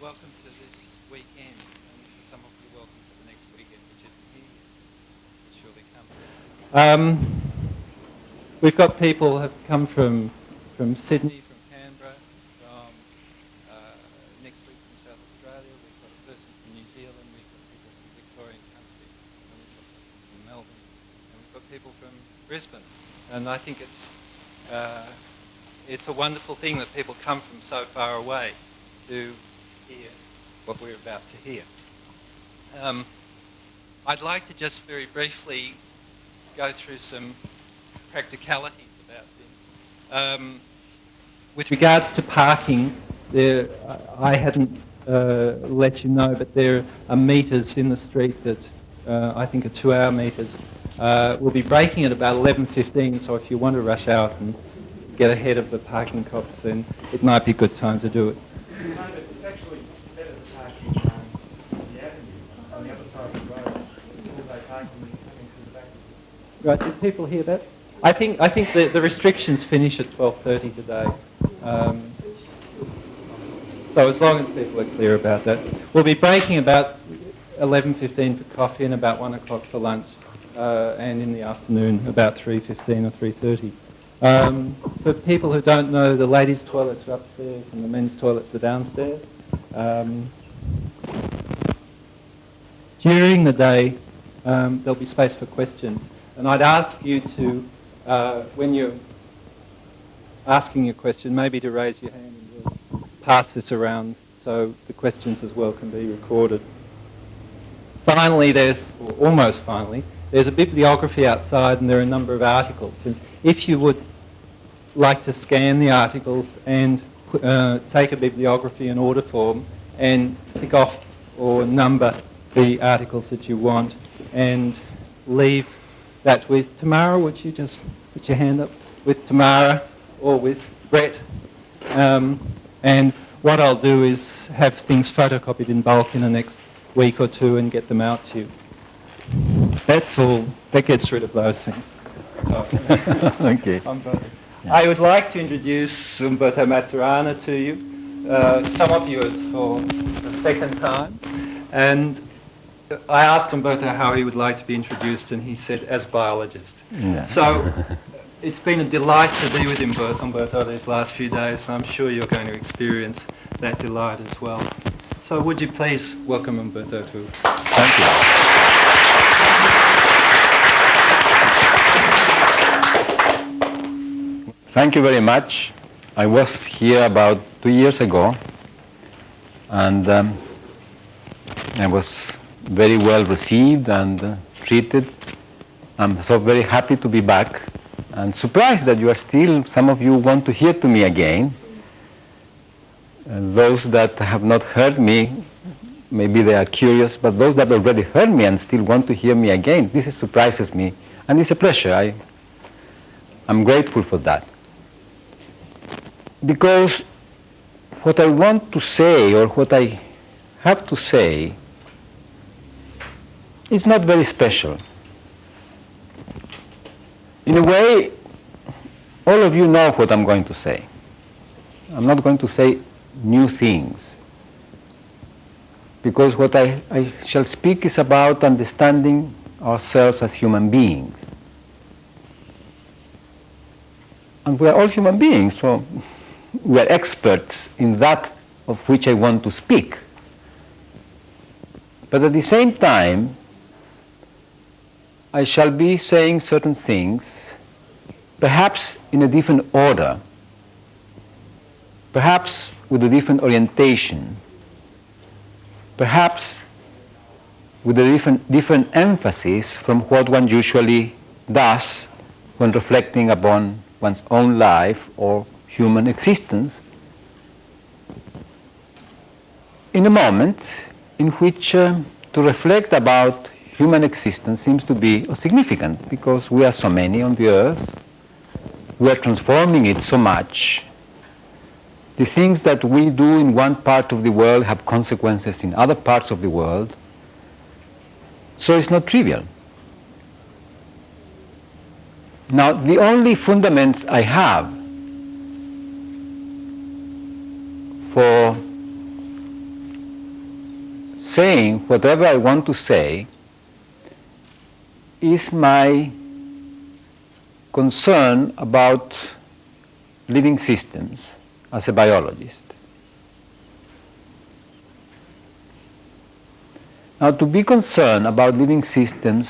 welcome to this weekend, and for some of you, welcome to the next weekend, which isn't here yet. It's surely coming. We've got people who have come from Sydney, from Canberra, from next week from South Australia. We've got a person from New Zealand. We've got people from Victorian country, and we've got people from Melbourne, and we've got people from Brisbane. And I think it's a wonderful thing that people come from so far away to hear what we're about to hear. I'd like to just very briefly go through some practicalities about things. With regards to parking, I hadn't let you know, but there are meters in the street that I think are 2-hour meters. We'll be breaking at about 11:15, so if you want to rush out and get ahead of the parking cops, then it might be a good time to do it. It's actually better to park on the avenue, on the other side of the road, because they park coming through the back. Right, did people hear that? I think the restrictions finish at 12:30 today. So as long as people are clear about that. We'll be breaking about 11:15 for coffee and about 1 o'clock for lunch, and in the afternoon about 3:15 or 3:30. For people who don't know, the ladies' toilets are upstairs and the men's toilets are downstairs. During the day, there'll be space for questions. And I'd ask you to, when you're asking your question, maybe to raise your hand and we'll pass this around so the questions as well can be recorded. Finally, or almost finally, there's a bibliography outside and there are a number of articles. And if you would like to scan the articles and take a bibliography in order form and tick off or number the articles that you want and leave that with Tamara. Would you just put your hand up? With Tamara or with Brett. And what I'll do is have things photocopied in bulk in the next week or two and get them out to you. That's all. That gets rid of those things. Okay. I would like to introduce Humberto Maturana to you. Some of you it's for the second time. And I asked Humberto how he would like to be introduced, and he said, as biologist. Yeah. So it's been a delight to be with Humberto these last few days, and I'm sure you're going to experience that delight as well. So would you please welcome Humberto to... Thank you. Thank you very much. I was here about 2 years ago, and I was very well received and treated. I'm so very happy to be back and surprised that you are still, some of you want to hear to me again. Those that have not heard me, maybe they are curious, but those that already heard me and still want to hear me again, this surprises me, and it's a pleasure. I'm grateful for that. Because what I want to say, or what I have to say, is not very special. In a way, all of you know what I'm going to say. I'm not going to say new things, because what I shall speak is about understanding ourselves as human beings. And we are all human beings, so we are experts in that of which I want to speak. But at the same time, I shall be saying certain things, perhaps in a different order, perhaps with a different orientation, perhaps with a different emphasis from what one usually does when reflecting upon one's own life or human existence, in a moment in which to reflect about human existence seems to be significant, because we are so many on the earth, we are transforming it so much. The things that we do in one part of the world have consequences in other parts of the world, so it's not trivial. Now, the only fundaments I have for saying whatever I want to say is my concern about living systems as a biologist. Now, to be concerned about living systems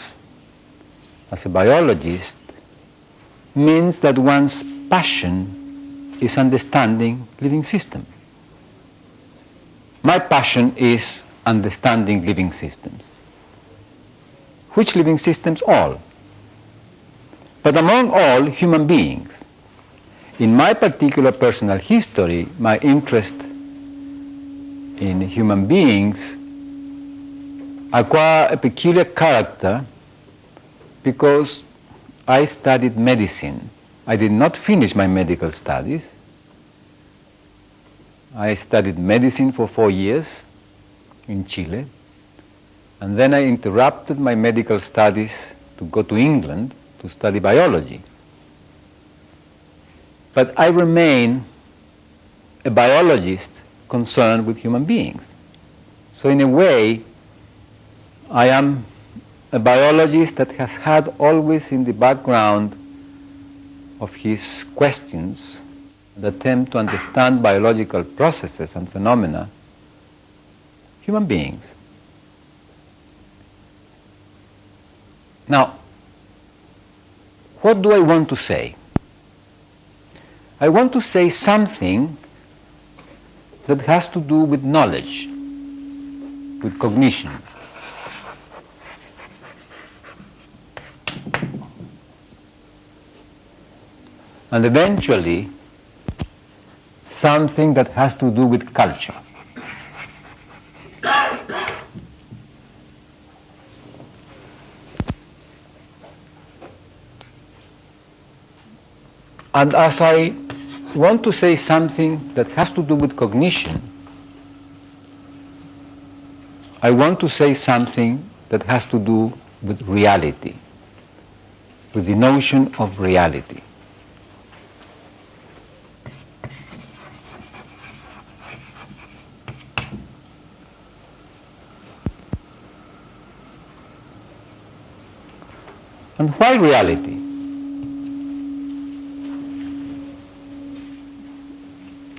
as a biologist means that one's passion is understanding living systems. My passion is understanding living systems. Which living systems? All. But among all, human beings. In my particular personal history, my interest in human beings acquired a peculiar character because I studied medicine. I did not finish my medical studies. I studied medicine for 4 years in Chile, and then I interrupted my medical studies to go to England to study biology. But I remain a biologist concerned with human beings. So in a way, I am a biologist that has had always in the background of his questions the attempt to understand biological processes and phenomena, human beings. Now, what do I want to say? I want to say something that has to do with knowledge, with cognition. And eventually, something that has to do with culture. And as I want to say something that has to do with cognition, I want to say something that has to do with reality, with the notion of reality. And why reality?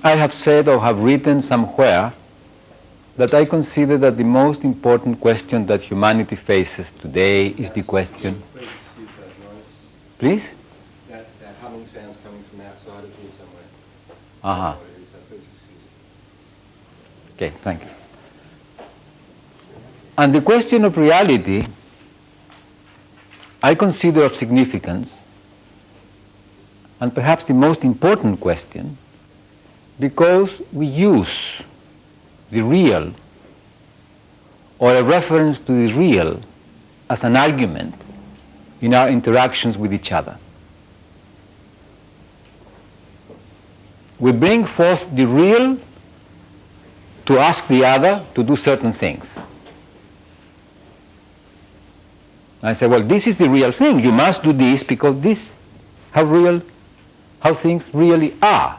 I have said or have written somewhere that I consider that the most important question that humanity faces today is the question... Please excuse that noise. Please? That humming sound's coming from outside of here somewhere. Uh-huh. So please excuse it. Okay, thank you. And the question of reality I consider of significance, and perhaps the most important question, because we use the real or a reference to the real as an argument in our interactions with each other. We bring forth the real to ask the other to do certain things. I say, well, this is the real thing. You must do this because this, how things really are.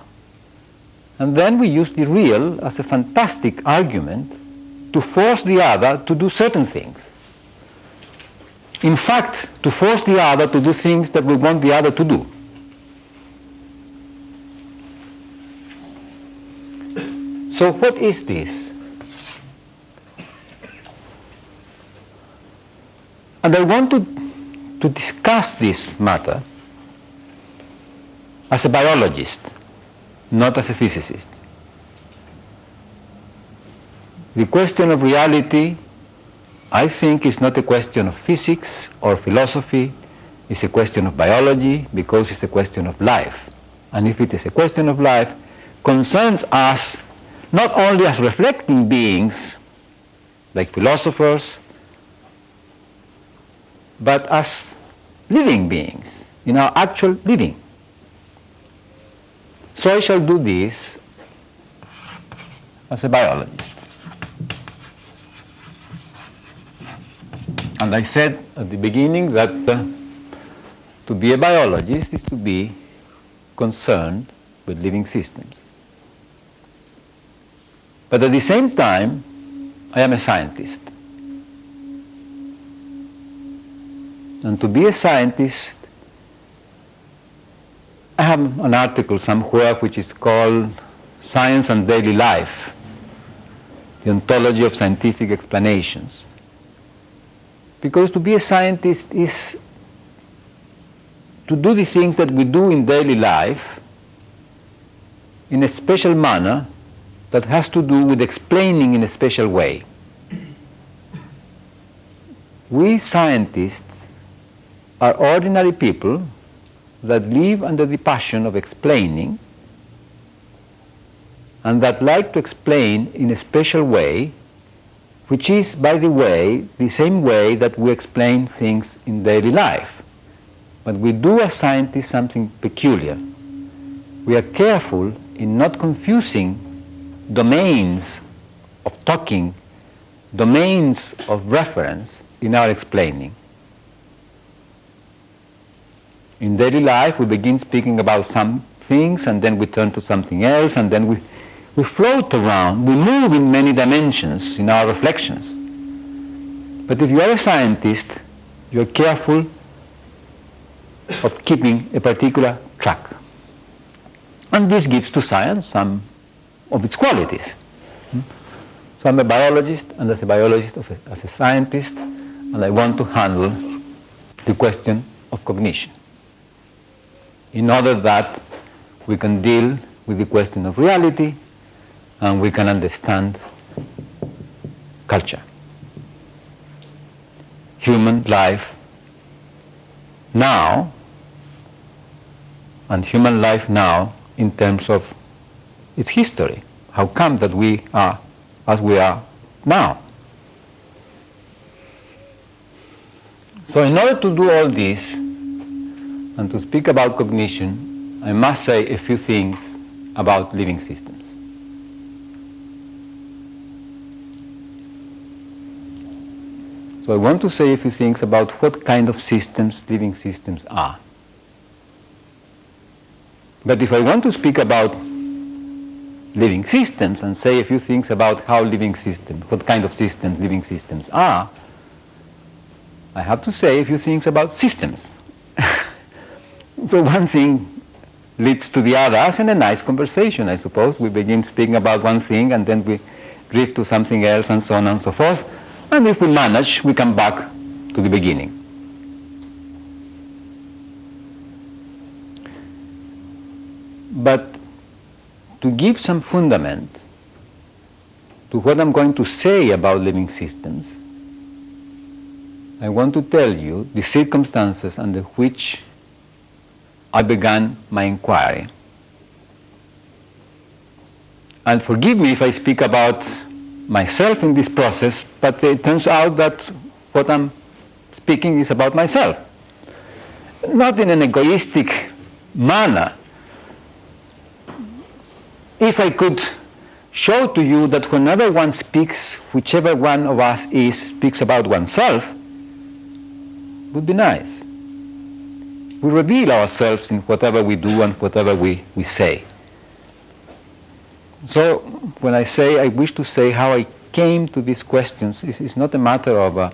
And then we use the real as a fantastic argument to force the other to do certain things. In fact, to force the other to do things that we want the other to do. So what is this? And I want to discuss this matter as a biologist, not as a physicist. The question of reality, I think, is not a question of physics or philosophy. It's a question of biology because it's a question of life. And if it is a question of life, concerns us not only as reflecting beings, like philosophers, but as living beings, in our actual living. So I shall do this as a biologist. And I said at the beginning that to be a biologist is to be concerned with living systems. But at the same time, I am a scientist. And to be a scientist, I have an article somewhere which is called Science and Daily Life, the ontology of scientific explanations. Because to be a scientist is to do the things that we do in daily life in a special manner that has to do with explaining in a special way. We scientists are ordinary people that live under the passion of explaining and that like to explain in a special way, which is, by the way, the same way that we explain things in daily life. But we do as scientists something peculiar. We are careful in not confusing domains of talking, domains of reference in our explaining. In daily life we begin speaking about some things and then we turn to something else and then we float around, we move in many dimensions in our reflections. But if you are a scientist, you are careful of keeping a particular track. And this gives to science some of its qualities. So I'm a biologist, and as a biologist, as a scientist, and I want to handle the question of cognition in order that we can deal with the question of reality and we can understand culture, human life now, and human life now in terms of its history. How come that we are as we are now? So in order to do all this and to speak about cognition, I must say a few things about living systems. So I want to say a few things about what kind of systems living systems are. But if I want to speak about living systems and say a few things about how living systems, what kind of systems living systems are, I have to say a few things about systems. So one thing leads to the other, as in a nice conversation, I suppose. We begin speaking about one thing and then we drift to something else and so on and so forth. And if we manage, we come back to the beginning. But to give some fundament to what I'm going to say about living systems, I want to tell you the circumstances under which I began my inquiry. And forgive me if I speak about myself in this process, but it turns out that what I'm speaking is about myself. Not in an egoistic manner. If I could show to you that whenever one speaks, whichever one of us speaks about oneself, would be nice. We reveal ourselves in whatever we do and whatever we say. So when I say I wish to say how I came to these questions, it's not a matter of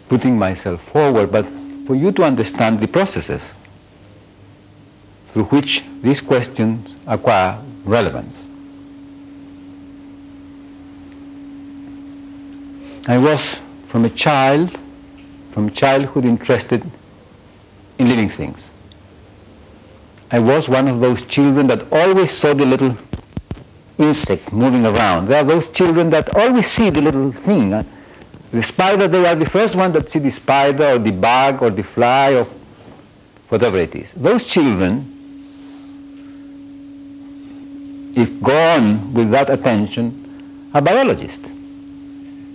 putting myself forward, but for you to understand the processes through which these questions acquire relevance. I was from childhood interested in living things. I was one of those children that always saw the little insect moving around. There are those children that always see the little thing. The spider, they are the first one that see the spider or the bug or the fly or whatever it is. Those children, if go on with that attention, are biologists.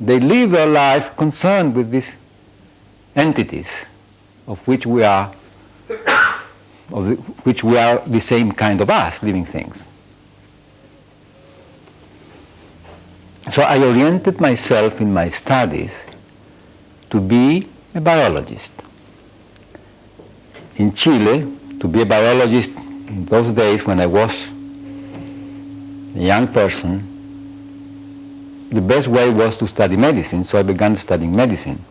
They live their life concerned with these entities of which we are the same kind of us, living things. So I oriented myself in my studies to be a biologist. In Chile, to be a biologist in those days when I was a young person the best way was to study medicine, so I began studying medicine.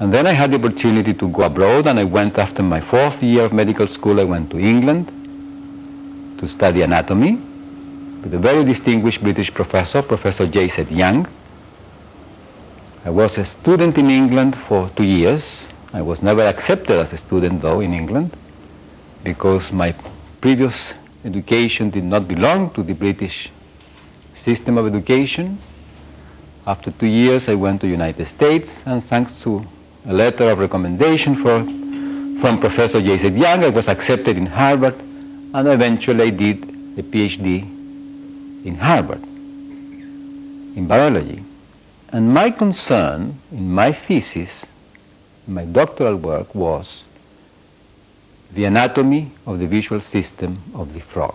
And then I had the opportunity to go abroad, and I went after my 4th year of medical school, I went to England to study anatomy with a very distinguished British professor, Professor J.Z. Young. I was a student in England for 2 years. I was never accepted as a student, though, in England, because my previous education did not belong to the British system of education. After 2 years, I went to the United States, and thanks to a letter of recommendation from Professor J.Z. Young, I was accepted in Harvard, and eventually I did a PhD in Harvard in biology. And my concern in my thesis, my doctoral work, was the anatomy of the visual system of the frog.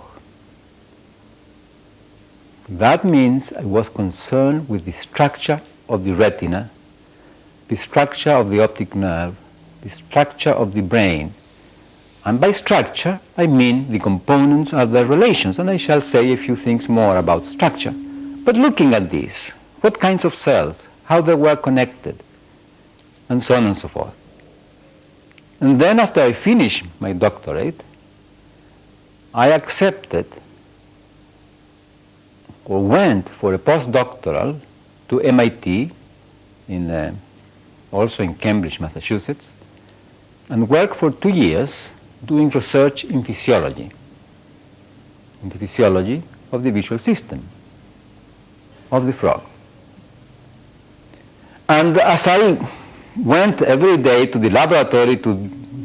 That means I was concerned with the structure of the retina, the structure of the optic nerve, the structure of the brain. And by structure, I mean the components of their relations, and I shall say a few things more about structure. But looking at this, what kinds of cells, how they were connected, and so on and so forth. And then after I finished my doctorate, I accepted or went for a postdoctoral to MIT, also in Cambridge, Massachusetts, and worked for 2 years doing research in physiology of the visual system of the frog. And as I went every day to the laboratory to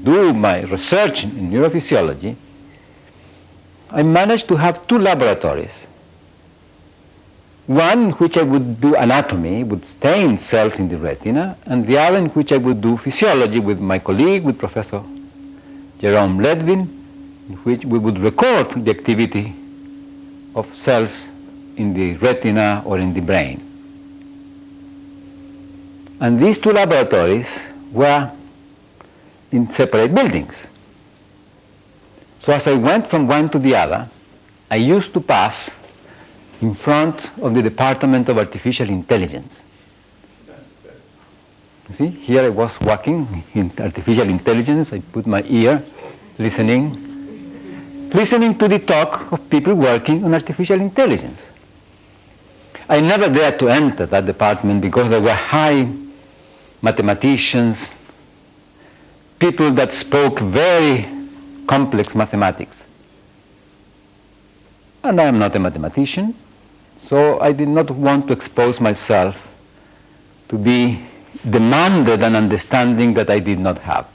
do my research in neurophysiology, I managed to have 2 laboratories. One in which I would do anatomy, would stain cells in the retina, and the other in which I would do physiology with my colleague, with Professor Jerome Ledvin, in which we would record the activity of cells in the retina or in the brain. And these 2 laboratories were in separate buildings. So as I went from one to the other, I used to pass in front of the Department of Artificial Intelligence. You see, here I was walking in artificial intelligence. I put my ear listening to the talk of people working on artificial intelligence. I never dared to enter that department because there were high mathematicians, people that spoke very complex mathematics. And I am not a mathematician, so I did not want to expose myself to be demanded an understanding that I did not have.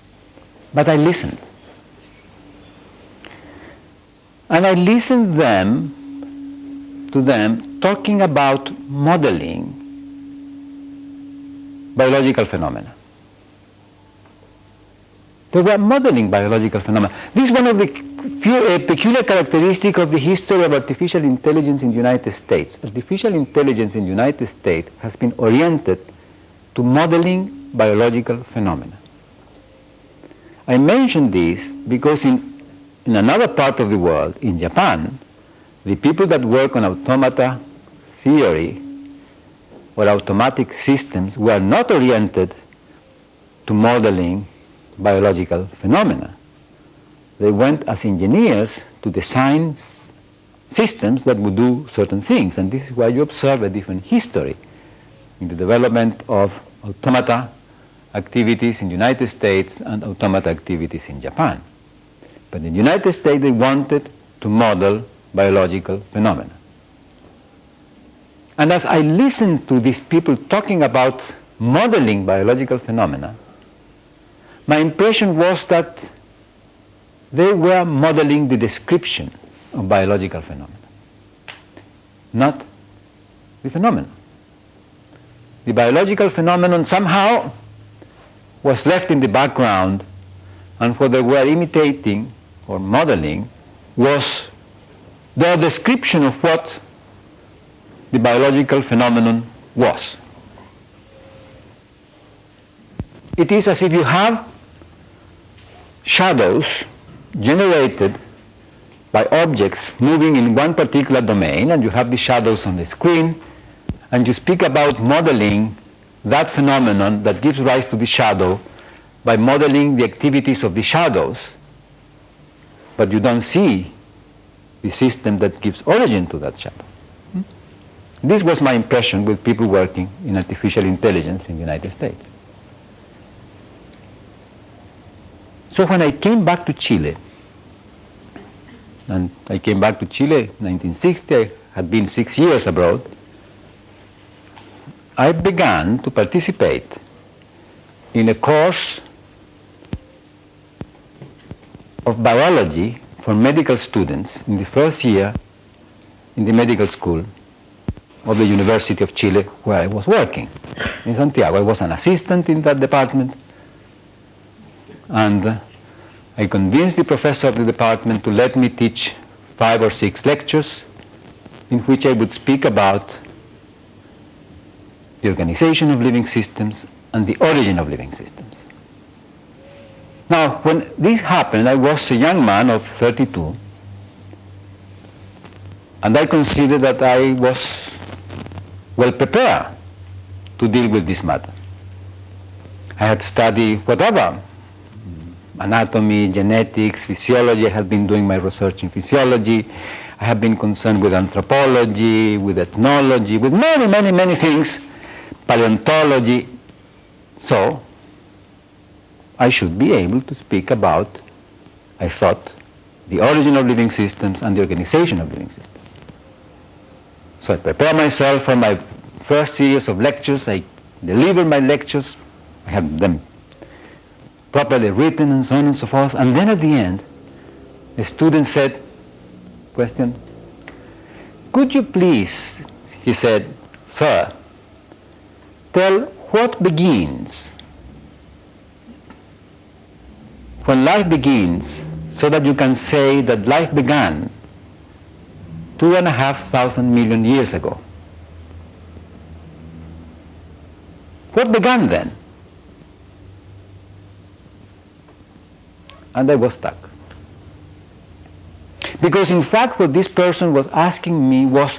But I listened. And I listened to them talking about modeling biological phenomena. They were modeling biological phenomena. This is one of the peculiar characteristics of the history of artificial intelligence in the United States. Artificial intelligence in the United States has been oriented to modeling biological phenomena. I mention this because in another part of the world, in Japan, the people that work on automata theory or automatic systems were not oriented to modeling biological phenomena. They went as engineers to design systems that would do certain things, and this is why you observe a different history in the development of automata activities in the United States and automata activities in Japan. But in the United States they wanted to model biological phenomena. And as I listened to these people talking about modeling biological phenomena, my impression was that they were modeling the description of biological phenomena, not the phenomenon. The biological phenomenon somehow was left in the background, and what they were imitating or modeling was their description of what the biological phenomenon was. It is as if you have shadows generated by objects moving in one particular domain, and you have the shadows on the screen, and you speak about modeling that phenomenon that gives rise to the shadow by modeling the activities of the shadows, but you don't see the system that gives origin to that shadow. This was my impression with people working in artificial intelligence in the United States. So when I came back to Chile, and I came back to Chile in 1960, I had been 6 years abroad, I began to participate in a course of biology for medical students in the first year in the medical school of the University of Chile, where I was working in Santiago. I was an assistant in that department, and I convinced the professor of the department to let me teach 5 or 6 lectures in which I would speak about the organization of living systems and the origin of living systems. Now, when this happened, I was a young man of 32, and I considered that I was well prepared to deal with this matter. I had studied whatever, anatomy, genetics, physiology. I had been doing my research in physiology. I have been concerned with anthropology, with ethnology, with many, many, many things, paleontology. So I should be able to speak about, I thought, the origin of living systems and the organization of living systems. So I prepared myself for my first series of lectures. I delivered my lectures. I had them properly written and so on and so forth. And then at the end, the student said, question, could you please, he said, sir, tell what begins when life begins, so that you can say that life began 2,500 million years ago. What began then? And I was stuck. Because in fact what this person was asking me was,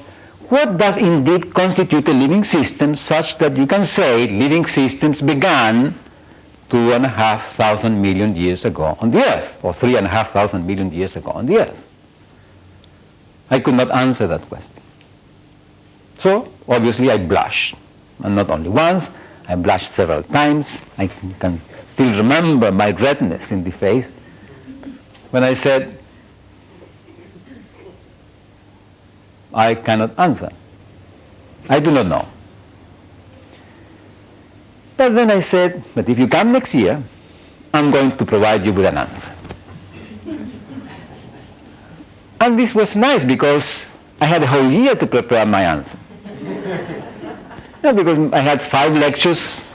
what does indeed constitute a living system such that you can say living systems began 2,500 million years ago on the Earth, or 3,500 million years ago on the Earth? I could not answer that question. So obviously I blushed, and not only once, I blushed several times. I can still remember my redness in the face when I said, I cannot answer. I do not know. But then I said, but if you come next year, I'm going to provide you with an answer. And this was nice because I had a whole year to prepare my answer. No, because I had 5 lectures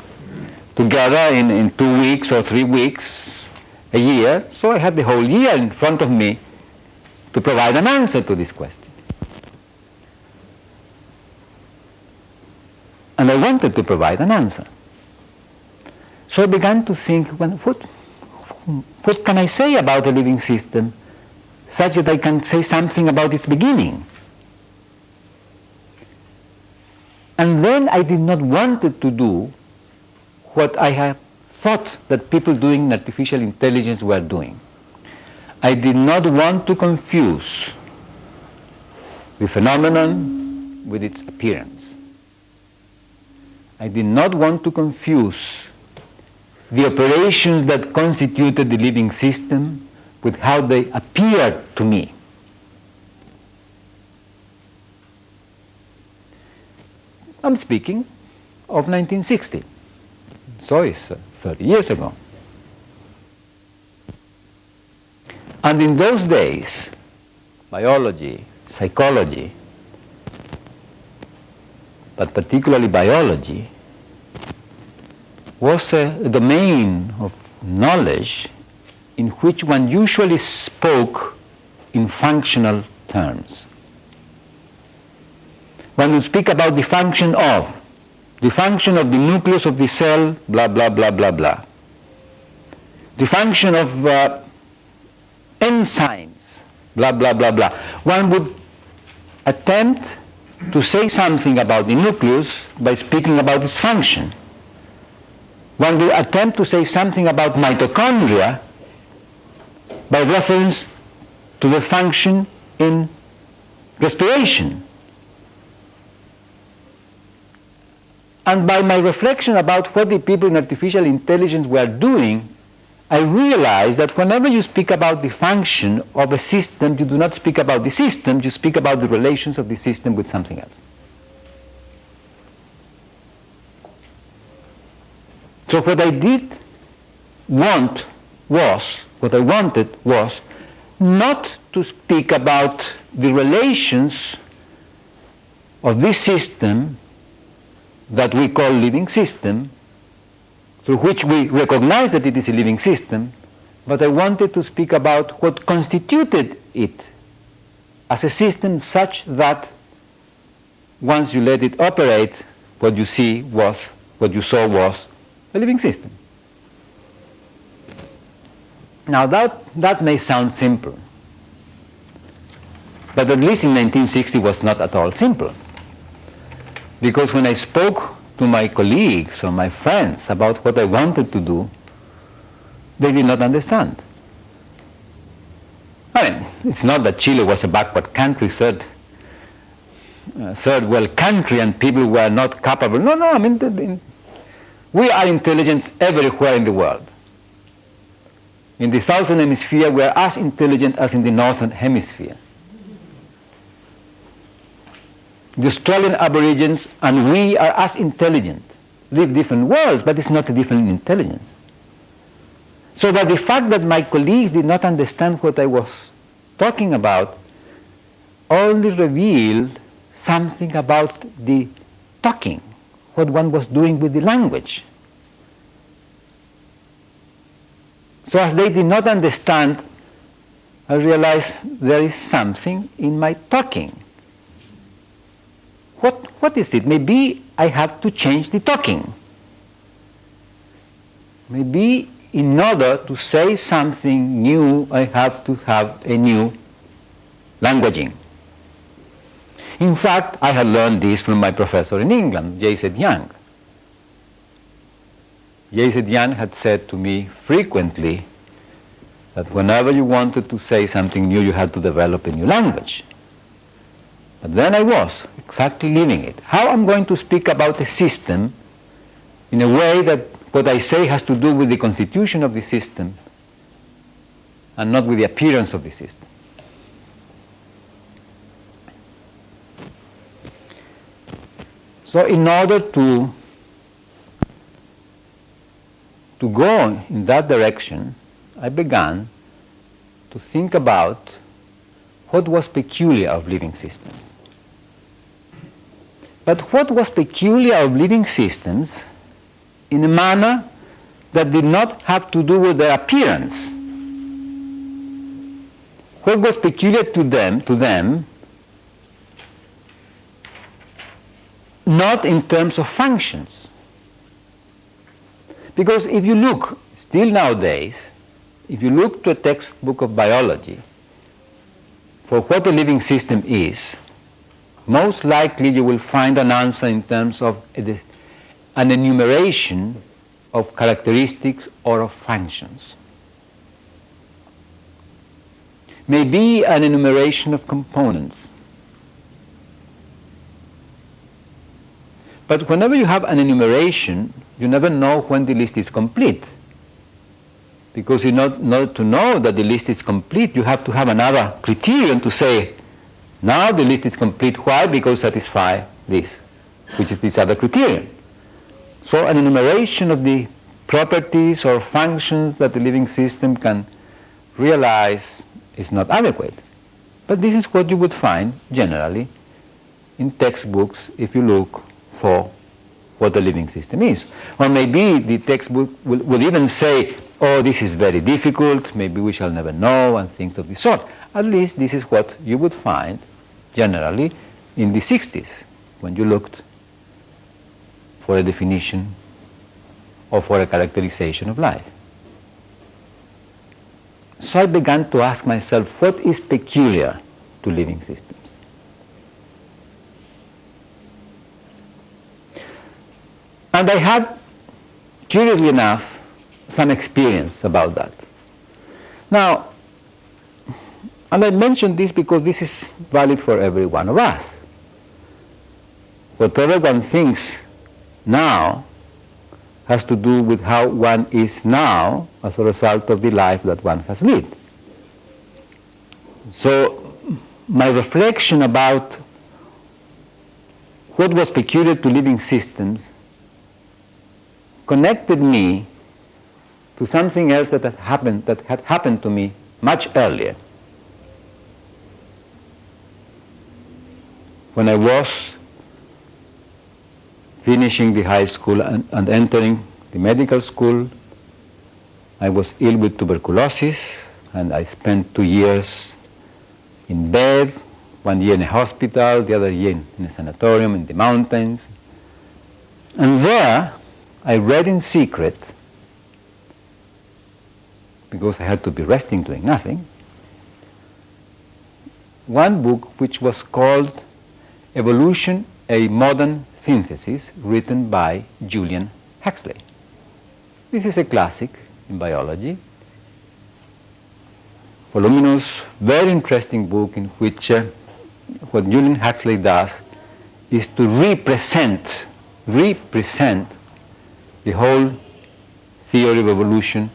together in 2 weeks or 3 weeks a year, so I had the whole year in front of me to provide an answer to this question. And I wanted to provide an answer. So I began to think, well, what can I say about a living system such that I can say something about its beginning? And then I did not want to do what I have thought that people doing artificial intelligence were doing. I did not want to confuse the phenomenon with its appearance. I did not want to confuse the operations that constituted the living system with how they appeared to me. I'm speaking of 1960, so it's 30 years ago. And in those days, biology, psychology, but particularly biology, was a domain of knowledge in which one usually spoke in functional terms. One would speak about the function of the nucleus of the cell, blah, blah, blah, blah, blah. The function of enzymes, blah, blah, blah, blah. One would attempt to say something about the nucleus by speaking about its function. One will attempt to say something about mitochondria by reference to the function in respiration. And by my reflection about what the people in artificial intelligence were doing, I realized that whenever you speak about the function of a system, you do not speak about the system, you speak about the relations of the system with something else. So what I wanted was not to speak about the relations of this system that we call living system, through which we recognize that it is a living system, but I wanted to speak about what constituted it as a system such that once you let it operate, what you saw was a living system. Now that may sound simple, but at least in 1960 was not at all simple. Because when I spoke to my colleagues or my friends about what I wanted to do, they did not understand. I mean, it's not that Chile was a backward country, third world country, and people were not capable. No, I mean, we are intelligent everywhere in the world. In the southern hemisphere, we are as intelligent as in the northern hemisphere. The Australian Aborigines and we are as intelligent, live different worlds, but it's not a different intelligence. So that the fact that my colleagues did not understand what I was talking about only revealed something about the talking, what one was doing with the language. So as they did not understand, I realized there is something in my talking. What is it? Maybe I have to change the talking. Maybe in order to say something new, I have to have a new languaging. In fact, I had learned this from my professor in England, J.Z. Young. J.Z. Young had said to me frequently that whenever you wanted to say something new, you had to develop a new language. But then I was exactly living it. How I'm going to speak about a system in a way that what I say has to do with the constitution of the system and not with the appearance of the system. So in order to go in that direction, I began to think about what was peculiar of living systems. But what was peculiar of living systems in a manner that did not have to do with their appearance? What was peculiar to them, not in terms of functions. Because if you look, still nowadays, if you look to a textbook of biology for what a living system is, most likely you will find an answer in terms of an enumeration of characteristics or of functions. Maybe an enumeration of components. But whenever you have an enumeration, you never know when the list is complete. Because in order to know that the list is complete, you have to have another criterion to say, now the list is complete. Why? Because satisfy this, which is this other criterion. So an enumeration of the properties or functions that the living system can realize is not adequate. But this is what you would find generally in textbooks if you look for what a living system is. Or maybe the textbook will even say, oh, this is very difficult, maybe we shall never know, and things of the sort. At least this is what you would find generally in the 60s, when you looked for a definition or for a characterization of life. So I began to ask myself, what is peculiar to living systems? And I had, curiously enough, some experience about that. Now, and I mention this because this is valid for every one of us. Whatever one thinks now has to do with how one is now as a result of the life that one has lived. So my reflection about what was peculiar to living systems connected me to something else that had happened to me much earlier. When I was finishing the high school and entering the medical school, I was ill with tuberculosis, and I spent 2 years in bed, 1 year in a hospital, the other year in a sanatorium in the mountains. And there I read in secret, because I had to be resting doing nothing, one book which was called Evolution, a Modern Synthesis, written by Julian Huxley. This is a classic in biology, voluminous, very interesting book in which what Julian Huxley does is to represent the whole theory of evolution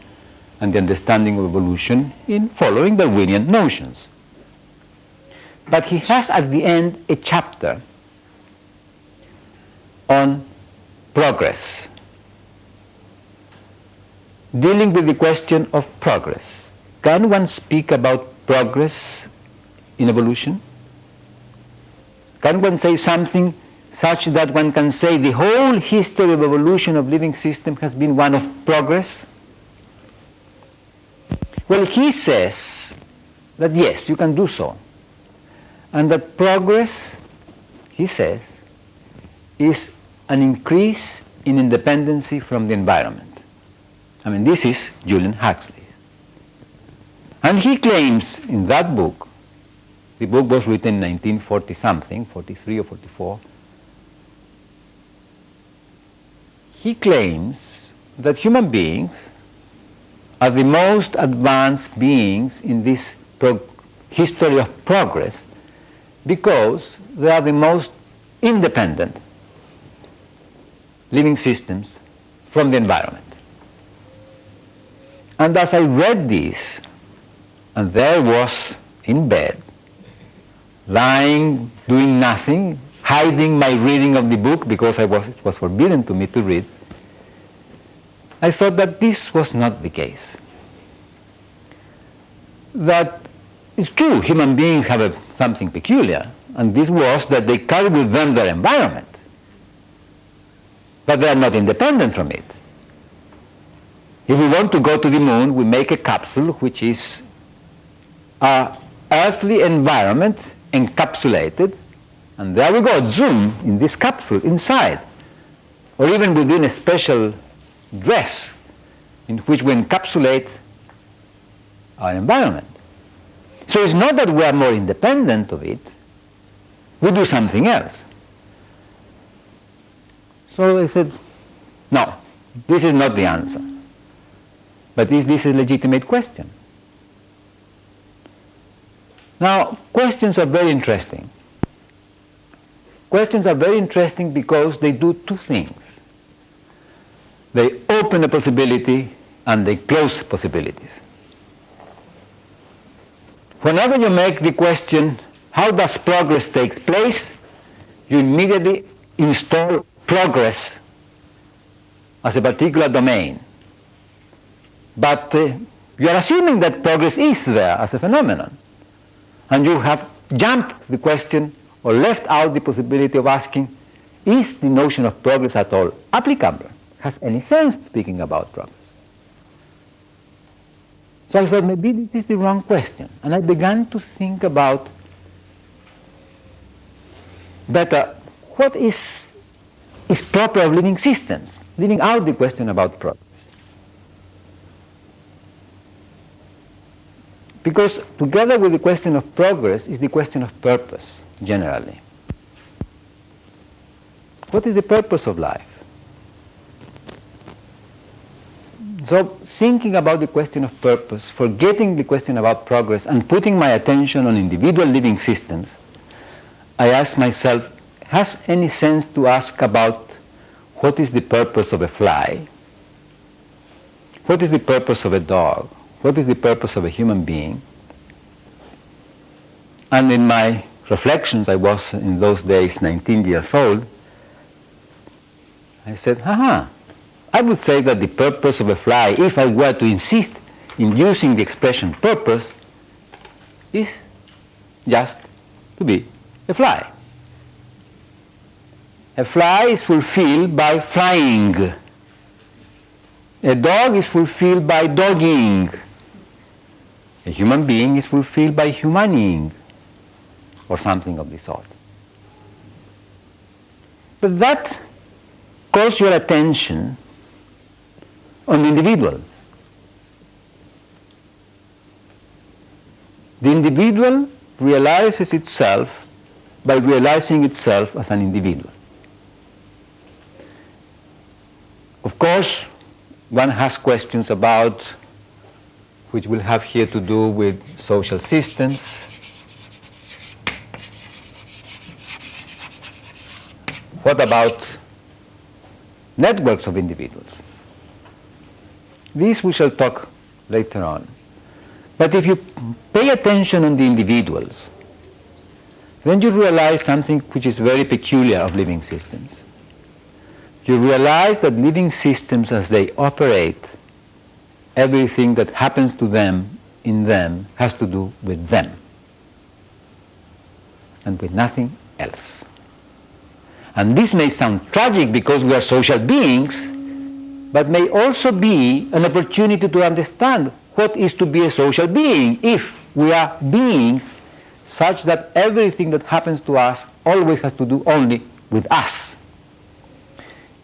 and the understanding of evolution in following Darwinian notions. But he has at the end a chapter on progress, dealing with the question of progress. Can one speak about progress in evolution? Can one say something such that one can say the whole history of evolution of living system has been one of progress? Well, he says that yes, you can do so. And that progress, he says, is an increase in independency from the environment. I mean, this is Julian Huxley. And he claims in that book, the book was written in 1940-something, 43 or 44, he claims that human beings are the most advanced beings in this history of progress because they are the most independent living systems from the environment. And as I read this, and there was in bed, lying, doing nothing, hiding my reading of the book because it was forbidden to me to read, I thought that this was not the case. That it's true, human beings have something peculiar, and this was that they carry with them their environment, but they are not independent from it. If we want to go to the moon, we make a capsule which is our earthly environment encapsulated, and there we go, zoom in this capsule inside, or even within a special dress in which we encapsulate our environment. So it's not that we are more independent of it, we do something else. So I said, no, this is not the answer. But is this a legitimate question? Now, questions are very interesting. Questions are very interesting because they do two things. They open a possibility and they close possibilities. Whenever you make the question, how does progress take place, you immediately install progress as a particular domain. But you are assuming that progress is there as a phenomenon. And you have jumped the question or left out the possibility of asking, is the notion of progress at all applicable? Has any sense speaking about progress? So I thought maybe this is the wrong question. And I began to think about better what is proper of living systems, leaving out the question about progress. Because together with the question of progress is the question of purpose, generally. What is the purpose of life? So thinking about the question of purpose, forgetting the question about progress, and putting my attention on individual living systems, I ask myself, has any sense to ask about what is the purpose of a fly? What is the purpose of a dog? What is the purpose of a human being? And in my reflections, I was in those days 19 years old, I said, I would say that the purpose of a fly, if I were to insist in using the expression purpose, is just to be a fly. A fly is fulfilled by flying. A dog is fulfilled by dogging. A human being is fulfilled by humaning, or something of the sort. But that calls your attention on the individual. The individual realizes itself by realizing itself as an individual. Of course, one has questions about, which will have here to do with social systems, what about networks of individuals? These we shall talk later on. But if you pay attention on the individuals, then you realize something which is very peculiar of living systems. You realize that living systems, as they operate, everything that happens to them, in them, has to do with them, and with nothing else. And this may sound tragic because we are social beings, but may also be an opportunity to understand what is to be a social being if we are beings such that everything that happens to us always has to do only with us.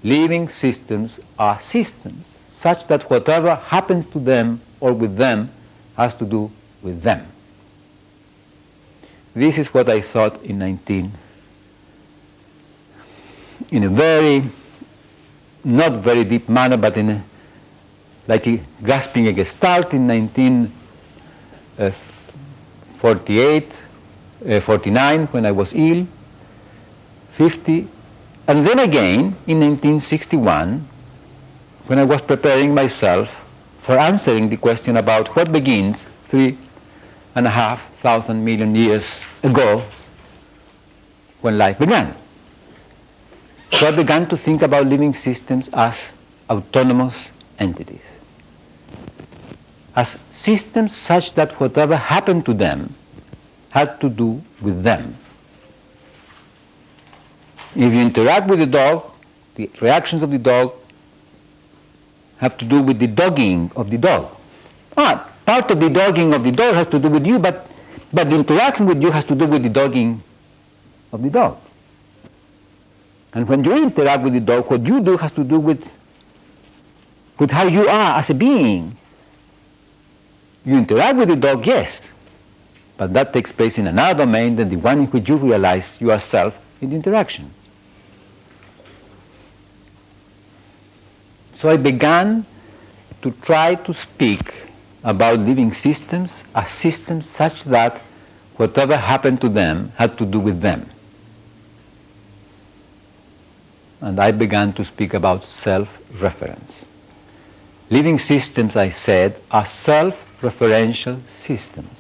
Living systems are systems such that whatever happens to them or with them has to do with them. This is what I thought in a very, not very deep manner, but grasping a gestalt in 49, when I was ill, 50, and then again in 1961, when I was preparing myself for answering the question about what begins 3,500 million years ago, when life began. So I began to think about living systems as autonomous entities, as systems such that whatever happened to them had to do with them. If you interact with the dog, the reactions of the dog have to do with the dogging of the dog. Part of the dogging of the dog has to do with you, but the interaction with you has to do with the dogging of the dog. And when you interact with the dog, what you do has to do with how you are as a being. You interact with the dog, yes, but that takes place in another domain than the one in which you realize yourself in the interaction. So I began to try to speak about living systems as systems such that whatever happened to them had to do with them. And I began to speak about self-reference. Living systems, I said, are self-referential systems.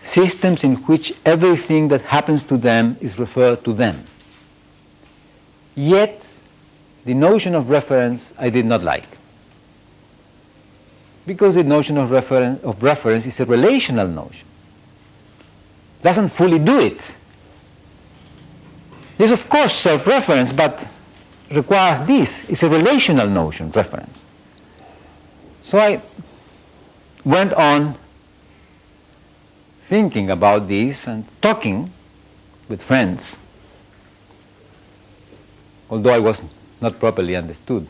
Systems in which everything that happens to them is referred to them. Yet, the notion of reference I did not like. Because the notion of reference is a relational notion. It doesn't fully do it. It is of course self-reference, but requires this. It's a relational notion, reference. So I went on thinking about this and talking with friends, although I was not properly understood,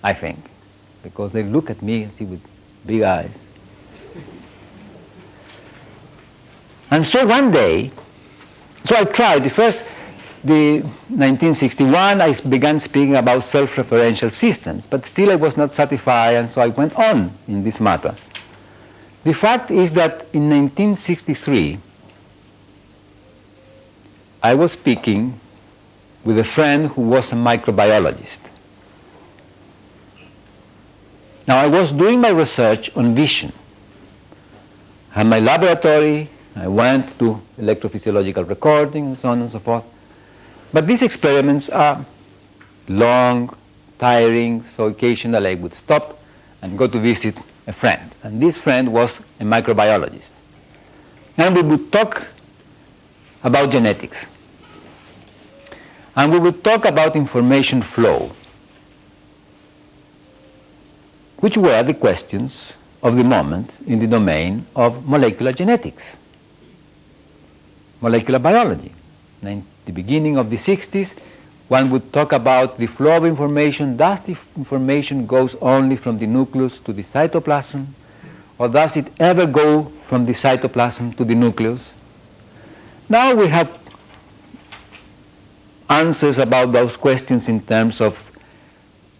I think, because they look at me and see with big eyes. And so one day, so I tried. The first the 1961, I began speaking about self-referential systems, but still I was not satisfied, and so I went on in this matter. The fact is that in 1963, I was speaking with a friend who was a microbiologist. Now, I was doing my research on vision. I had my laboratory, I went to electrophysiological recording, and so on and so forth. But these experiments are long, tiring, so occasionally I would stop and go to visit a friend. And this friend was a microbiologist. And we would talk about genetics. And we would talk about information flow, which were the questions of the moment in the domain of molecular genetics, molecular biology. In the beginning of the 60s, one would talk about the flow of information. Does the information goes only from the nucleus to the cytoplasm, or does it ever go from the cytoplasm to the nucleus? Now we have answers about those questions in terms of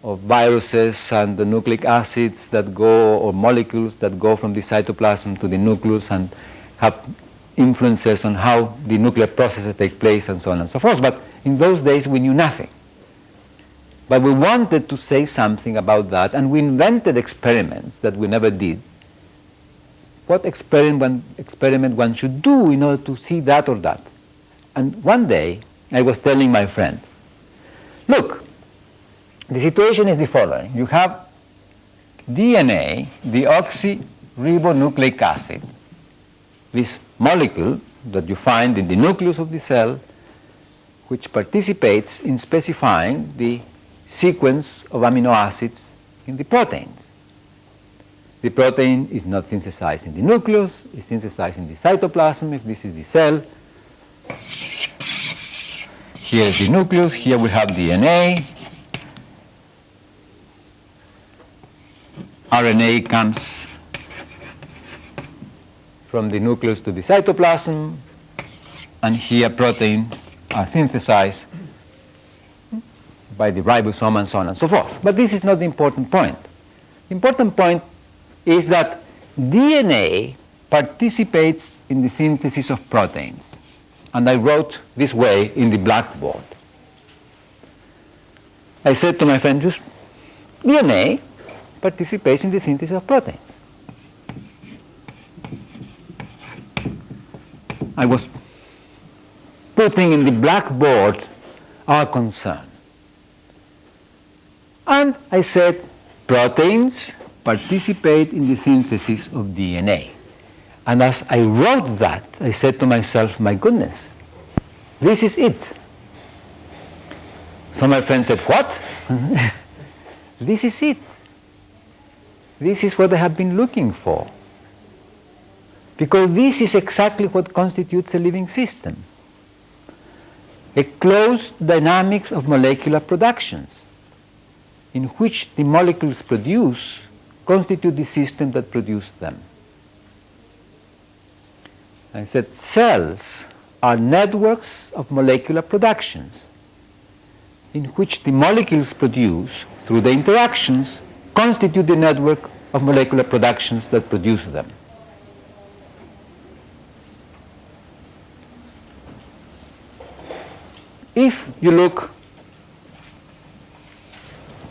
viruses and the nucleic acids that go, or molecules that go from the cytoplasm to the nucleus and have influences on how the nuclear processes take place and so on and so forth. But in those days we knew nothing. But we wanted to say something about that, and we invented experiments that we never did. What experiment one should do in order to see that or that. And one day I was telling my friend, look, the situation is the following. You have DNA, the oxyribonucleic acid, this molecule that you find in the nucleus of the cell, which participates in specifying the sequence of amino acids in the proteins. The protein is not synthesized in the nucleus, it's synthesized in the cytoplasm, if this is the cell. Here is the nucleus, here we have DNA. RNA comes from the nucleus to the cytoplasm, and here proteins are synthesized by the ribosome and so on and so forth. But this is not the important point. The important point is that DNA participates in the synthesis of proteins. And I wrote this way in the blackboard. I said to my friend, just DNA participates in the synthesis of proteins. I was putting in the blackboard our concern. And I said, proteins participate in the synthesis of DNA. And as I wrote that, I said to myself, my goodness, this is it. So my friend said, what? This is it. This is what I have been looking for. Because this is exactly what constitutes a living system. A closed dynamics of molecular productions, in which the molecules produce constitute the system that produces them. I said cells are networks of molecular productions in which the molecules produce, through the interactions, constitute the network of molecular productions that produce them. If you look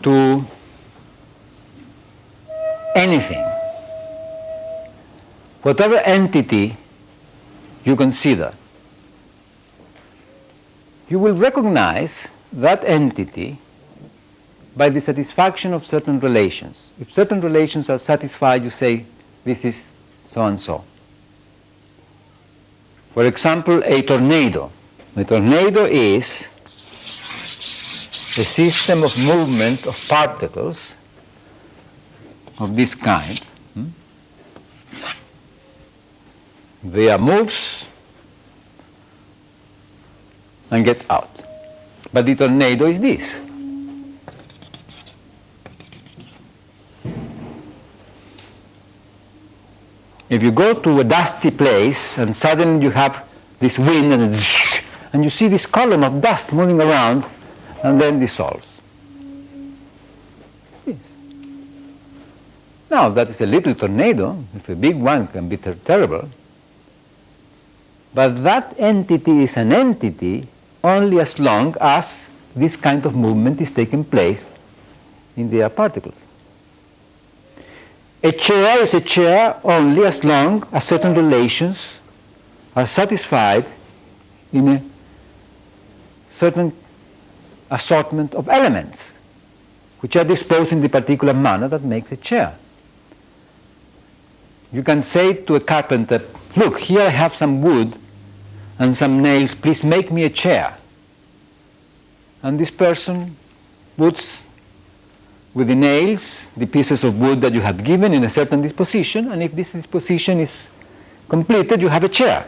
to anything, whatever entity you consider, you will recognize that entity by the satisfaction of certain relations. If certain relations are satisfied, you say, this is so and so. For example, a tornado. A tornado is a system of movement of particles of this kind. There moves and gets out. But the tornado is this. If you go to a dusty place and suddenly you have this wind and and you see this column of dust moving around and then dissolves. Yes. Now, that is a little tornado. If a big one can be terrible. But that entity is an entity only as long as this kind of movement is taking place in the air particles. A chair is a chair only as long as certain relations are satisfied in a certain assortment of elements which are disposed in the particular manner that makes a chair. You can say to a carpenter, look, here I have some wood and some nails, please make me a chair. And this person puts with the nails the pieces of wood that you have given in a certain disposition, and if this disposition is completed, you have a chair.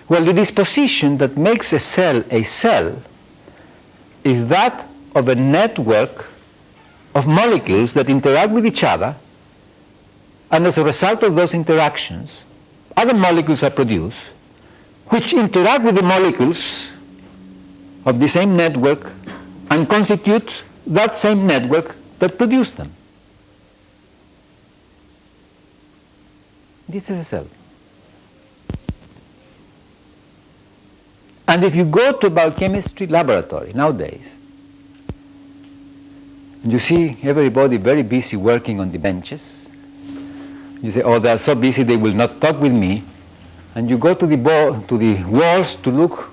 Well, the disposition that makes a cell is that of a network of molecules that interact with each other, and as a result of those interactions, other molecules are produced, which interact with the molecules of the same network and constitute that same network that produced them. This is a cell. And if you go to a biochemistry laboratory nowadays, you see everybody very busy working on the benches. You say, oh, they are so busy they will not talk with me. And you go to the walls to look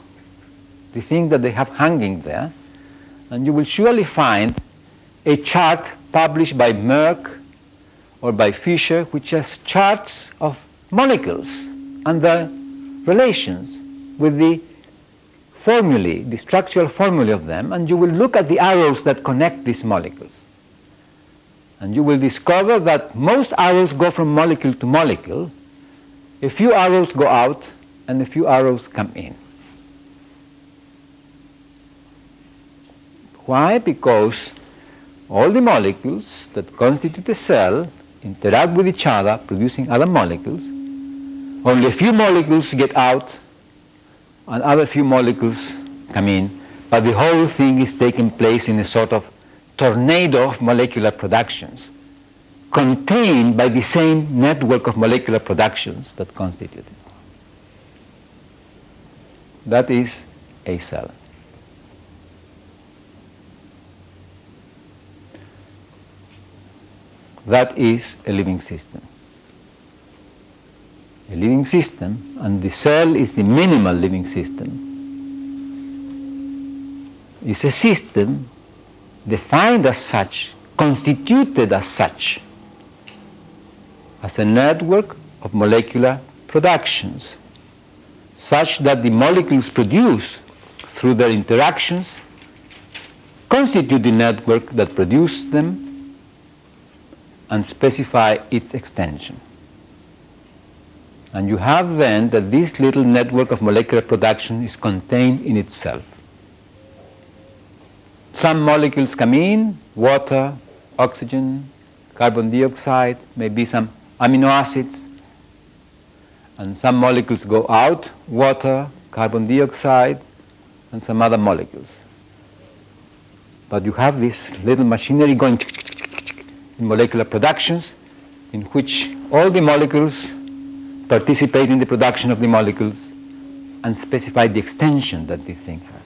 the thing that they have hanging there, and you will surely find a chart published by Merck or by Fisher, which has charts of molecules and their relations with the formulae, the structural formulae of them, and you will look at the arrows that connect these molecules. And you will discover that most arrows go from molecule to molecule. A few arrows go out and a few arrows come in. Why? Because all the molecules that constitute a cell interact with each other, producing other molecules. Only a few molecules get out and other few molecules come in, but the whole thing is taking place in a sort of tornado of molecular productions, contained by the same network of molecular productions that constitute it. That is a cell. That is a living system. A living system, and the cell is the minimal living system, is a system defined as such, constituted as such, as a network of molecular productions, such that the molecules produced through their interactions constitute the network that produced them and specify its extension. And you have then that this little network of molecular production is contained in itself. Some molecules come in, water, oxygen, carbon dioxide, maybe some amino acids, and some molecules go out, water, carbon dioxide, and some other molecules. But you have this little machinery going in molecular productions, in which all the molecules participate in the production of the molecules and specify the extension that this thing has.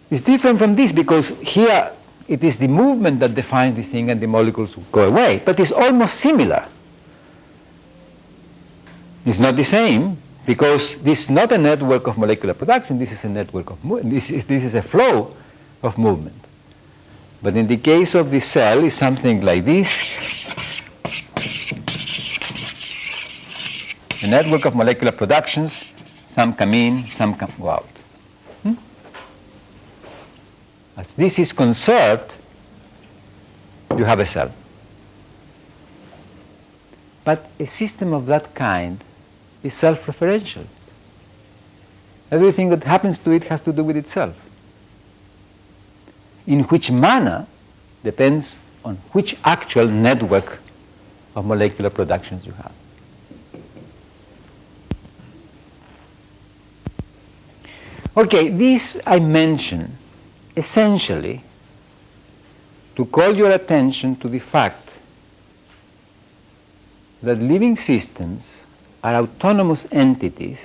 It's different from this because here it is the movement that defines the thing and the molecules go away, but it's almost similar. It's not the same because this is not a network of molecular production, this is a network of this is a flow of movement. But in the case of the cell, it's something like this. A network of molecular productions, some come in, some go out. As this is conserved, you have a cell. But a system of that kind is self-referential. Everything that happens to it has to do with itself. In which manner depends on which actual network of molecular productions you have. Okay, this I mention essentially to call your attention to the fact that living systems are autonomous entities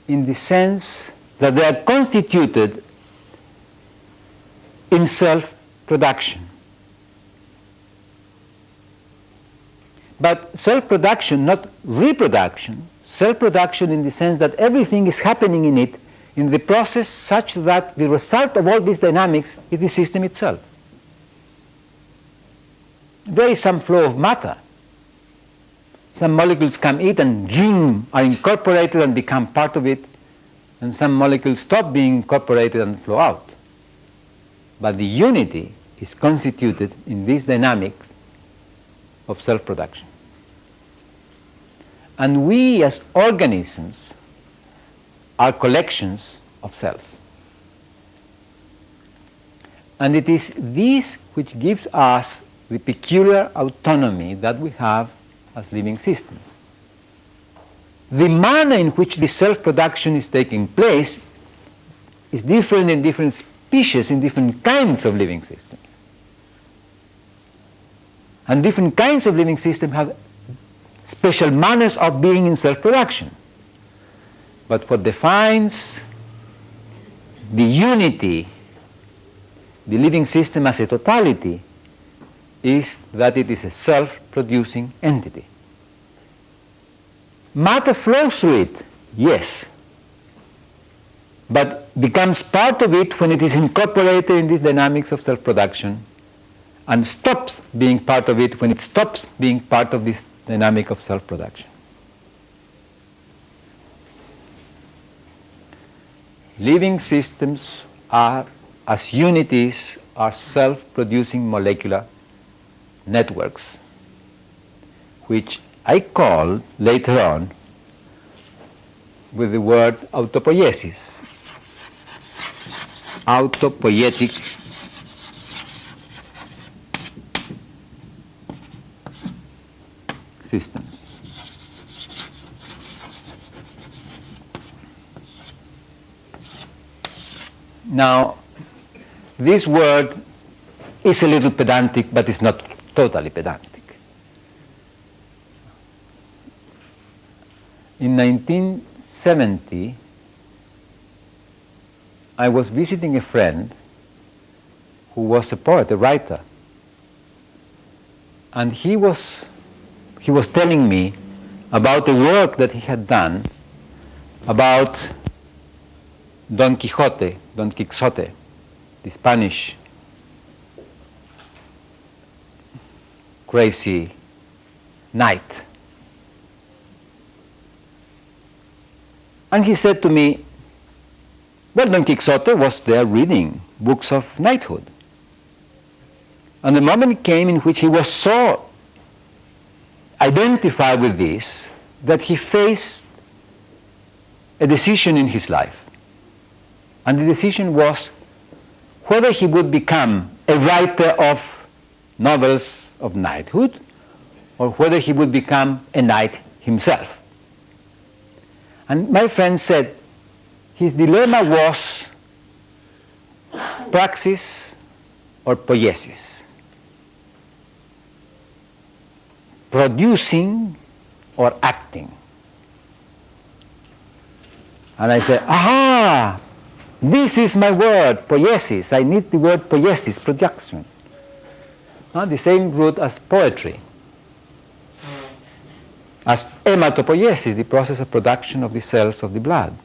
in the sense that they are constituted in self-production. But self-production, not reproduction, self-production in the sense that everything is happening in it in the process such that the result of all these dynamics is the system itself. There is some flow of matter. Some molecules come in and zoom, are incorporated and become part of it, and some molecules stop being incorporated and flow out. But the unity is constituted in these dynamics of self-production. And we as organisms are collections of cells. And it is this which gives us the peculiar autonomy that we have as living systems. The manner in which the self-production is taking place is different in different species, in different kinds of living systems. And different kinds of living systems have special manners of being in self-production. But what defines the unity, the living system as a totality, is that it is a self-producing entity. Matter flows through it, yes, but becomes part of it when it is incorporated in these dynamics of self-production, and stops being part of it when it stops being part of this dynamic of self-production. Living systems are, as unities, are self-producing molecular networks, which I call later on with the word autopoiesis, autopoietic systems. Now, this word is a little pedantic, but it's not totally pedantic. In 1970, I was visiting a friend who was a poet, a writer, and he was telling me about the work that he had done about Don Quixote, the Spanish crazy knight. And he said to me, well, Don Quixote was there reading books of knighthood. And the moment came in which he was so identified with this that he faced a decision in his life. And the decision was whether he would become a writer of novels of knighthood or whether he would become a knight himself. And my friend said his dilemma was praxis or poiesis, producing or acting. And I said, aha! This is my word, poiesis. I need the word poiesis, production. The same root as poetry. As hematopoiesis, the process of production of the cells of the blood.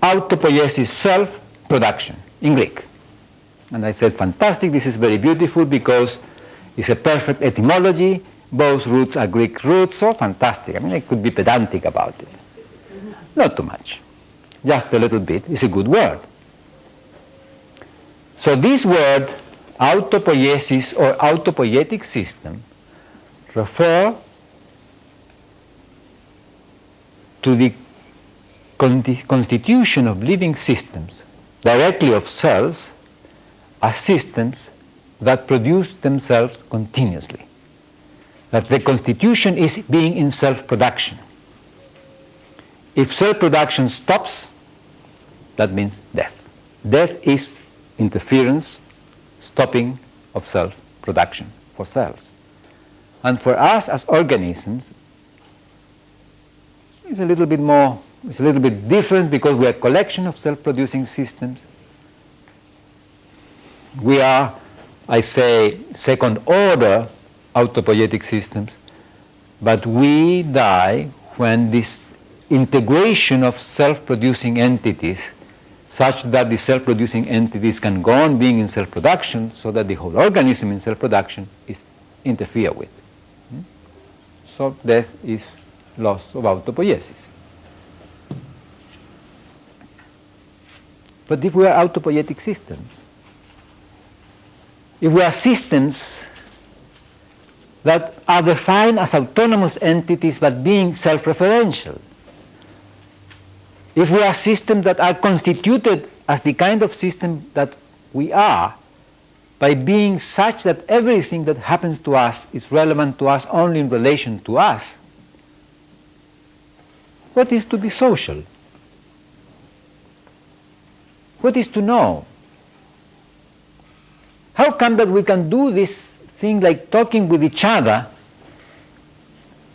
Autopoiesis, self-production, in Greek. And I said, fantastic, this is very beautiful because it's a perfect etymology. Both roots are Greek roots, so fantastic. I mean, I could be pedantic about it. Not too much. Just a little bit. It's a good word. So this word, autopoiesis or autopoietic system, refer to the constitution of living systems, directly of cells, as systems that produce themselves continuously. That the constitution is being in self-production. If self-production stops, that means death. Death is interference, stopping of self-production for cells. And for us as organisms, it's a little bit different because we are a collection of self-producing systems. We are, I say, second-order autopoietic systems, but we die when this integration of self-producing entities, such that the self-producing entities can go on being in self-production, so that the whole organism in self-production is interfered with. So death is loss of autopoiesis. But if we are autopoietic systems, if we are systems that are defined as autonomous entities but being self-referential, if we are systems that are constituted as the kind of system that we are by being such that everything that happens to us is relevant to us only in relation to us, what is to be social? What is to know? How come that we can do this thing like talking with each other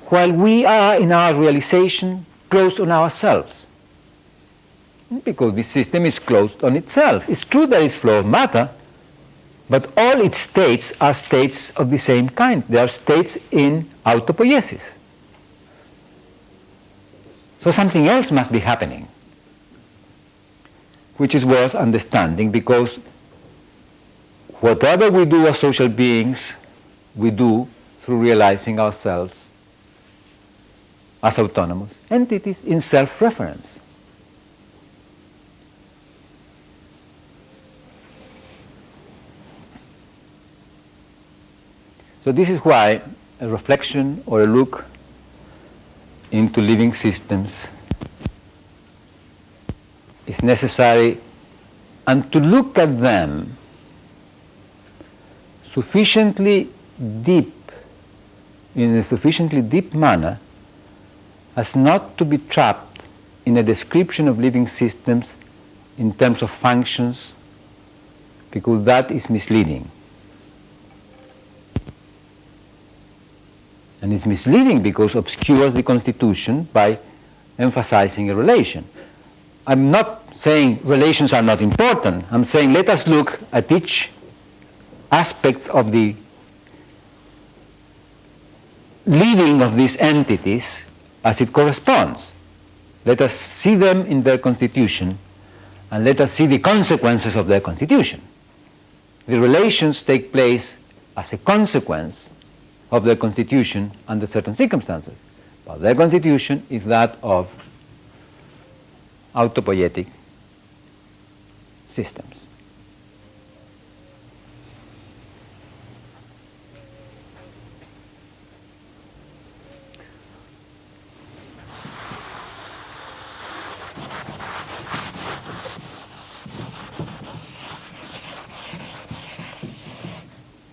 while we are in our realization closed on ourselves? Because the system is closed on itself. It's true there is flow of matter, but all its states are states of the same kind. They are states in autopoiesis. So something else must be happening, which is worth understanding, because whatever we do as social beings, we do through realizing ourselves as autonomous entities in self-reference. So this is why a reflection or a look into living systems is necessary, and to look at them sufficiently deep, in a sufficiently deep manner, as not to be trapped in a description of living systems in terms of functions, because that is misleading. And it's misleading because it obscures the constitution by emphasizing a relation. I'm not saying relations are not important. I'm saying let us look at each aspect of the living of these entities as it corresponds. Let us see them in their constitution, and let us see the consequences of their constitution. The relations take place as a consequence of their constitution under certain circumstances. But their constitution is that of autopoietic systems.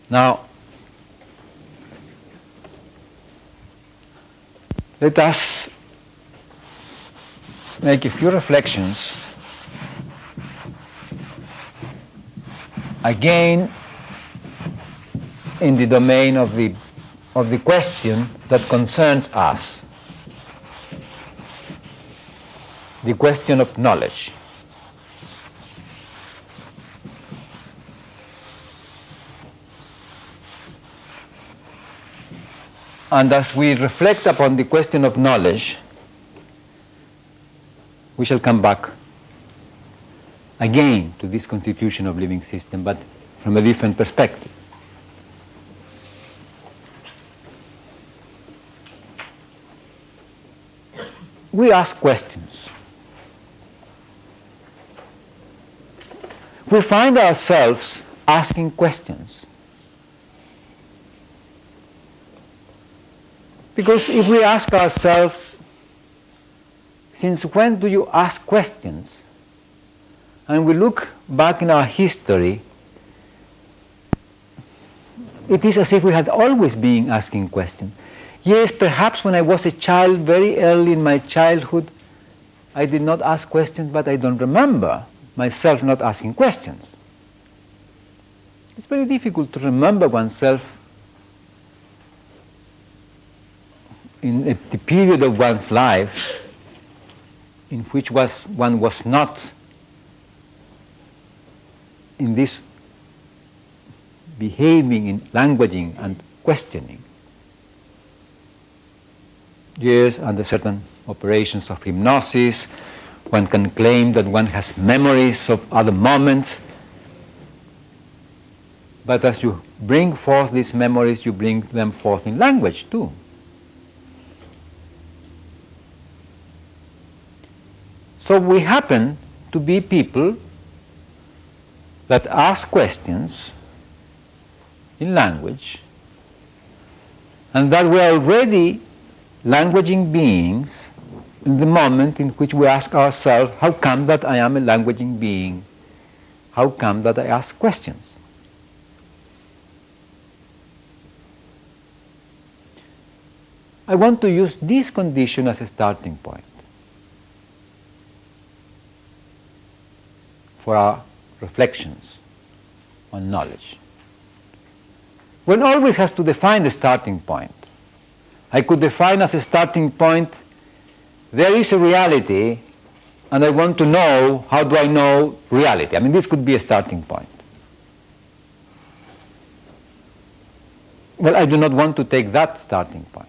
Now, let us make a few reflections again in the domain of the question that concerns us, the question of knowledge. And as we reflect upon the question of knowledge, we shall come back again to this constitution of living system, but from a different perspective. We ask questions. We find ourselves asking questions. Because if we ask ourselves, since when do you ask questions? And we look back in our history, it is as if we had always been asking questions. Yes, perhaps when I was a child, very early in my childhood, I did not ask questions, but I don't remember myself not asking questions. It's very difficult to remember oneself in the period of one's life in which one was not in this behaving in languaging and questioning. Yes, under certain operations of hypnosis, one can claim that one has memories of other moments, but as you bring forth these memories, you bring them forth in language too. So we happen to be people that ask questions in language, and that we are already languaging beings in the moment in which we ask ourselves, how come that I am a languaging being? How come that I ask questions? I want to use this condition as a starting point for our reflections on knowledge. One always has to define the starting point. I could define as a starting point, there is a reality, and I want to know, how do I know reality? I mean, this could be a starting point. Well, I do not want to take that starting point.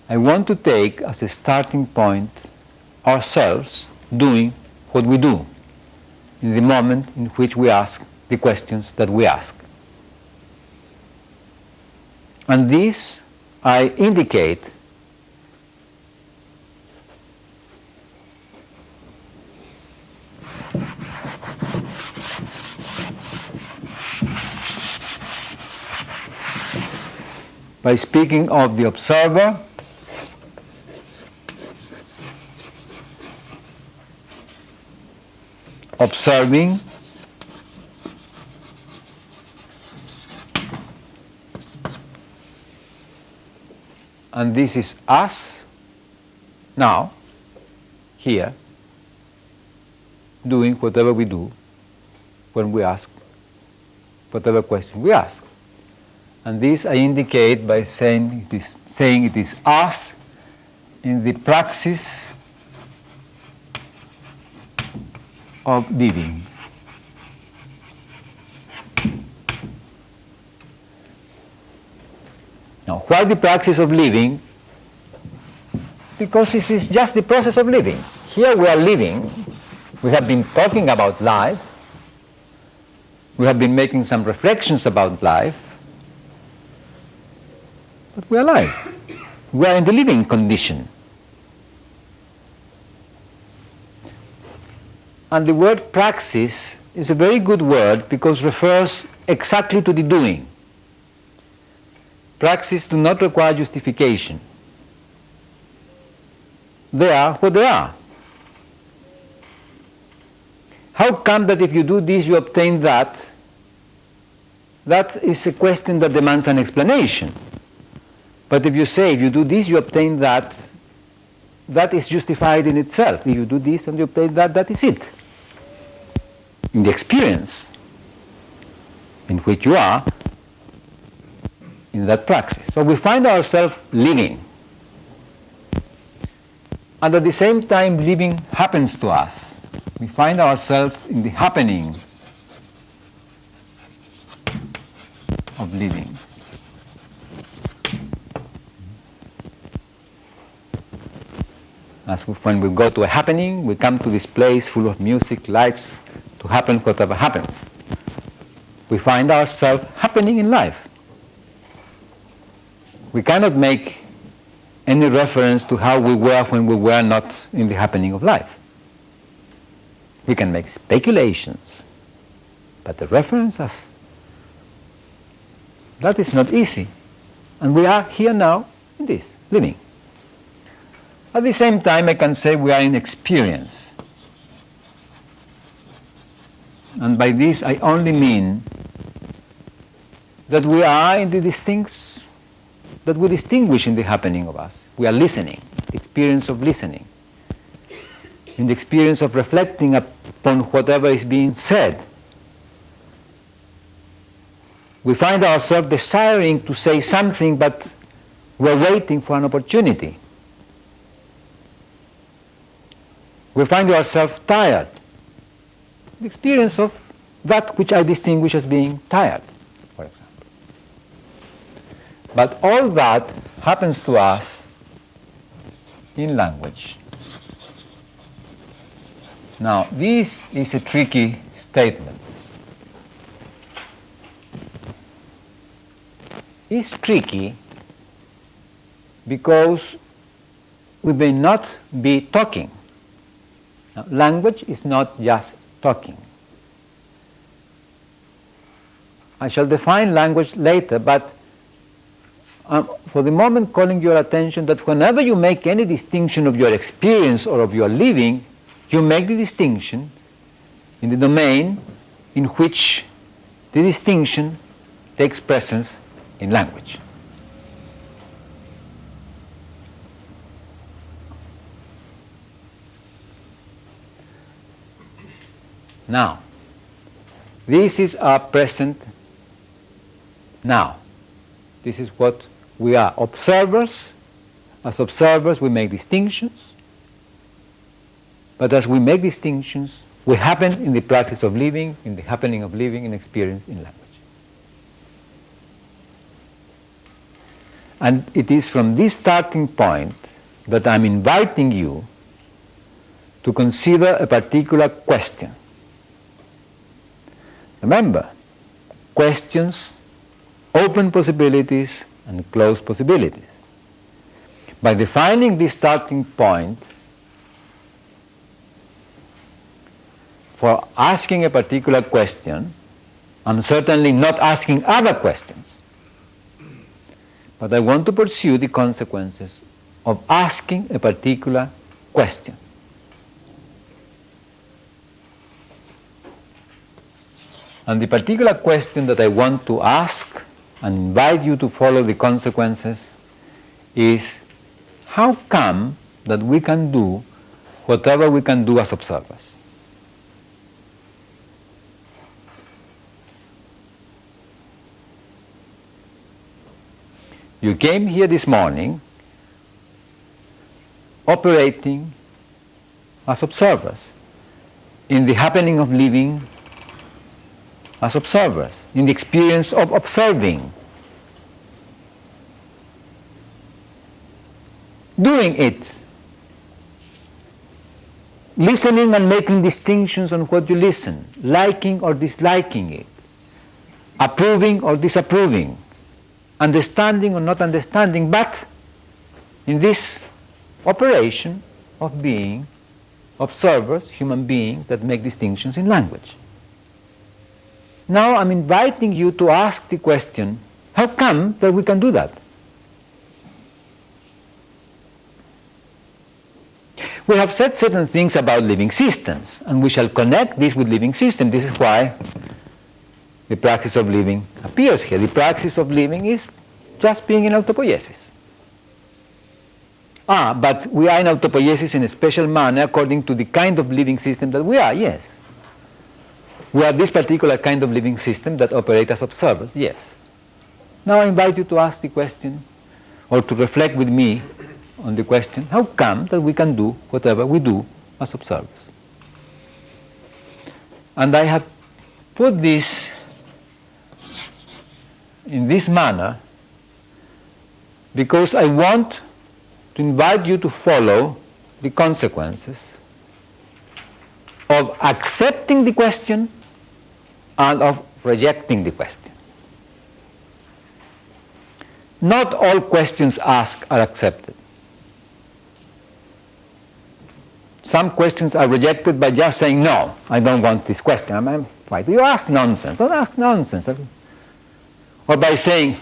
I want to take as a starting point ourselves doing what we do in the moment in which we ask the questions that we ask. And this I indicate by speaking of the observer, observing, and this is us now, here, doing whatever we do when we ask whatever question we ask. And this I indicate by saying it is us in the praxis of living. Now, why the practice of living? Because this is just the process of living. Here we are living. We have been talking about life. We have been making some reflections about life. But we are alive. We are in the living condition. And the word praxis is a very good word because it refers exactly to the doing. Praxis do not require justification. They are what they are. How come that if you do this you obtain that? That is a question that demands an explanation. But if you say if you do this you obtain that, that is justified in itself. If you do this and you obtain that, that is it. In the experience in which you are in that praxis. So we find ourselves living. And at the same time living happens to us. We find ourselves in the happening of living. When we go to a happening, we come to this place full of music, lights, to happen whatever happens. We find ourselves happening in life. We cannot make any reference to how we were when we were not in the happening of life. We can make speculations, but the references, that is not easy. And we are here now in this, living. At the same time, I can say we are in experience. And by this I only mean that we are in the distincts that we distinguish in the happening of us. We are listening. experience of listening, in the experience of reflecting upon whatever is being said. We find ourselves desiring to say something, but we're waiting for an opportunity. We find ourselves tired. The experience of that which I distinguish as being tired, for example. But all that happens to us in language. Now, this is a tricky statement. It's tricky because we may not be talking. Now, language is not just talking. I shall define language later, but for the moment calling your attention that whenever you make any distinction of your experience or of your living, you make the distinction in the domain in which the distinction takes presence in language. Now, this is our present now. This is what we are, observers. As observers we make distinctions, but as we make distinctions, we happen in the practice of living, in the happening of living, in experience, in language. And it is from this starting point that I'm inviting you to consider a particular question. Remember, questions open possibilities and close possibilities. By defining this starting point for asking a particular question, I'm certainly not asking other questions, but I want to pursue the consequences of asking a particular question. And the particular question that I want to ask and invite you to follow the consequences is, how come that we can do whatever we can do as observers? You came here this morning operating as observers in the happening of living, as observers, in the experience of observing, doing it, listening and making distinctions on what you listen, liking or disliking it, approving or disapproving, understanding or not understanding, but in this operation of being observers, human beings that make distinctions in language. Now I'm inviting you to ask the question, how come that we can do that? We have said certain things about living systems, and we shall connect this with living systems. This is why the practice of living appears here. The practice of living is just being in autopoiesis. But we are in autopoiesis in a special manner according to the kind of living system that we are, yes. We are this particular kind of living system that operates as observers, yes. Now I invite you to ask the question, or to reflect with me on the question, how come that we can do whatever we do as observers? And I have put this in this manner because I want to invite you to follow the consequences of accepting the question and of rejecting the question. Not all questions asked are accepted. Some questions are rejected by just saying, no, I don't want this question. Why do you ask nonsense? Don't ask nonsense. Or by saying,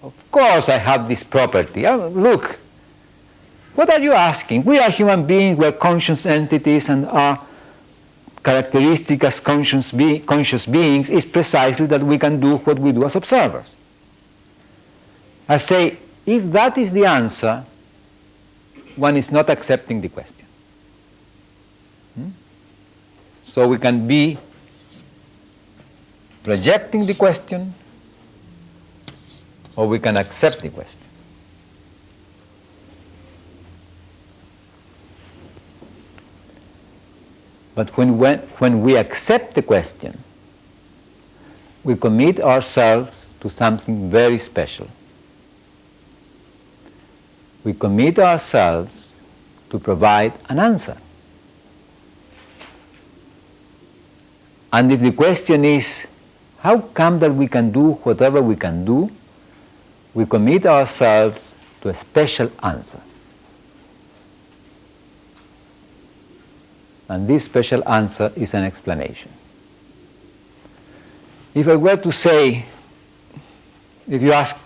of course I have this property. Look, what are you asking? We are human beings, we are conscious entities, and our characteristic as conscious beings is precisely that we can do what we do as observers. I say, if that is the answer, one is not accepting the question. So we can be rejecting the question, or we can accept the question. But when we accept the question, we commit ourselves to something very special. We commit ourselves to provide an answer. And if the question is, how come that we can do whatever we can do, we commit ourselves to a special answer. And this special answer is an explanation. If I were to say, if you ask,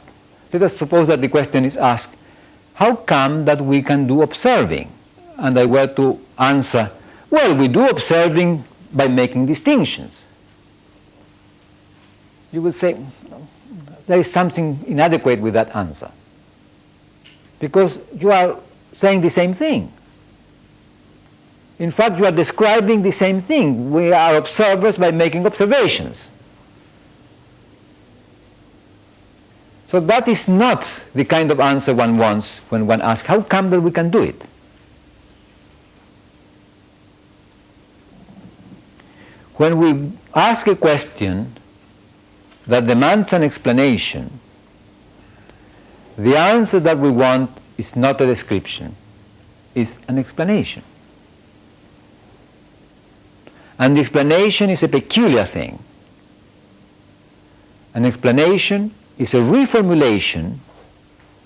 let us suppose that the question is asked, how come that we can do observing? And I were to answer, well, we do observing by making distinctions. You would say, there is something inadequate with that answer, because you are saying the same thing. In fact, you are describing the same thing. We are observers by making observations. So that is not the kind of answer one wants when one asks, how come that we can do it? When we ask a question that demands an explanation, the answer that we want is not a description, it's an explanation. And the explanation is a peculiar thing. An explanation is a reformulation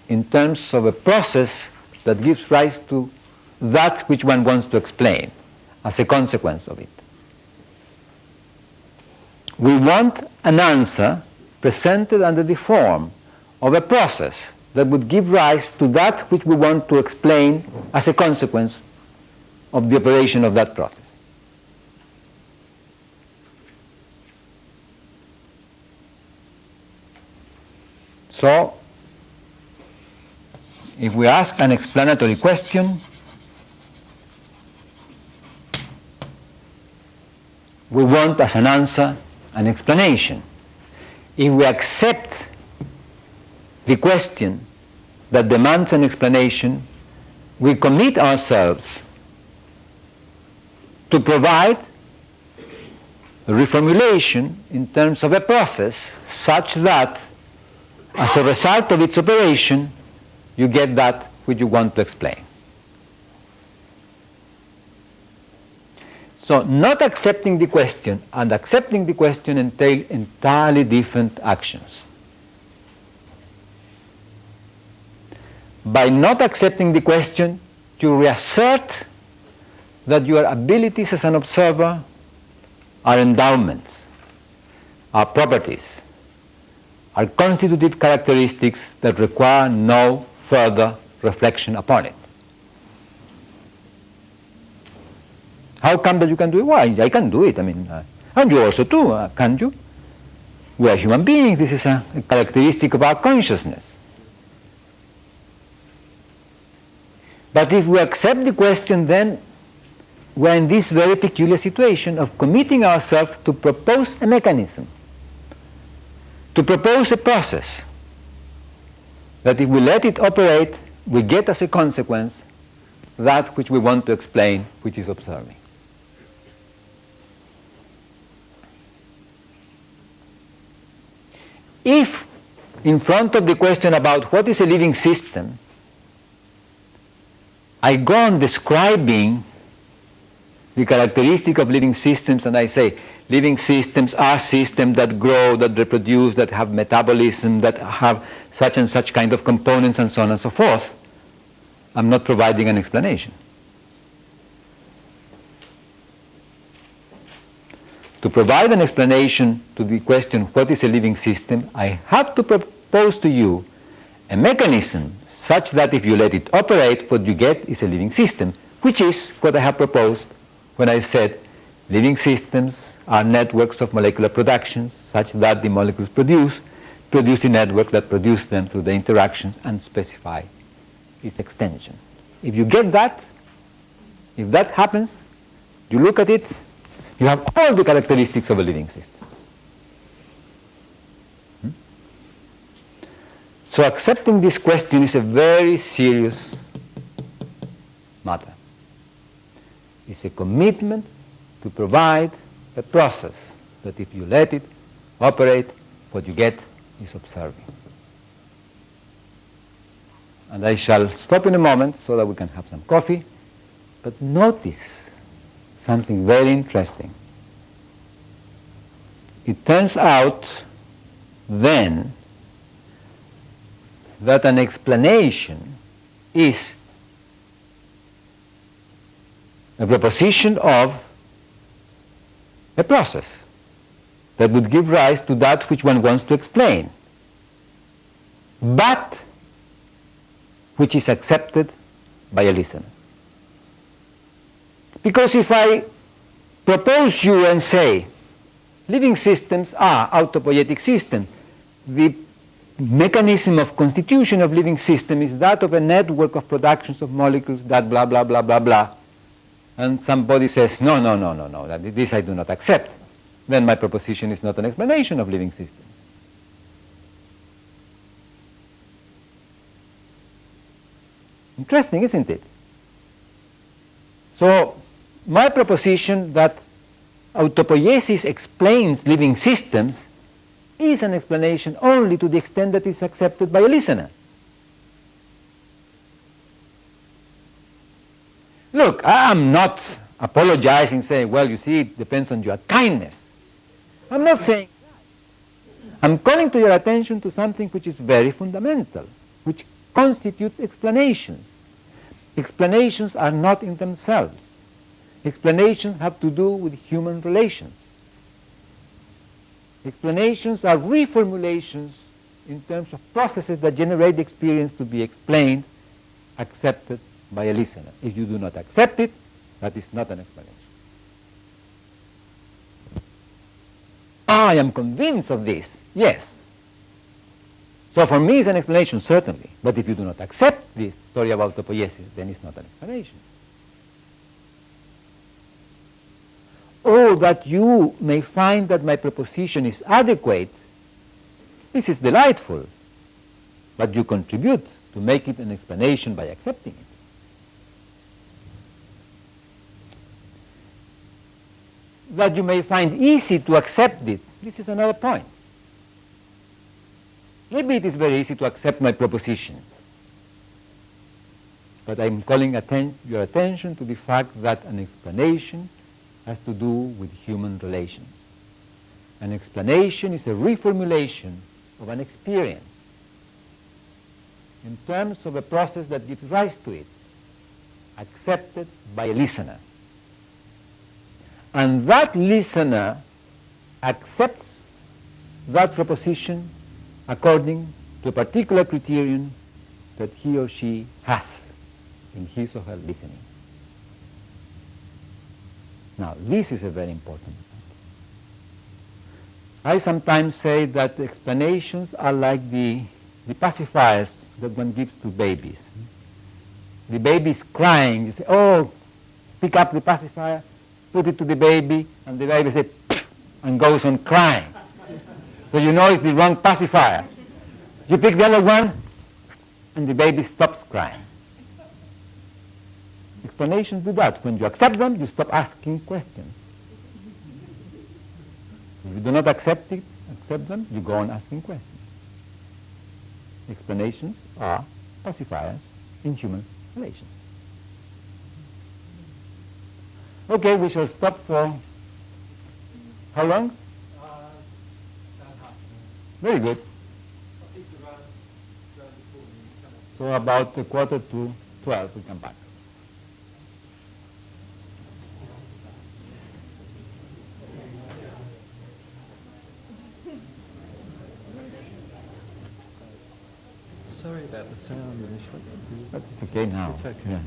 in terms of a process that gives rise to that which one wants to explain as a consequence of it. We want an answer presented under the form of a process that would give rise to that which we want to explain as a consequence of the operation of that process. So, if we ask an explanatory question, we want as an answer an explanation. If we accept the question that demands an explanation, we commit ourselves to provide a reformulation in terms of a process such that as a result of its operation, you get that which you want to explain. So not accepting the question and accepting the question entail entirely different actions. By not accepting the question, you reassert that your abilities as an observer are endowments, are properties, are constitutive characteristics that require no further reflection upon it. How come that you can do it? Why? I can do it. I mean, and you also too, can't you? We are human beings. This is a characteristic of our consciousness. But if we accept the question, then we're in this very peculiar situation of committing ourselves to propose a mechanism, to propose a process that if we let it operate, we get as a consequence that which we want to explain, which is observing. If, in front of the question about what is a living system, I go on describing the characteristic of living systems, and I say, living systems are systems that grow, that reproduce, that have metabolism, that have such and such kind of components, and so on and so forth, I'm not providing an explanation. To provide an explanation to the question, what is a living system, I have to propose to you a mechanism such that if you let it operate, what you get is a living system, which is what I have proposed when I said living systems are networks of molecular productions such that the molecules produce the network that produce them through the interactions and specify its extension. If you get that, if that happens, you look at it, you have all the characteristics of a living system. So accepting this question is a very serious matter. It's a commitment to provide a process that if you let it operate, what you get is observing. And I shall stop in a moment so that we can have some coffee, but notice something very interesting. It turns out then that an explanation is a proposition of a process that would give rise to that which one wants to explain, but which is accepted by a listener. Because if I propose you and say, living systems are autopoietic systems, the mechanism of constitution of living system is that of a network of productions of molecules that blah, blah, blah, blah, blah, and somebody says, no, no, no, no, no, this I do not accept, then my proposition is not an explanation of living systems. Interesting, isn't it? So, my proposition that autopoiesis explains living systems is an explanation only to the extent that it's accepted by a listener. Look, I'm not apologizing, saying, well, you see, it depends on your kindness. I'm not saying that. I'm calling to your attention to something which is very fundamental, which constitutes explanations. Explanations are not in themselves. Explanations have to do with human relations. Explanations are reformulations in terms of processes that generate the experience to be explained, accepted by a listener. If you do not accept it, that is not an explanation. I am convinced of this, yes. So for me it's an explanation, certainly. But if you do not accept this story of autopoiesis, then it's not an explanation. Oh, that you may find that my proposition is adequate, this is delightful. But you contribute to make it an explanation by accepting it. That you may find easy to accept it, this is another point. Maybe it is very easy to accept my proposition. But I'm calling your attention to the fact that an explanation has to do with human relations. An explanation is a reformulation of an experience in terms of a process that gives rise to it, accepted by a listener. And that listener accepts that proposition according to a particular criterion that he or she has in his or her listening. Now, this is a very important point. I sometimes say that explanations are like the pacifiers that one gives to babies. The baby is crying, you say, oh, pick up the pacifier, put it to the baby, and the baby says, and goes on crying. So you know it's the wrong pacifier. You pick the other one, and the baby stops crying. Explanations do that. When you accept them, you stop asking questions. If you do not accept them, you go on asking questions. Explanations are pacifiers in human relations. Okay, we shall stop for how long? Very good. So about 11:45 we come back. Sorry about the sound initially. But it's okay now. It's okay. Yeah.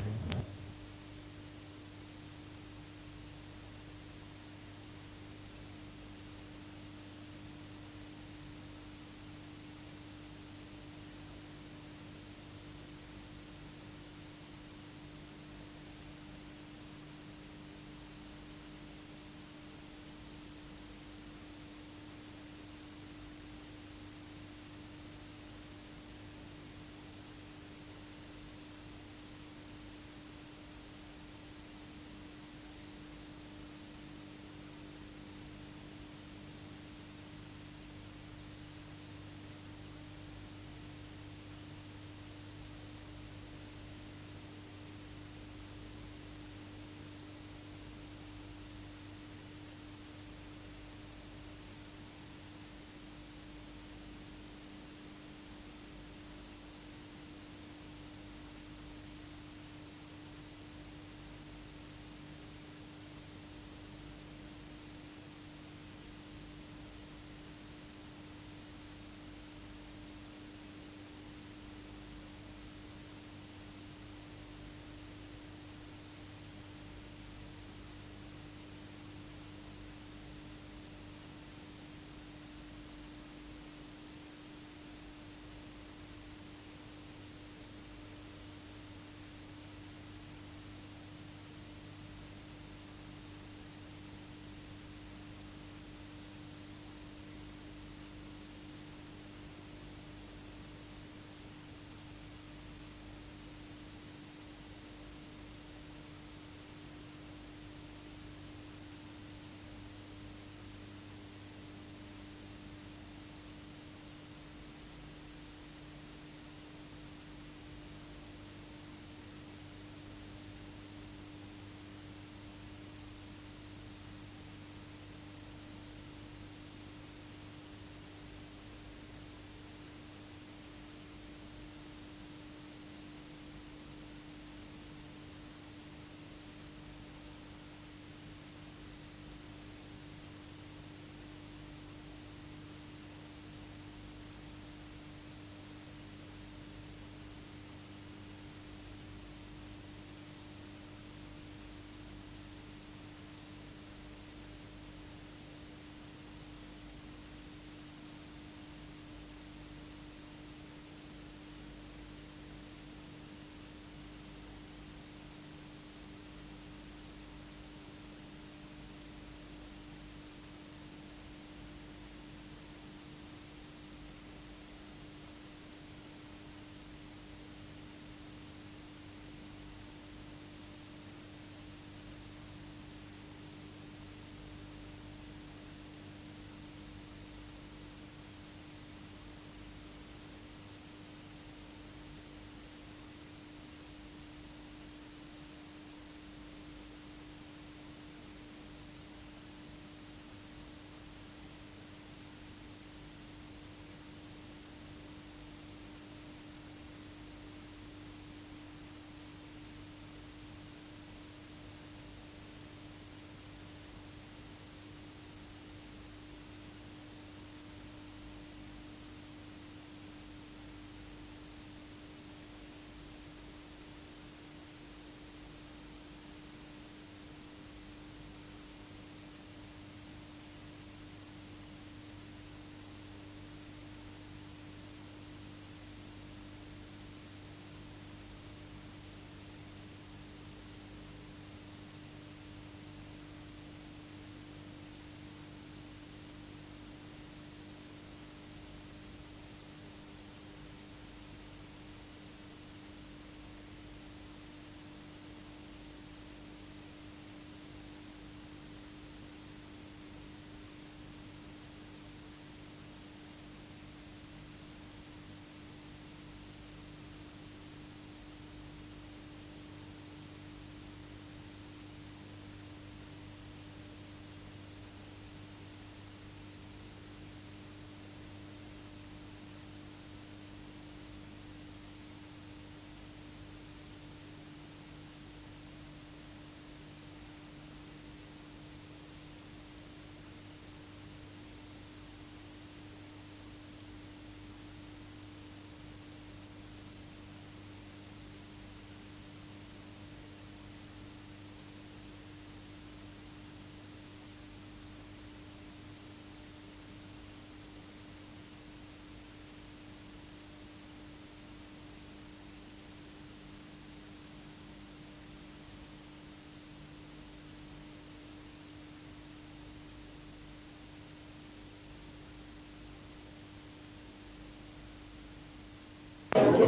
Will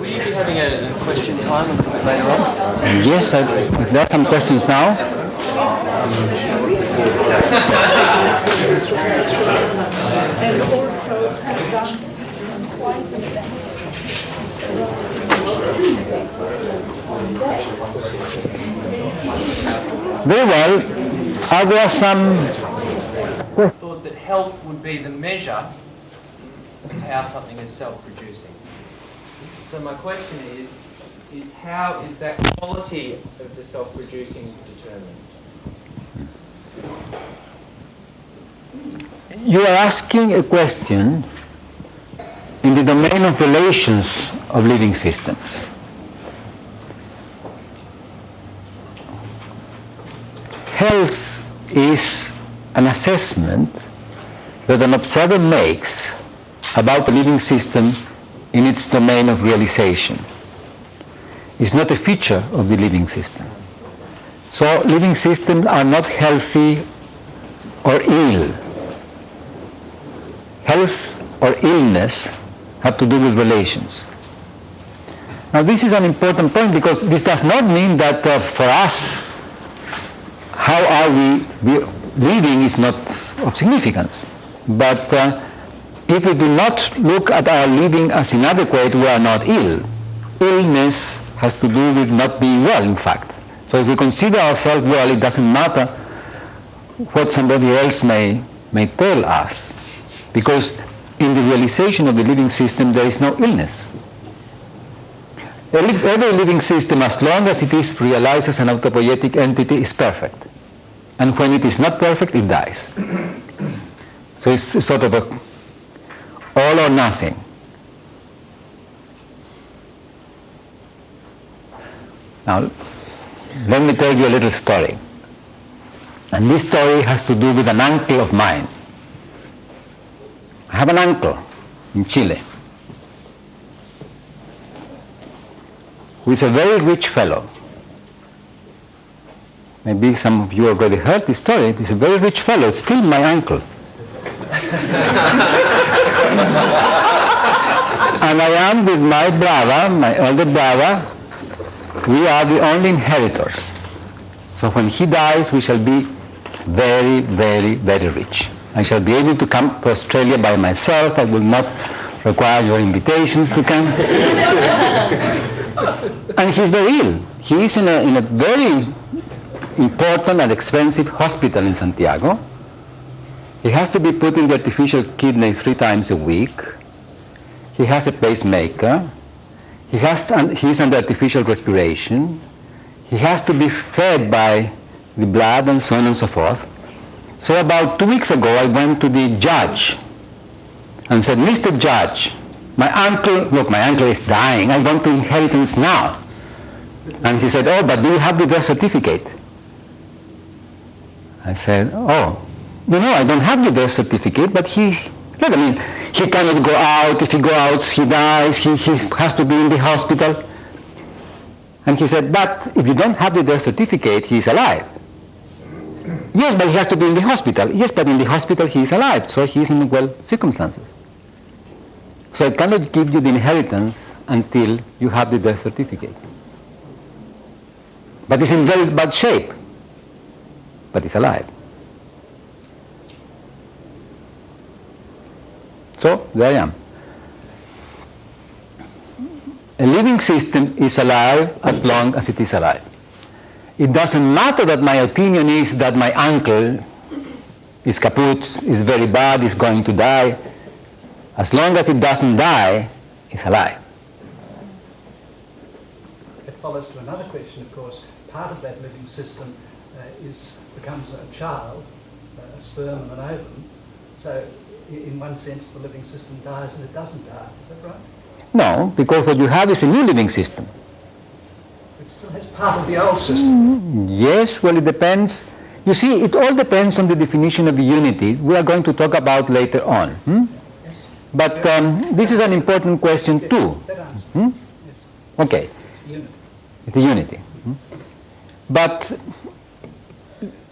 you be having a question time later on? Yes, if there are some questions now. And also has done quite Very well. Are there some... Thought that health would be the measure of how something is self-producing. So my question is how is that quality of the self-producing determined? You are asking a question in the domain of relations of living systems. Health is an assessment that an observer makes about a living system in its domain of realization. It's not a feature of the living system. So living systems are not healthy or ill. Health or illness have to do with relations. Now this is an important point because this does not mean that for us how are we living is not of significance. But if we do not look at our living as inadequate, we are not ill. Illness has to do with not being well, in fact. So if we consider ourselves well, it doesn't matter what somebody else may tell us, because in the realization of the living system there is no illness. Every living system, as long as it is realized as an autopoietic entity, is perfect. And when it is not perfect, it dies. So it's sort of a all or nothing. Now, let me tell you a little story. And this story has to do with an uncle of mine. I have an uncle in Chile who is a very rich fellow. Maybe some of you already heard this story. He's a very rich fellow. It's still my uncle. And I am with my brother, my elder brother. We are the only inheritors. So when he dies, we shall be very, very, very rich. I shall be able to come to Australia by myself. I will not require your invitations to come. And he's very ill. He is in a very important and expensive hospital in Santiago. He has to be put in the artificial kidney 3 times a week. He has a pacemaker. He's under artificial respiration. He has to be fed by the blood and so on and so forth. So about 2 weeks ago, I went to the judge and said, Mr. Judge, my uncle is dying. I want to inheritance now. And he said, oh, but do you have the death certificate? I said, oh, no, I don't have the death certificate, but he cannot go out. If he goes out, he dies. He has to be in the hospital. And he said, but if you don't have the death certificate, he is alive. Yes, but he has to be in the hospital. Yes, but in the hospital he is alive, so he is in well circumstances. So I cannot give you the inheritance until you have the death certificate. But he's in very bad shape. But he's alive. So there I am. A living system is alive as long as it is alive. It doesn't matter that my opinion is that my uncle is kaput, is very bad, is going to die. As long as it doesn't die, it's alive. It follows to another question, of course. Part of that living system becomes a child, a sperm and an ovum. So in one sense the living system dies and it doesn't die. Is that right? No, because what you have is a new living system. It still has part of the old system. Yes, well, it depends. You see, it all depends on the definition of unity we are going to talk about later on. Yes. But this is an important question too. Yes. Okay. It's the unity. It's the unity. But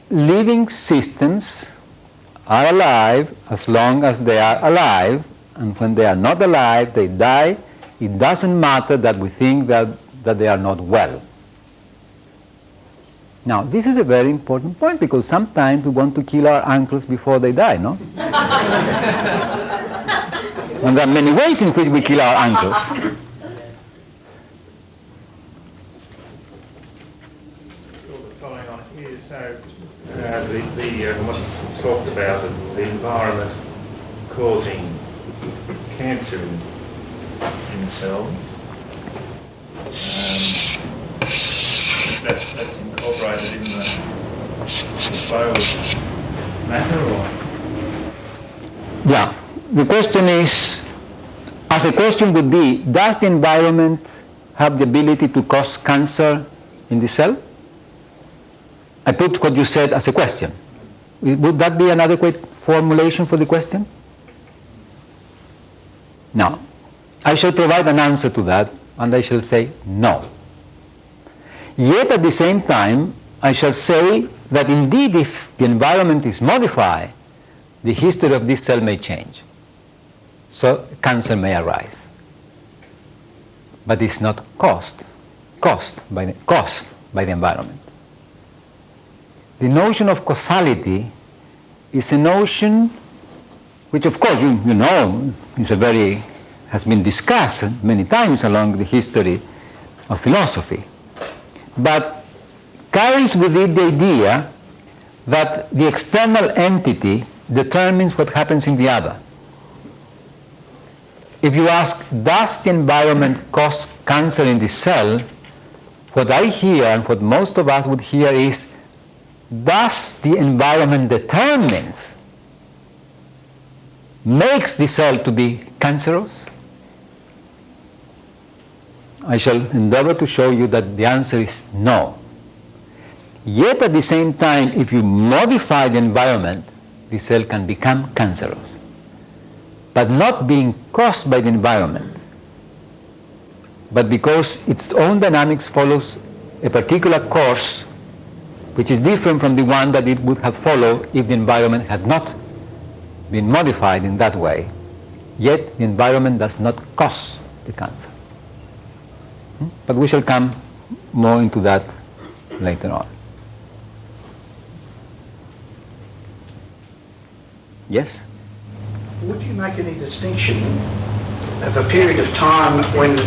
living systems are alive as long as they are alive, and when they are not alive, they die. It doesn't matter that we think that they are not well. Now, this is a very important point, because sometimes we want to kill our uncles before they die, no? And there are many ways in which we kill our uncles. Following on here, so what's talked about the environment causing cancer in cells. That's incorporated in the flow of matter, or? Yeah. The question is, as a question would be, does the environment have the ability to cause cancer in the cell? I put what you said as a question. Would that be an adequate formulation for the question? Now, I shall provide an answer to that, and I shall say no. Yet at the same time, I shall say that indeed if the environment is modified, the history of this cell may change. So cancer may arise. But it's not caused by the environment. The notion of causality is a notion which, of course, you know, has been discussed many times along the history of philosophy, but carries with it the idea that the external entity determines what happens in the other. If you ask, does the environment cause cancer in the cell, what I hear and what most of us would hear is, does the environment makes the cell to be cancerous? I shall endeavor to show you that the answer is no. Yet at the same time, if you modify the environment, the cell can become cancerous, but not being caused by the environment, but because its own dynamics follows a particular course which is different from the one that it would have followed if the environment had not been modified in that way. Yet the environment does not cause the cancer. But we shall come more into that later on. Yes? Would you make any distinction of a period of time when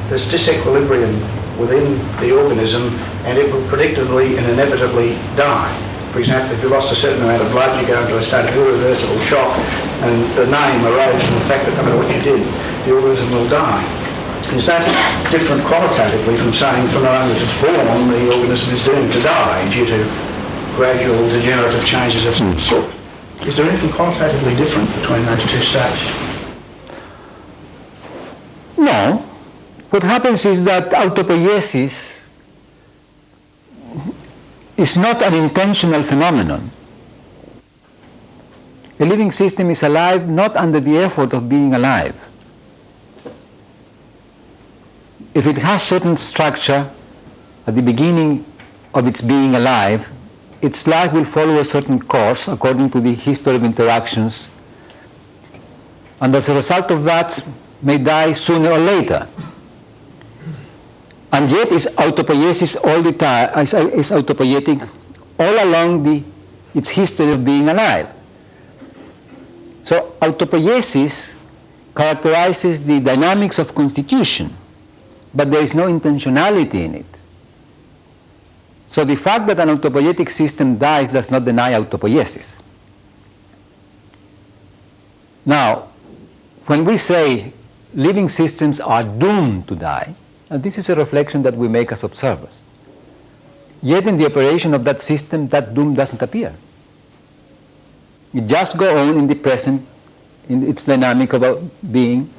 there's disequilibrium within the organism and it will predictably and inevitably die? For example, if you lost a certain amount of blood, you go into a state of irreversible shock, and the name arose from the fact that no matter what you did, the organism will die. Is that different qualitatively from saying from the moment it's born, the organism is doomed to die due to gradual degenerative changes of some sort? Is there anything qualitatively different between those two states? No. What happens is that autopoiesis is not an intentional phenomenon. A living system is alive not under the effort of being alive. If it has certain structure at the beginning of its being alive, its life will follow a certain course according to the history of interactions, and as a result of that may die sooner or later. And yet is autopoiesis all the time, is autopoietic all along its history of being alive. So autopoiesis characterizes the dynamics of constitution, but there is no intentionality in it. So the fact that an autopoietic system dies does not deny autopoiesis. Now, when we say living systems are doomed to die, and this is a reflection that we make as observers, yet in the operation of that system, that doom doesn't appear. It just goes on in the present, in its dynamic of being,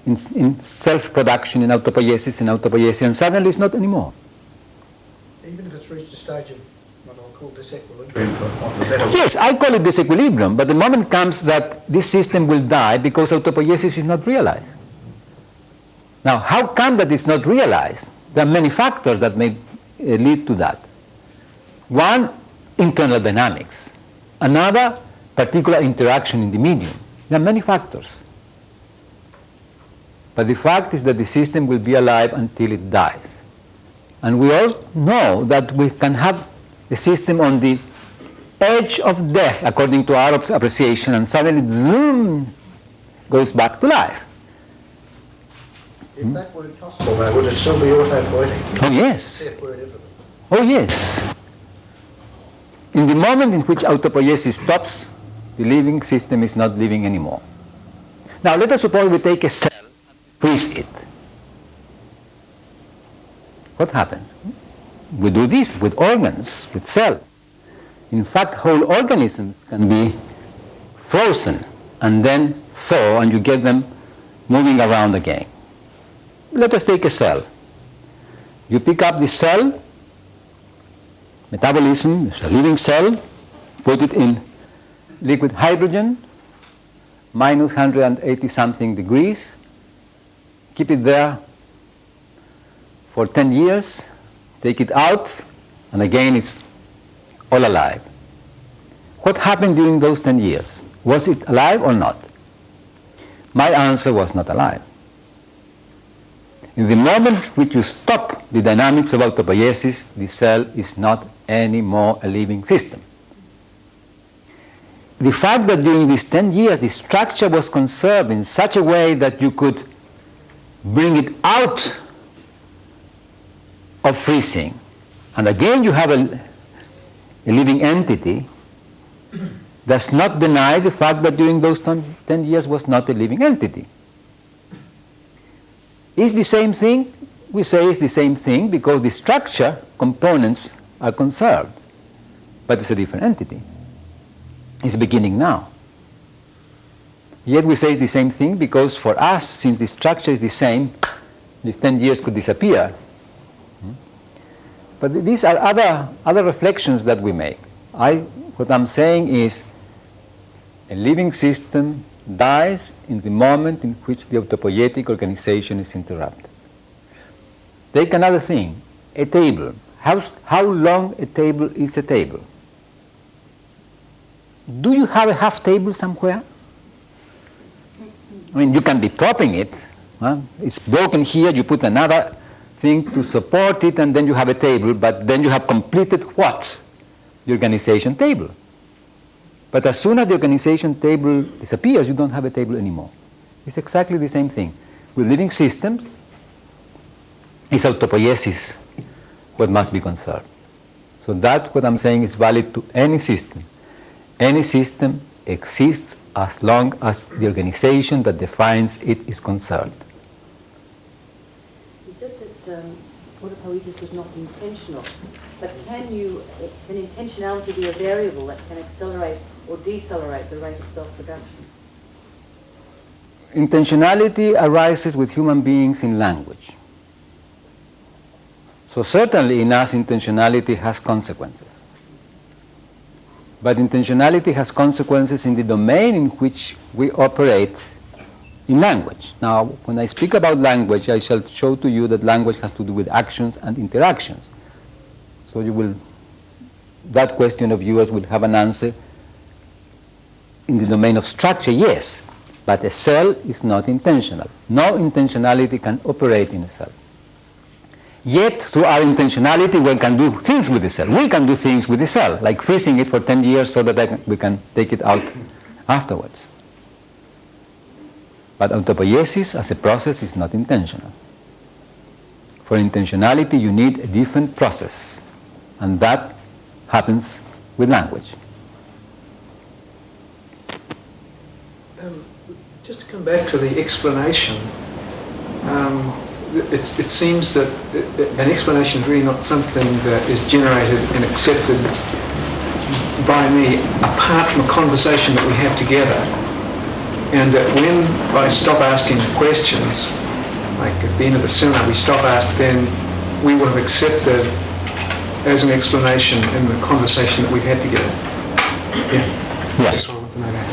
in self-production, in autopoiesis, and suddenly it's not anymore. Even if it's reached a stage of what I'll call disequilibrium, for want of a better word. Yes, I call it disequilibrium, but the moment comes that this system will die because autopoiesis is not realized. Now, how come that it's not realized? There are many factors that may lead to that. One, internal dynamics. Another, particular interaction in the medium. There are many factors. But the fact is that the system will be alive until it dies. And we all know that we can have a system on the edge of death, according to our appreciation, and suddenly, zoom, goes back to life. If that weren't possible, though, would it still be autopoietic? Oh, yes. If we're inevitable. Oh, yes. In the moment in which autopoiesis stops, the living system is not living anymore. Now, let us suppose we take a cell and freeze it. What happens? We do this with organs, with cells. In fact, whole organisms can be frozen and then thaw, and you get them moving around again. Let us take a cell. You pick up the cell, metabolism, it's a living cell, put it in liquid hydrogen, minus 180 something degrees, keep it there for 10 years, take it out, and again it's all alive. What happened during those 10 years? Was it alive or not? My answer was not alive. In the moment which you stop the dynamics of autopoiesis, the cell is not anymore a living system. The fact that during these 10 years the structure was conserved in such a way that you could bring it out of freezing, and again you have a living entity, does not deny the fact that during those 10 years was not a living entity. Is the same thing? We say it's the same thing because the structure components are conserved, but it's a different entity. It's beginning now. Yet we say it's the same thing because for us, since the structure is the same, these 10 years could disappear. But these are other reflections that we make. What I'm saying is a living system dies in the moment in which the autopoietic organization is interrupted. Take another thing, a table. How long a table is a table? Do you have a half table somewhere? I mean, you can be propping it. Huh? It's broken here, you put another thing to support it, and then you have a table, but then you have completed what? The organization table. But as soon as the organization table disappears, you don't have a table anymore. It's exactly the same thing. With living systems, it's autopoiesis what must be conserved. So that's what I'm saying is valid to any system. Any system exists as long as the organization that defines it is conserved. You said that autopoiesis was not intentional, but can intentionality be a variable that can accelerate or decelerate the rate of self-production? Intentionality arises with human beings in language. So certainly in us intentionality has consequences. But intentionality has consequences in the domain in which we operate in language. Now, when I speak about language, I shall show to you that language has to do with actions and interactions. So that question of yours will have an answer in the domain of structure, yes, but a cell is not intentional. No intentionality can operate in a cell. Yet, through our intentionality, we can do things with the cell. We can do things with the cell, like freezing it for 10 years so that we can take it out afterwards. But autopoiesis as a process is not intentional. For intentionality, you need a different process, and that happens with language. Just to come back to the explanation, it seems that an explanation is really not something that is generated and accepted by me apart from a conversation that we have together. And that when I stop asking questions, like at the end of the seminar we stop asking, then we would have accepted as an explanation in the conversation that we've had together. Yeah. Yes.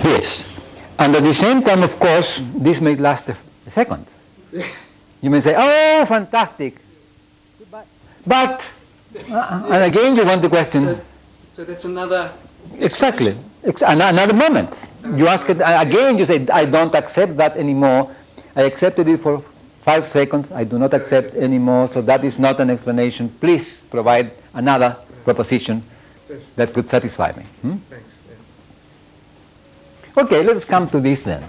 Yes. And at the same time, of course, this may last a second. You may say, oh, fantastic. But, and again you want the question. So that's another... Exactly. Another moment. You ask it again, you say, I don't accept that anymore. I accepted it for 5 seconds, I do not accept anymore, so that is not an explanation. Please provide another proposition that could satisfy me. Thanks. Okay, let's come to this then.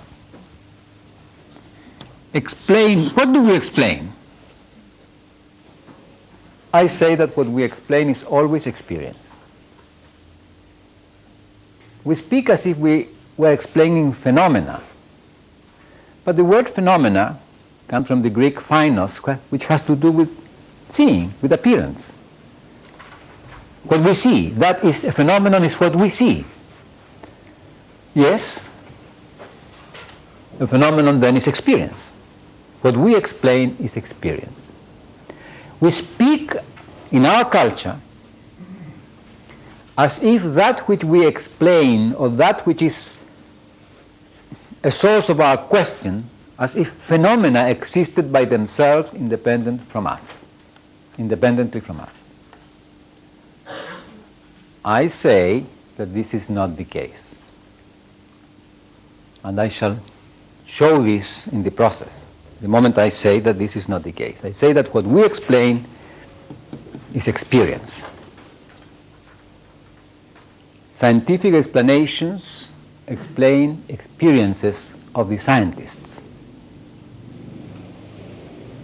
Explain. What do we explain? I say that what we explain is always experience. We speak as if we were explaining phenomena, but the word phenomena comes from the Greek phainos, which has to do with seeing, with appearance. What we see, that is a phenomenon, is what we see. Yes, a phenomenon then is experience. What we explain is experience. We speak in our culture as if that which we explain, or that which is a source of our question, as if phenomena existed by themselves independently from us. I say that this is not the case. And I shall show this in the process. The moment I say that this is not the case, I say that what we explain is experience. Scientific explanations explain experiences of the scientists.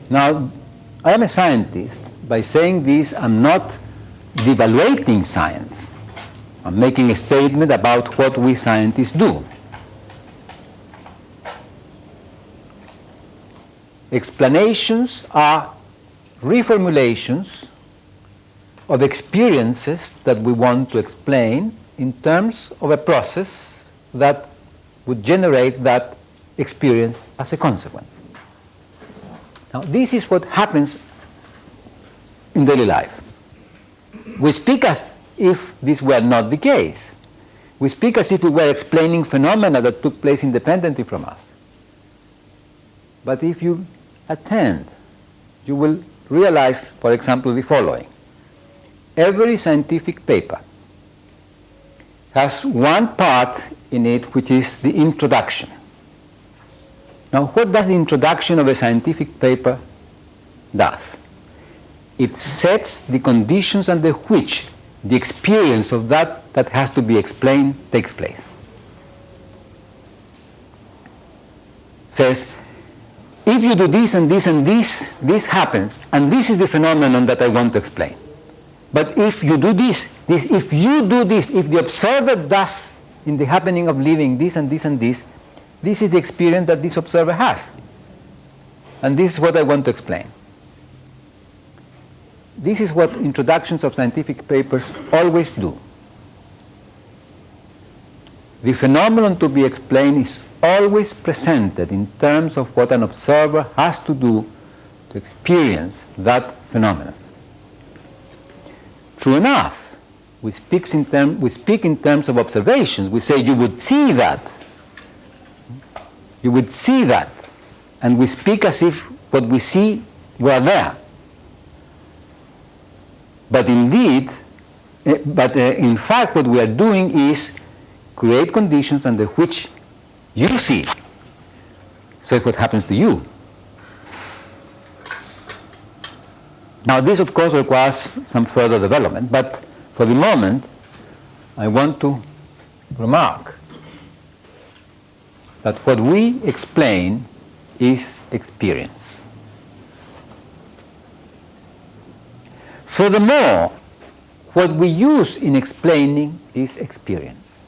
Now, I am a scientist. By saying this, I'm not devaluating science. I'm making a statement about what we scientists do. Explanations are reformulations of experiences that we want to explain in terms of a process that would generate that experience as a consequence. Now, this is what happens in daily life. We speak as if this were not the case. We speak as if we were explaining phenomena that took place independently from us. But if you attend, you will realize, for example, the following. Every scientific paper has one part in it which is the introduction. Now, what does the introduction of a scientific paper do? It sets the conditions under which the experience of that has to be explained takes place. Says, if you do this and this and this happens, and this is the phenomenon that I want to explain. But if you do this, if the observer does in the happening of living this and this and this is the experience that this observer has. And this is what I want to explain. This is what introductions of scientific papers always do. The phenomenon to be explained is always presented in terms of what an observer has to do to experience that phenomenon. True enough, we speak in terms of observations. We say, you would see that. You would see that. And we speak as if what we see were there. But indeed, in fact, what we are doing is create conditions under which you see. So what happens to you? Now, this, of course, requires some further development, but for the moment, I want to remark that what we explain is experience. Furthermore, what we use in explaining is experience.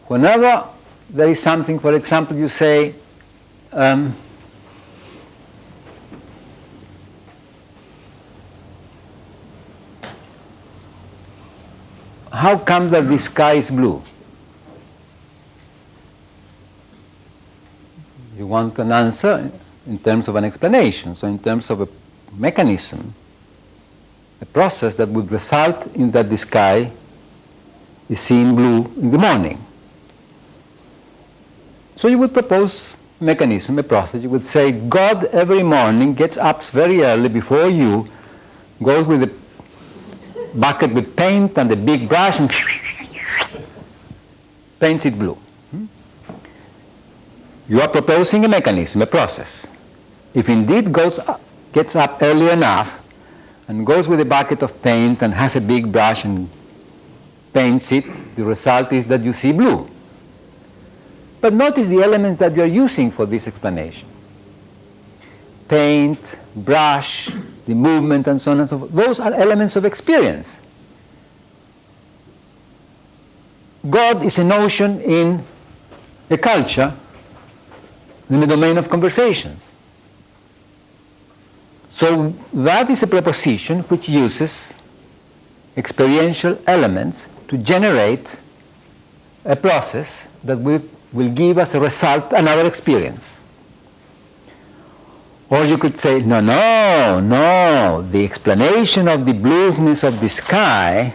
Whenever there is something, for example, you say, how come that the sky is blue? You want an answer in terms of an explanation, so in terms of a mechanism, a process that would result in that the sky is seen blue in the morning. So you would propose a mechanism, a process. You would say, God every morning gets up very early before you, goes with a bucket with paint and a big brush and paints it blue. You are proposing a mechanism, a process. If indeed gets up early enough and goes with a bucket of paint and has a big brush and paints it, the result is that you see blue. But notice the elements that you are using for this explanation. Paint, brush, the movement, and so on and so forth. Those are elements of experience. God is a notion in a culture, in the domain of conversations. So that is a proposition which uses experiential elements to generate a process that will give us a result, another experience. Or you could say, no, the explanation of the blueness of the sky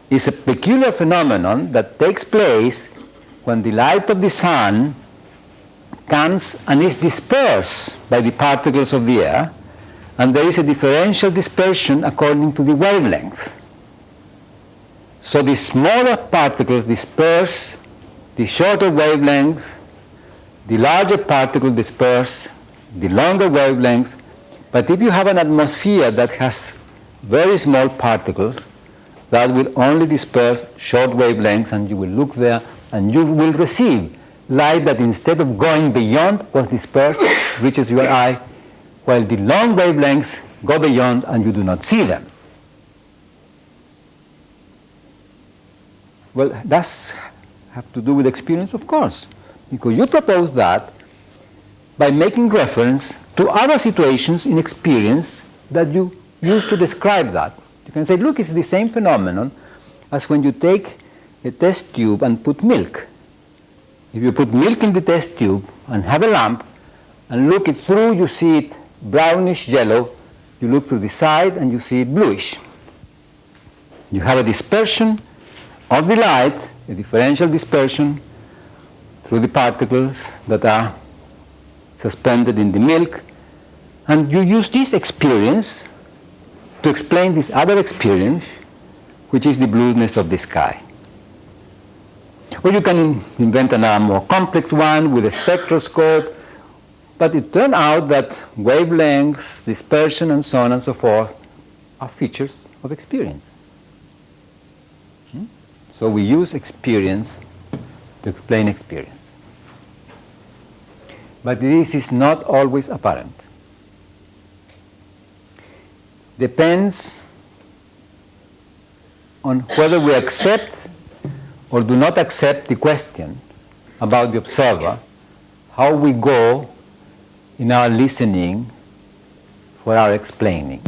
is a peculiar phenomenon that takes place when the light of the sun comes and is dispersed by the particles of the air, and there is a differential dispersion according to the wavelength. So the smaller particles disperse the shorter wavelength, the larger particles disperse the longer wavelengths. But if you have an atmosphere that has very small particles, that will only disperse short wavelengths, and you will look there and you will receive light that instead of going beyond was dispersed reaches your eye, while the long wavelengths go beyond and you do not see them. Well, that's have to do with experience, of course, because you propose that by making reference to other situations in experience that you use to describe that. You can say, look, it's the same phenomenon as when you take a test tube and put milk. If you put milk in the test tube and have a lamp and look it through, you see it brownish yellow. You look through the side and you see it bluish. You have a dispersion of the light, a differential dispersion through the particles that are suspended in the milk, and you use this experience to explain this other experience, which is the blueness of the sky. Or you can invent another more complex one with a spectroscope, but it turned out that wavelengths, dispersion, and so on and so forth are features of experience. So we use experience to explain experience. But this is not always apparent. Depends on whether we accept or do not accept the question about the observer, how we go in our listening for our explaining.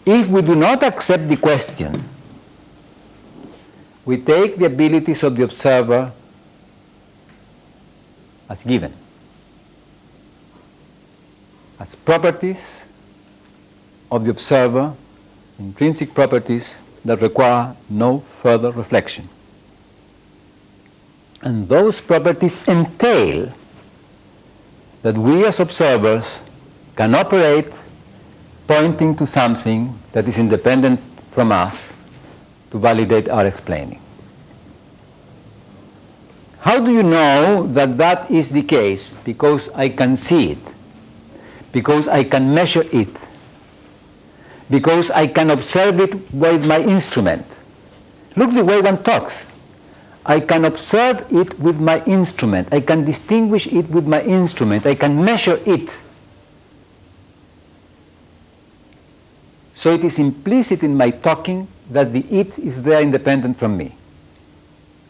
If we do not accept the question, we take the abilities of the observer as given, as properties of the observer, intrinsic properties that require no further reflection. And those properties entail that we as observers can operate pointing to something that is independent from us to validate our explaining. How do you know that that is the case? Because I can see it, because I can measure it, because I can observe it with my instrument. Look the way one talks. I can observe it with my instrument. I can distinguish it with my instrument. I can measure it. So it is implicit in my talking that the it is there independent from me.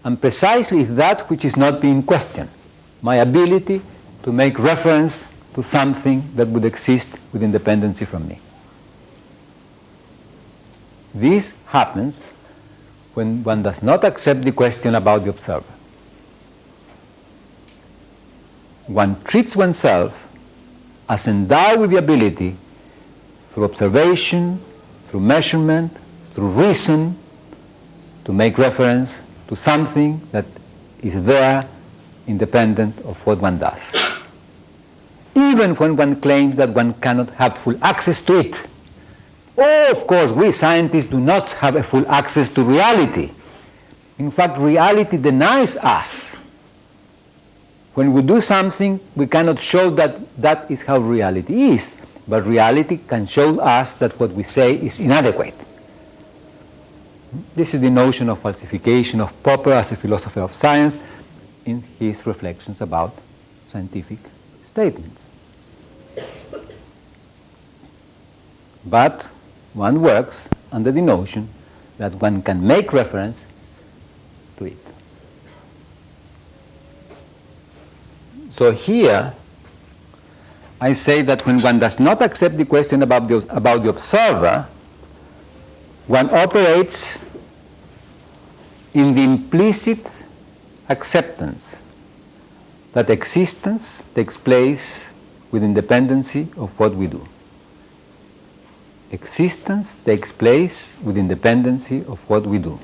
And precisely that which is not being questioned, my ability to make reference to something that would exist with independency from me. This happens when one does not accept the question about the observer. One treats oneself as endowed with the ability, through observation, through measurement, through reason, to make reference to something that is there independent of what one does. Even when one claims that one cannot have full access to it, Oh, of course, we scientists do not have a full access to reality. In fact, reality denies us. When we do something, we cannot show that that is how reality is, but reality can show us that what we say is inadequate. This is the notion of falsification of Popper as a philosopher of science in his reflections about scientific statements. But one works under the notion that one can make reference to it. So here, I say that when one does not accept the question about the observer, one operates in the implicit acceptance that existence takes place with independency of what we do. Existence takes place with independency of what we do.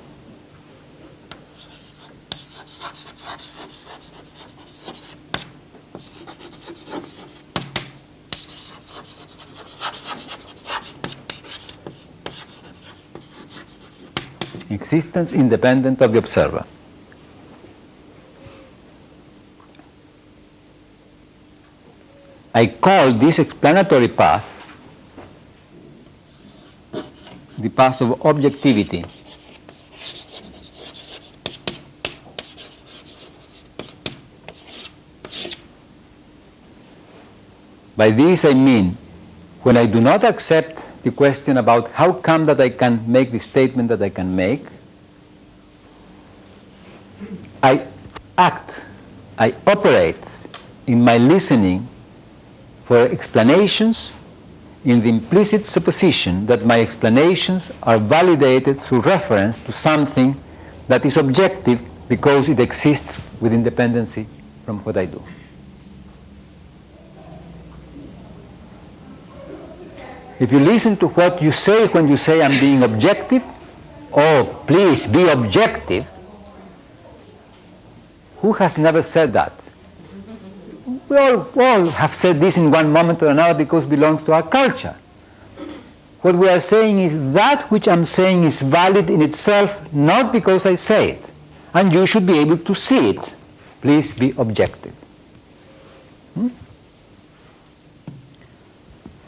Existence independent of the observer. I call this explanatory path the path of objectivity. By this I mean, when I do not accept the question about how come that I can make the statement that I can make, I operate in my listening for explanations in the implicit supposition that my explanations are validated through reference to something that is objective because it exists with independency from what I do. If you listen to what you say when you say I'm being objective, oh, please be objective, who has never said that? We all have said this in one moment or another because it belongs to our culture. What we are saying is that which I'm saying is valid in itself, not because I say it. And you should be able to see it. Please be objective.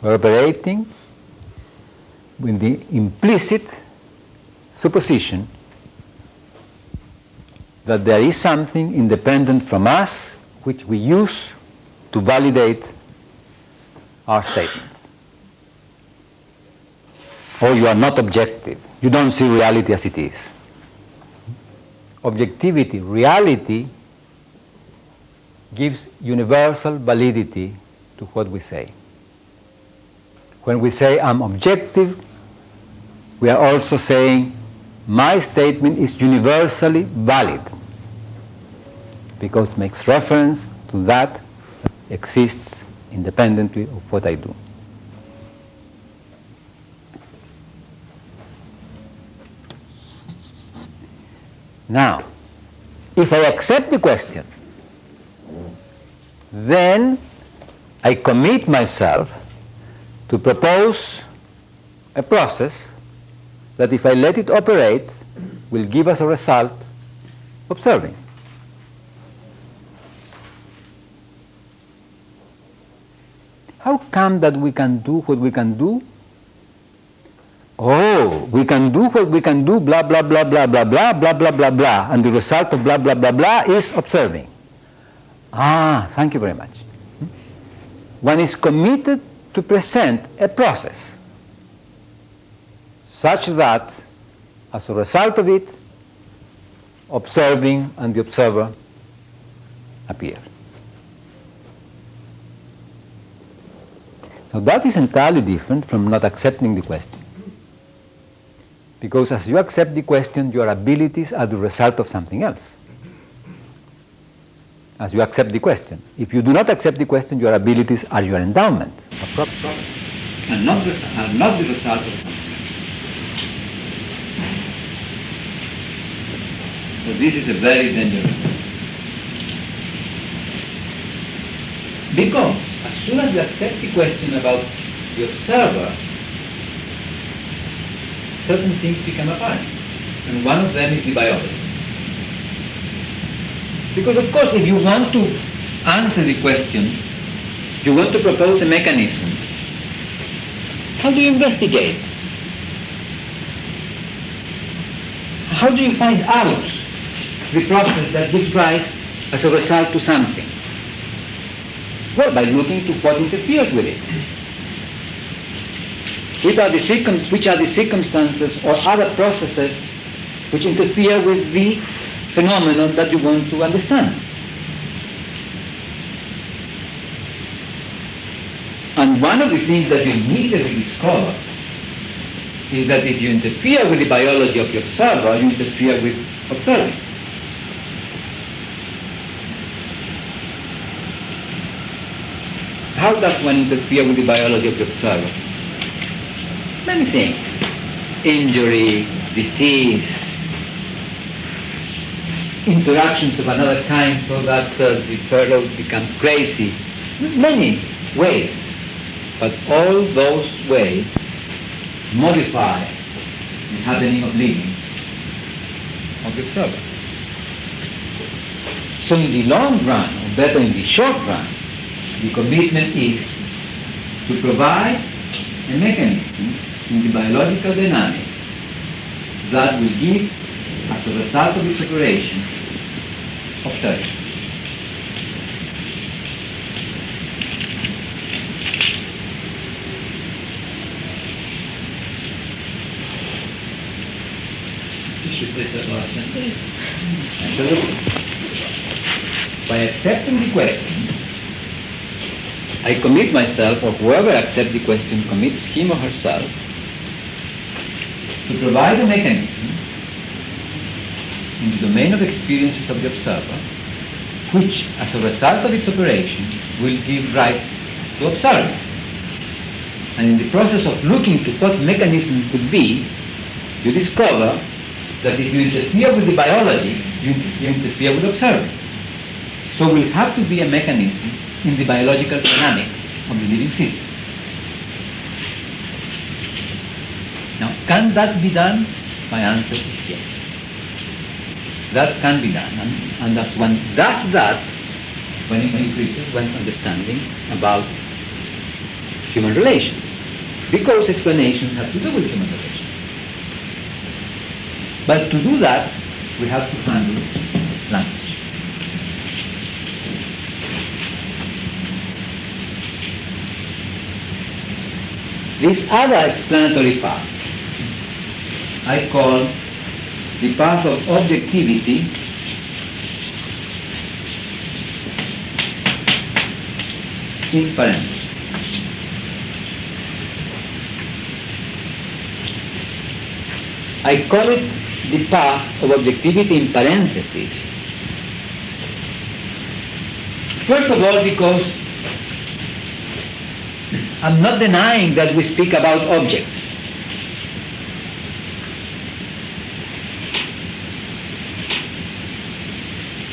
We're operating with the implicit supposition that there is something independent from us which we use to validate our statements. Oh, you are not objective. You don't see reality as it is. Objectivity, reality, gives universal validity to what we say. When we say I'm objective, we are also saying my statement is universally valid because it makes reference to that exists independently of what I do. Now, if I accept the question, then I commit myself to propose a process that if I let it operate will give us a result observing. How come that we can do what we can do? Oh, we can do what we can do, blah, blah, blah, blah, blah, blah, blah, blah, blah, blah, and the result of blah, blah, blah, blah is observing. Ah, thank you very much. One is committed to present a process such that, as a result of it, observing and the observer appear. So that is entirely different from not accepting the question. Because as you accept the question, your abilities are the result of something else. As you accept the question. If you do not accept the question, your abilities are your endowment, and not the result of something. So this is a very dangerous thing. Because as soon as you accept the question about the observer, certain things become apparent. And one of them is the biology. Because of course, if you want to answer the question, you want to propose a mechanism, how do you investigate? How do you find out the process that gives rise as a result to something? Well, by looking to what interferes with it. Which are the circumstances or other processes which interfere with the phenomenon that you want to understand? And one of the things that you immediately discover is that if you interfere with the biology of the observer, you interfere with observing. How does one interfere with the biology of the observer? Many things. Injury, disease, interactions of another kind so that the fellow becomes crazy. Many ways. But all those ways modify the happening of living of the observer. So in the long run, or better in the short run, the commitment is to provide a mechanism in the biological dynamics that will give, as a result of its operation, observation. You should read that last sentence. Absolutely. By accepting the question, I commit myself, or whoever accepts the question commits him or herself, to provide a mechanism in the domain of experiences of the observer, which, as a result of its operation, will give rise to observing. And in the process of looking to what mechanism could be, you discover that if you interfere with the biology, you interfere with observing. So will have to be a mechanism in the biological dynamics of the living system. Now, can that be done? My answer is yes. That can be done, and as one does that, one increases one's understanding about human relations, because explanations have to do with human relations. But to do that, we have to handle language. This other explanatory path I call the path of objectivity in parentheses. I call it the path of objectivity in parentheses. First of all, because I'm not denying that we speak about objects.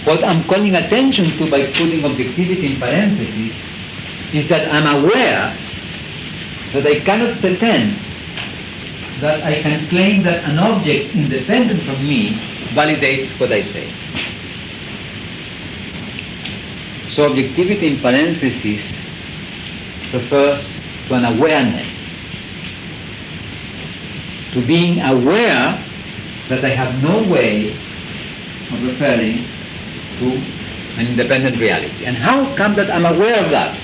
What I'm calling attention to by putting objectivity in parentheses is that I'm aware that I cannot pretend that I can claim that an object independent from me validates what I say. So objectivity in parentheses refers to an awareness, to being aware that I have no way of referring to an independent reality. And how come that I'm aware of that?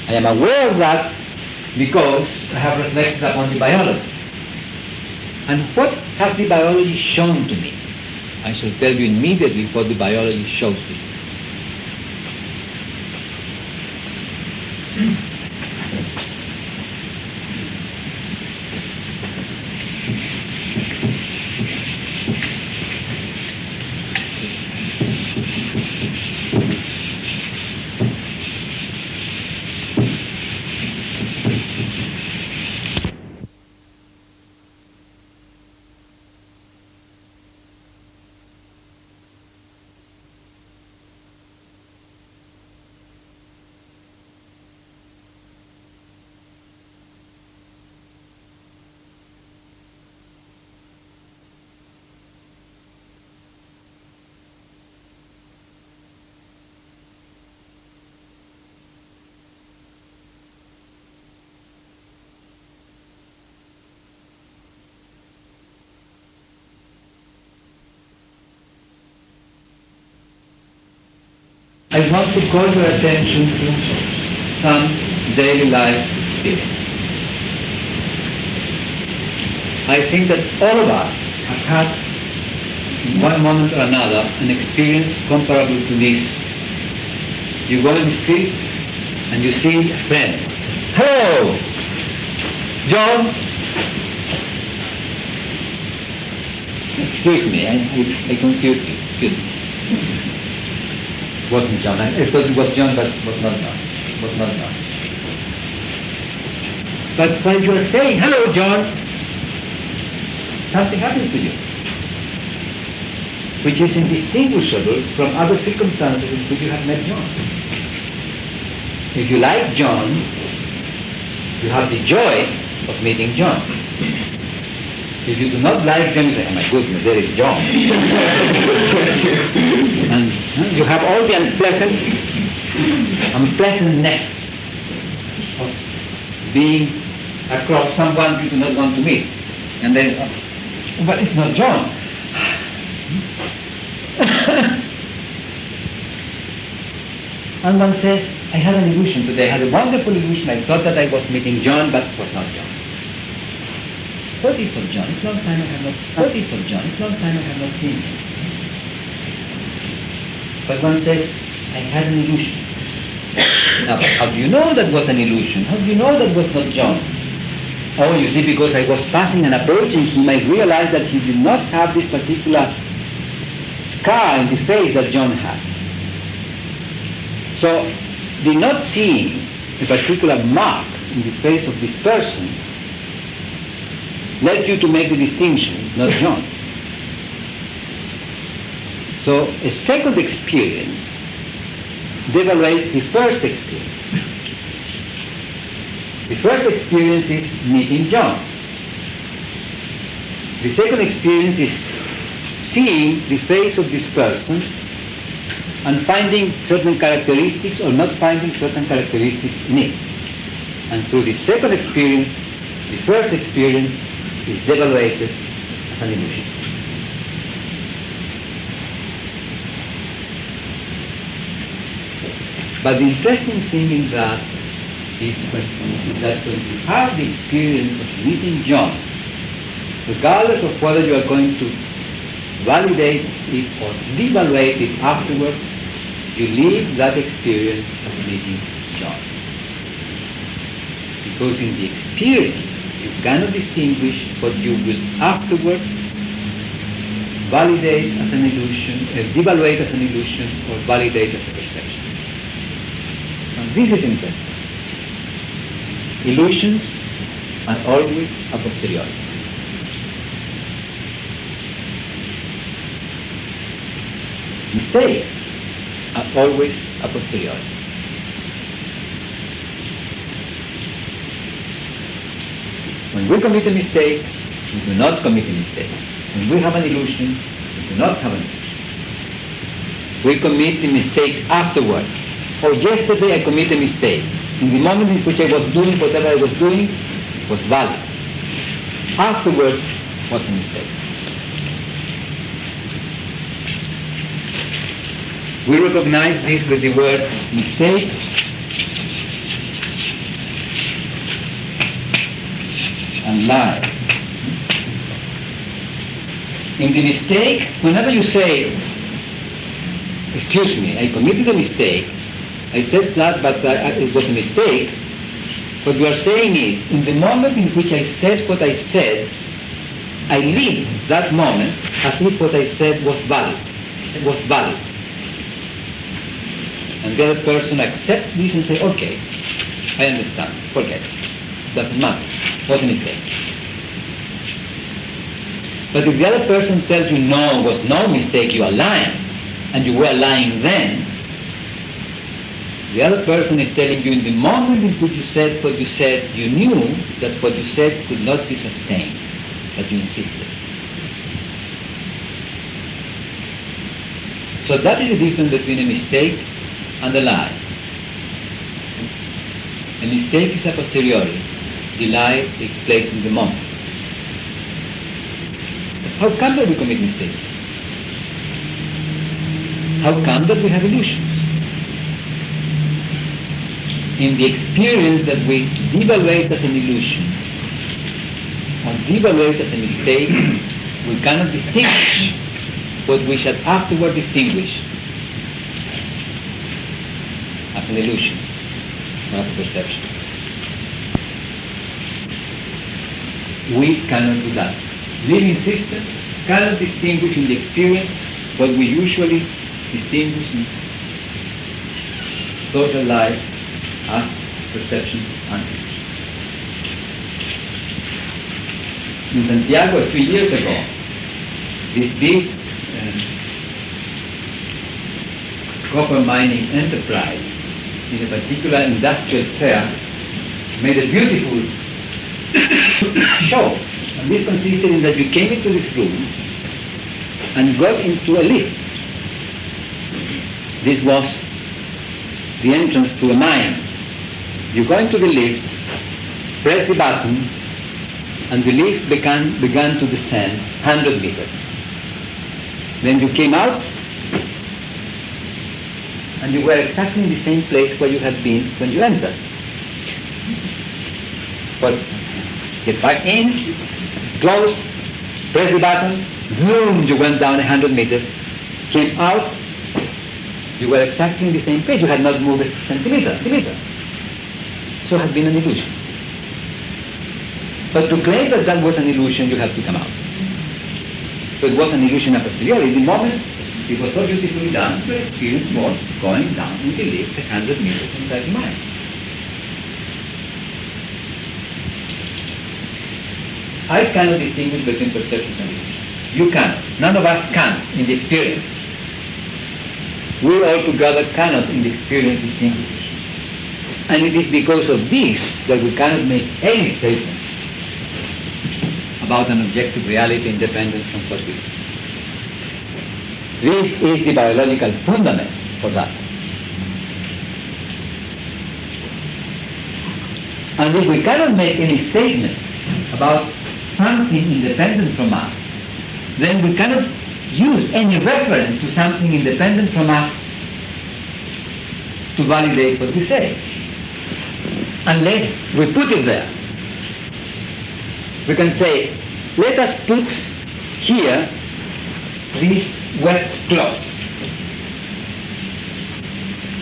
I am aware of that because I have reflected upon the biology. And what has the biology shown to me? I shall tell you immediately what the biology shows to me. I want to call your attention to some daily life experience. I think that all of us have had, in one moment or another, an experience comparable to this. You go in the street and you see a friend. Hello, John. Excuse me, I confused you. Excuse me. Wasn't John. I thought it was John, but was not John. Was not John. But when you are saying, hello, John, something happens to you, which is indistinguishable from other circumstances in which you have met John. If you like John, you have the joy of meeting John. If you do not like John, you say, oh my goodness, there is John. And you have all the unpleasantness of being across someone you do not want to meet. And then, but it's not John. And one says, I had an illusion today. I had a wonderful illusion. I thought that I was meeting John, but it was not John. What is of John? It's a long time I have not. What is of John? It's a long time I have not seen him. But one says, I had an illusion. Now, how do you know that was an illusion? How do you know that was not John? Oh, you see, because I was passing and approaching him, I realized that he did not have this particular scar in the face that John has. So, the not seeing a particular mark in the face of this person led you to make the distinction, it's not John. So, a second experience devaluates the first experience. The first experience is meeting John. The second experience is seeing the face of this person and finding certain characteristics or not finding certain characteristics in it. And through the second experience, the first experience is devaluated as an illusion. But the interesting thing in that is that when you have the experience of meeting John, regardless of whether you are going to validate it or devaluate it afterwards, you leave that experience of meeting John. Because in the experience, you cannot distinguish what you will afterwards validate as an illusion, devaluate as an illusion, or validate as a perception. And this is interesting. Illusions are always a posteriori. Mistakes are always a posteriori. When we commit a mistake, we do not commit a mistake. When we have an illusion, we do not have an illusion. We commit the mistake afterwards. Oh, yesterday I committed a mistake. In the moment in which I was doing whatever I was doing, it was valid. Afterwards, was a mistake. We recognize this with the word mistake and lie. In the mistake, whenever you say, excuse me, I committed a mistake, I said that, but it was a mistake, what you are saying is, in the moment in which I said what I said, I lived that moment as if what I said was valid. It was valid. And the other person accepts this and says, okay, I understand, forget it. Doesn't matter, it was a mistake. But if the other person tells you, no, it was no mistake, you are lying, and you were lying then, the other person is telling you in the moment in which you said what you said, you knew that what you said could not be sustained, but you insisted. So that is the difference between a mistake and a lie. A mistake is a posteriori. The lie takes place in the moment. But how come that we commit mistakes? How come that we have illusions? in the experience that we devaluate as an illusion or devaluate as a mistake, we cannot distinguish what we shall afterward distinguish as an illusion, not a perception. We cannot do that. Living systems cannot distinguish in the experience what we usually distinguish in social life as perception and illusion. In Santiago 3 years ago, this big copper mining enterprise in a particular industrial fair made a beautiful show. And this consisted in that you came into this room and got into a lift. This was the entrance to a mine. You go into the lift, press the button, and the lift began to descend 100 meters. Then you came out, and you were exactly in the same place where you had been when you entered. But get back in, close, press the button, boom, you went down 100 meters, came out, you were exactly in the same place. You had not moved a centimeter. So it had been an illusion. But to claim that that was an illusion, you have to come out. So it was an illusion a posteriori. In the moment, it was so beautifully done, the experience was going down in the lift 100 meters inside the mine. I cannot distinguish between perception and illusion. You cannot. None of us can in the experience. We all together cannot in the experience distinguish. And it is because of this that we cannot make any statement about an objective reality independent from what we do. This is the biological fundament for that. And if we cannot make any statement about something independent from us, then we cannot use any reference to something independent from us to validate what we say, unless we put it there. We can say, let us put here this wet cloth.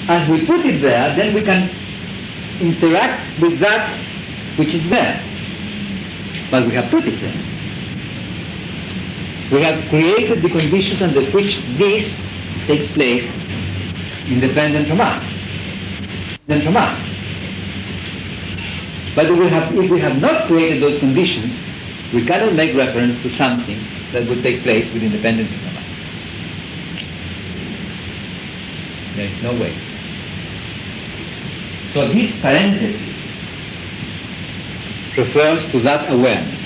As we put it there, then we can interact with that which is there. But we have put it there. We have created the conditions under which this takes place independent from us. But if we have not created those conditions, we cannot make reference to something that would take place with independence from us. There is no way. So this parenthesis refers to that awareness.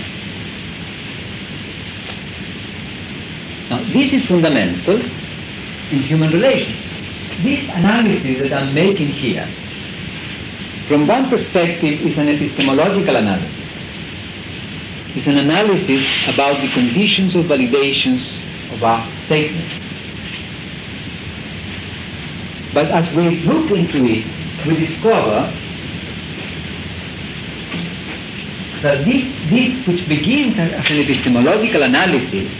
Now, this is fundamental in human relations. This analysis that I'm making here, from one perspective, is an epistemological analysis. It's an analysis about the conditions of validations of our statements. But as we look into it, we discover that this which begins as an epistemological analysis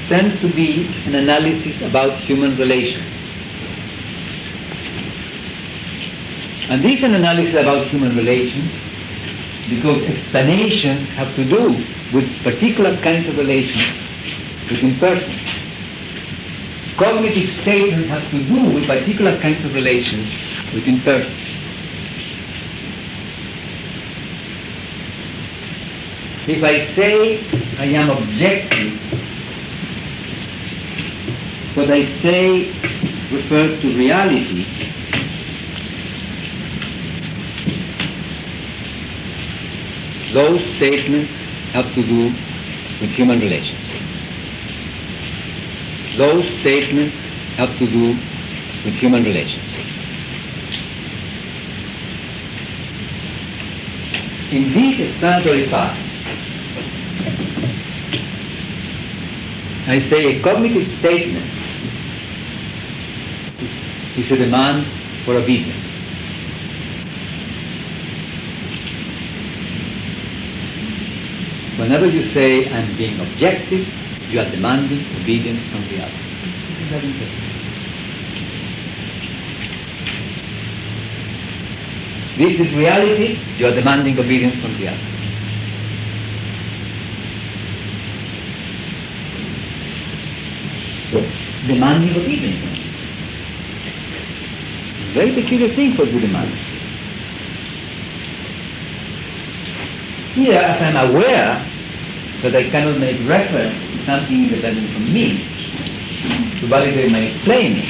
tends to be an analysis about human relations. And this is an analysis about human relations because explanations have to do with particular kinds of relations between persons. Cognitive statements have to do with particular kinds of relations between persons. If I say I am objective, what I say refers to reality. Those statements have to do with human relations. Those statements have to do with human relations. In this explanatory part, I say a cognitive statement is a demand for obedience. Whenever you say, I'm being objective, you are demanding obedience from the other. This is very interesting. This is reality, you are demanding obedience from the other. So, demanding obedience. Very peculiar thing for Buddhism. Here, as I'm aware that I cannot make reference to something independent from me to validate my explaining,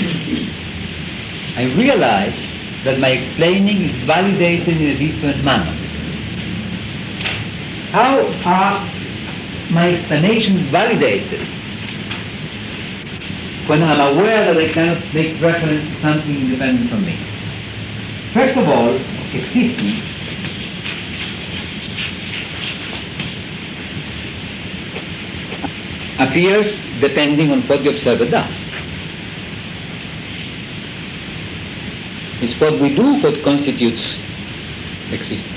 I realize that my explaining is validated in a different manner. How are my explanations validated when I'm aware that I cannot make reference to something independent from me? First of all, existence appears depending on what the observer does. It's what we do what constitutes existence.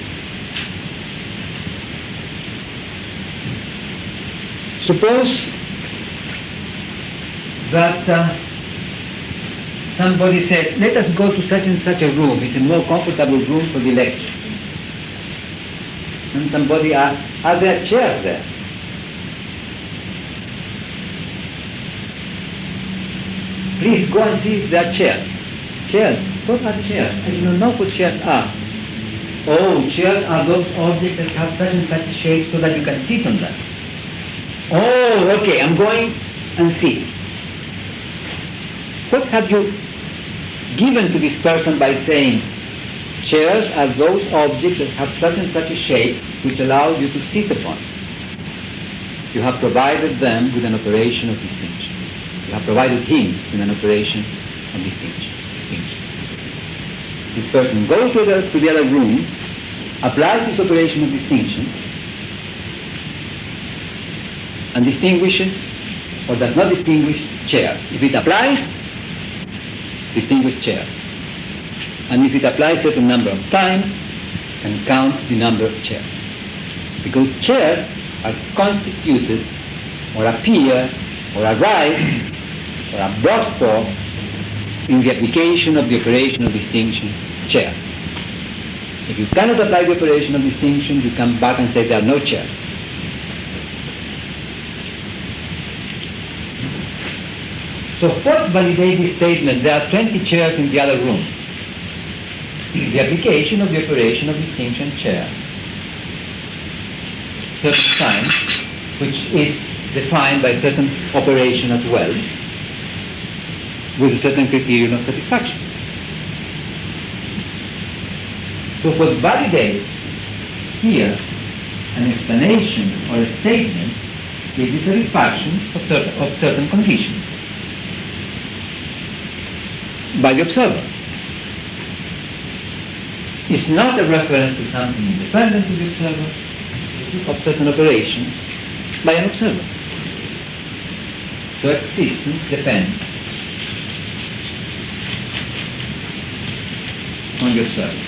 Suppose that somebody says, let us go to such and such a room. It's a more comfortable room for the lecture. And somebody asks, are there chairs there? Please go and see if there are chairs. Chairs? What are chairs? I do not know what chairs are. Oh, chairs are those objects that have such and such shape so that you can sit on them. Oh, okay, I'm going and see. What have you given to this person by saying, chairs are those objects that have such and such a shape which allow you to sit upon? You have provided them with an operation of distinction. You have provided him with an operation of distinction. This person goes to the other room, applies this operation of distinction, and distinguishes or does not distinguish chairs. If it applies, distinguish chairs. And if it applies a certain number of times, can count the number of chairs. Because chairs are constituted or appear or arise or are brought forth in the application of the operation of distinction, chair. If you cannot apply the operation of distinction, you come back and say there are no chairs. So what validates this statement? There are 20 chairs in the other room. The application of the operation of distinction, chair. Certain time, which is defined by certain operation as well, with a certain criterion of satisfaction. So what validates here an explanation or a statement is the satisfaction of certain conditions by the observer. It's not a reference to something independent of the observer, of certain operations by an observer. So existence depends on the observer.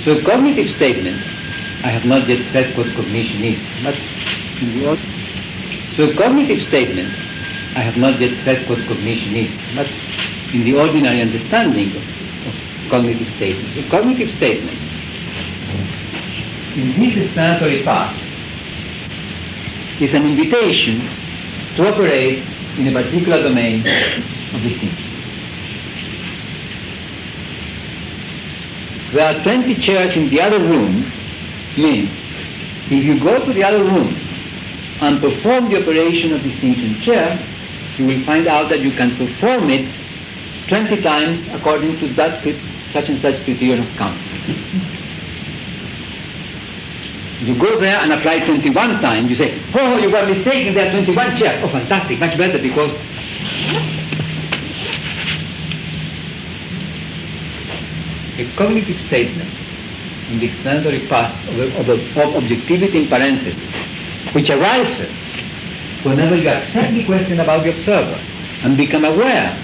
So a cognitive statement, I have not yet said what cognition is, but in the so a cognitive statement, I have not yet said what cognition is, but in the ordinary understanding of cognitive statements, a cognitive statement in this explanatory part is an invitation to operate in a particular domain of distinction. There are 20 chairs in the other room, means if you go to the other room and perform the operation of distinction chair, you will find out that you can perform it 20 times according to that such and such criterion of count. You go there and apply 21 times, you say, oh, you were mistaken, there are 21 chairs. Oh, fantastic, much better, because a cognitive statement in the explanatory path of objectivity in parentheses, which arises whenever you accept the question about the observer and become aware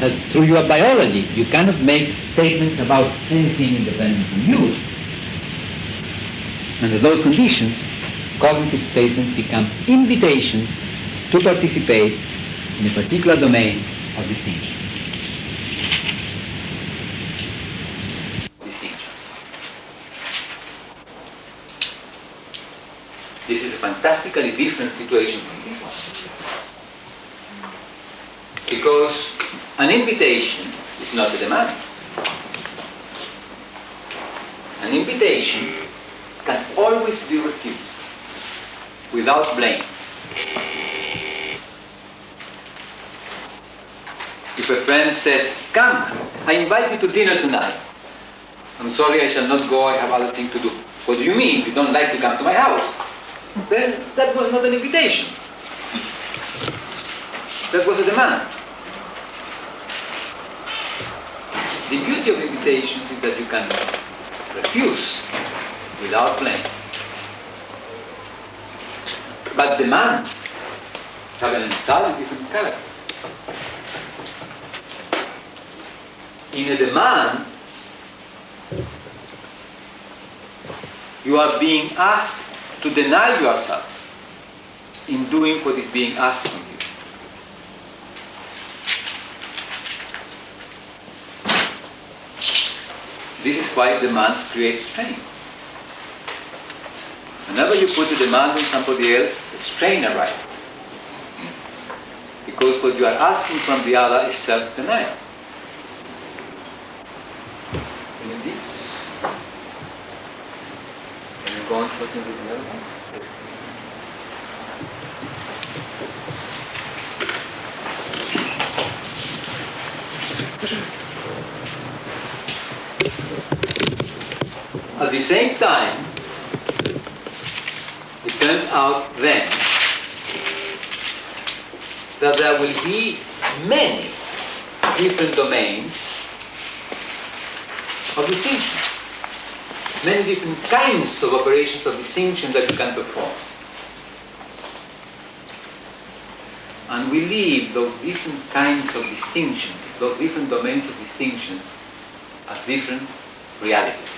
that through your biology you cannot make statements about anything independent from you. Under those conditions, cognitive statements become invitations to participate in a particular domain of distinction. This is a fantastically different situation from this one. Because an invitation is not a demand. An invitation can always be refused without blame. If a friend says, "Come, I invite you to dinner tonight." "I'm sorry, I shall not go, I have other things to do." "What do you mean? You don't like to come to my house?" Then that was not an invitation. That was a demand. The beauty of invitations is that you can refuse without blame. But demands have an entirely different character. In a demand, you are being asked to deny yourself in doing what is being asked from you. This is why demands create strains. Whenever you put a demand on somebody else, a strain arises. Because what you are asking from the other is self-denial. Indeed. Can you go on talking with the other one? At the same time, it turns out then that there will be many different domains of distinction, many different kinds of operations of distinction that you can perform. And we leave those different kinds of distinctions, those different domains of distinctions, as different realities.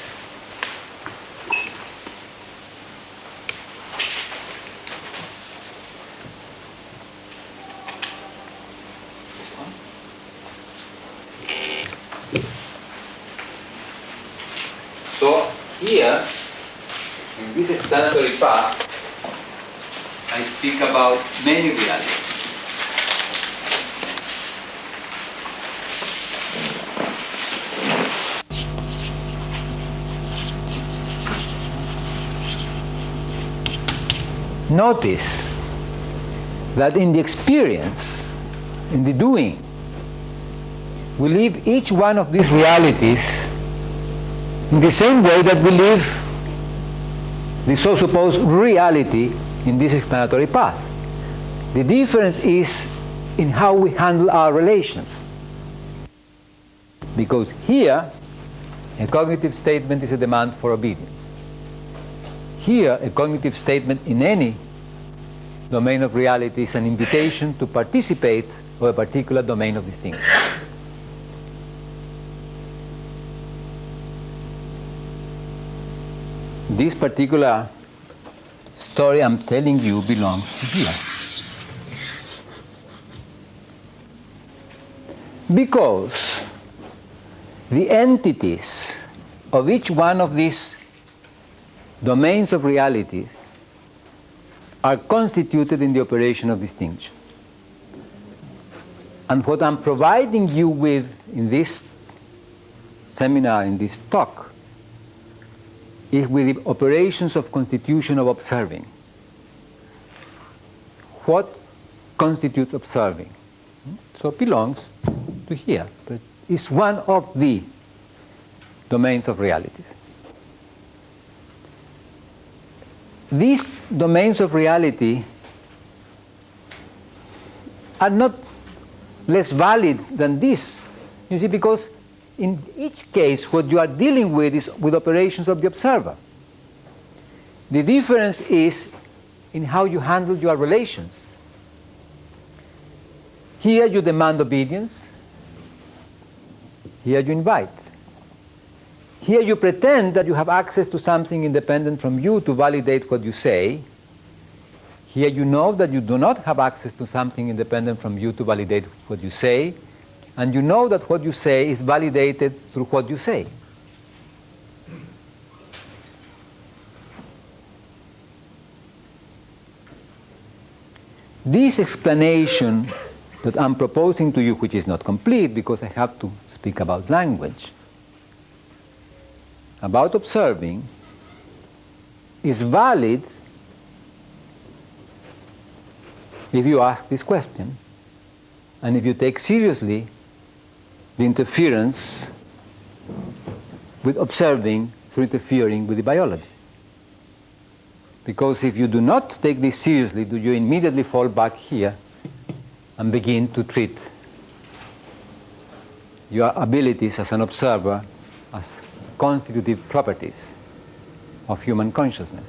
So here, in this explanatory path, I speak about many realities. Notice that in the experience, in the doing, we live each one of these realities in the same way that we live the so-supposed reality in this explanatory path. The difference is in how we handle our relations. Because here, a cognitive statement is a demand for obedience. Here, a cognitive statement in any domain of reality is an invitation to participate of a particular domain of distinction. This particular story I'm telling you belongs to here. Because the entities of each one of these domains of realities are constituted in the operation of distinction. And what I'm providing you with in this seminar, in this talk, is with the operations of constitution of observing. What constitutes observing? So it belongs to here, but it's one of the domains of realities. These domains of reality are not less valid than this, you see, because in each case, what you are dealing with is with operations of the observer. The difference is in how you handle your relations. Here you demand obedience. Here you invite. Here you pretend that you have access to something independent from you to validate what you say. Here you know that you do not have access to something independent from you to validate what you say. And you know that what you say is validated through what you say. This explanation that I'm proposing to you, which is not complete because I have to speak about language, about observing, is valid if you ask this question and if you take seriously the interference with observing through interfering with the biology. Because if you do not take this seriously, do you immediately fall back here and begin to treat your abilities as an observer as constitutive properties of human consciousness.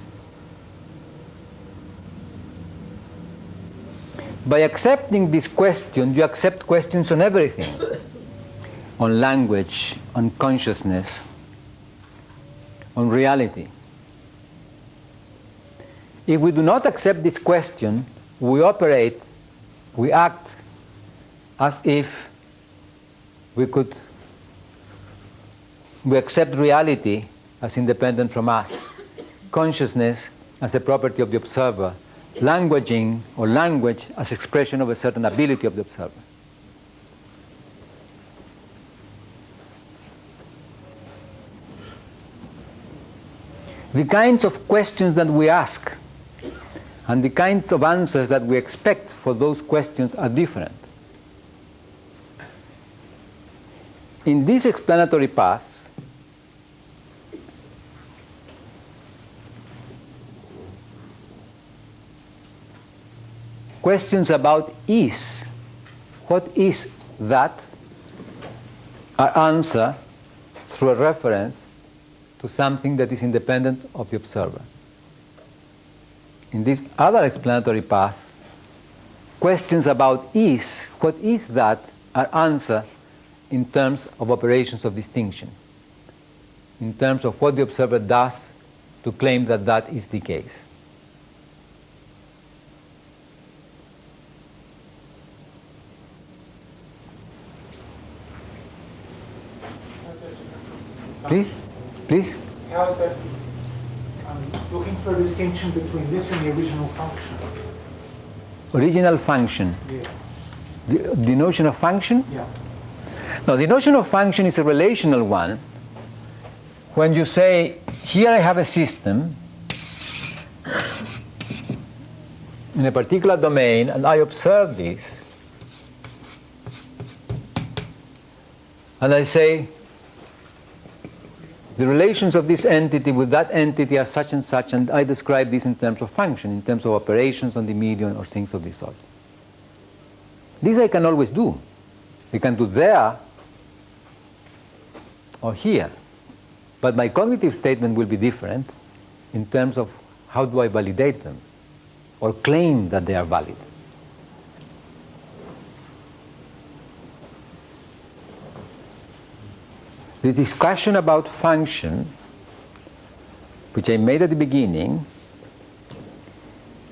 By accepting this question, you accept questions on everything, on language, on consciousness, on reality. If we do not accept this question, we act as if we accept reality as independent from us, consciousness as a property of the observer, languaging or language as expression of a certain ability of the observer. The kinds of questions that we ask and the kinds of answers that we expect for those questions are different. In this explanatory path, questions about is, what is that, are answered through a reference to something that is independent of the observer. In this other explanatory path, questions about is, what is that, are answered in terms of operations of distinction, in terms of what the observer does to claim that that is the case. Please? Please? How is that? I'm looking for a distinction between this and the original function. Original function? Yeah. The notion of function? Yeah. No, the notion of function is a relational one. When you say, here I have a system in a particular domain and I observe this, and I say, the relations of this entity with that entity are such and I describe this in terms of function, in terms of operations on the medium or things of this sort. This I can always do. I can do there or here. But my cognitive statement will be different in terms of how do I validate them or claim that they are valid. The discussion about function, which I made at the beginning,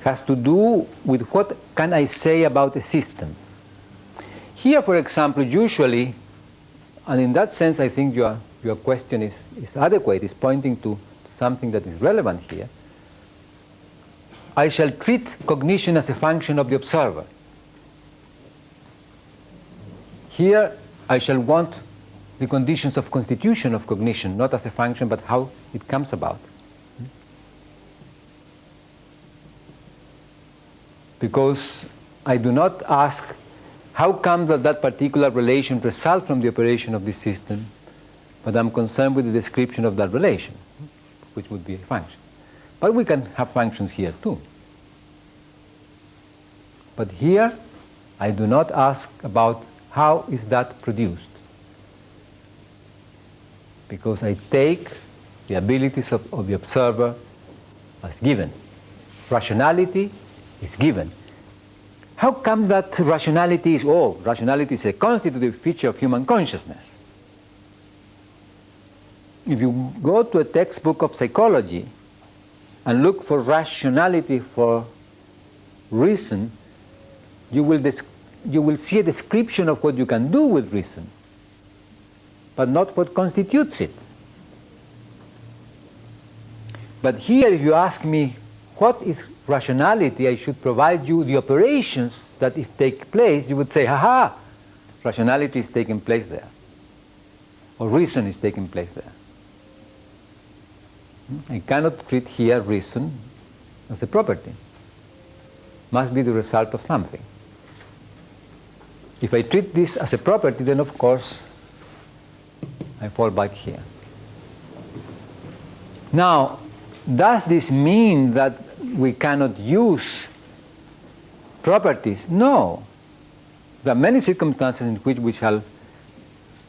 has to do with what can I say about a system. Here, for example, usually, and in that sense I think your question is adequate, is pointing to something that is relevant here. I shall treat cognition as a function of the observer. Here I shall want the conditions of constitution of cognition, not as a function, but how it comes about. Because I do not ask, how come that particular relation results from the operation of this system, but I'm concerned with the description of that relation, which would be a function. But we can have functions here too. But here, I do not ask about how is that produced. because I take the abilities of the observer as given. Rationality is given. How come that rationality is all? Rationality is a constitutive feature of human consciousness. If you go to a textbook of psychology and look for rationality for reason, you will see a description of what you can do with reason, but not what constitutes it. But here, if you ask me, what is rationality, I should provide you the operations that if take place, you would say, ha, rationality is taking place there, or reason is taking place there. I cannot treat here reason as a property. Must be the result of something. If I treat this as a property, then of course I fall back here. Now, does this mean that we cannot use properties? No. There are many circumstances in which we shall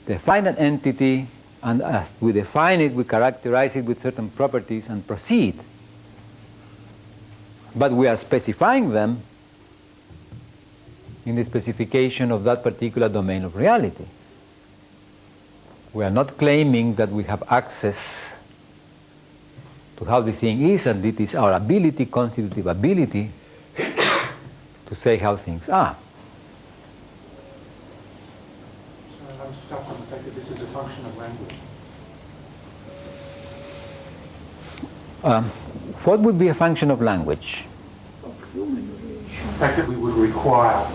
define an entity, and as we define it, we characterize it with certain properties and proceed. But we are specifying them in the specification of that particular domain of reality. We are not claiming that we have access to how the thing is, and it is our ability, constitutive ability, to say how things are. So I'm stuck on the fact that this is a function of language. What would be a function of language? The fact that we would require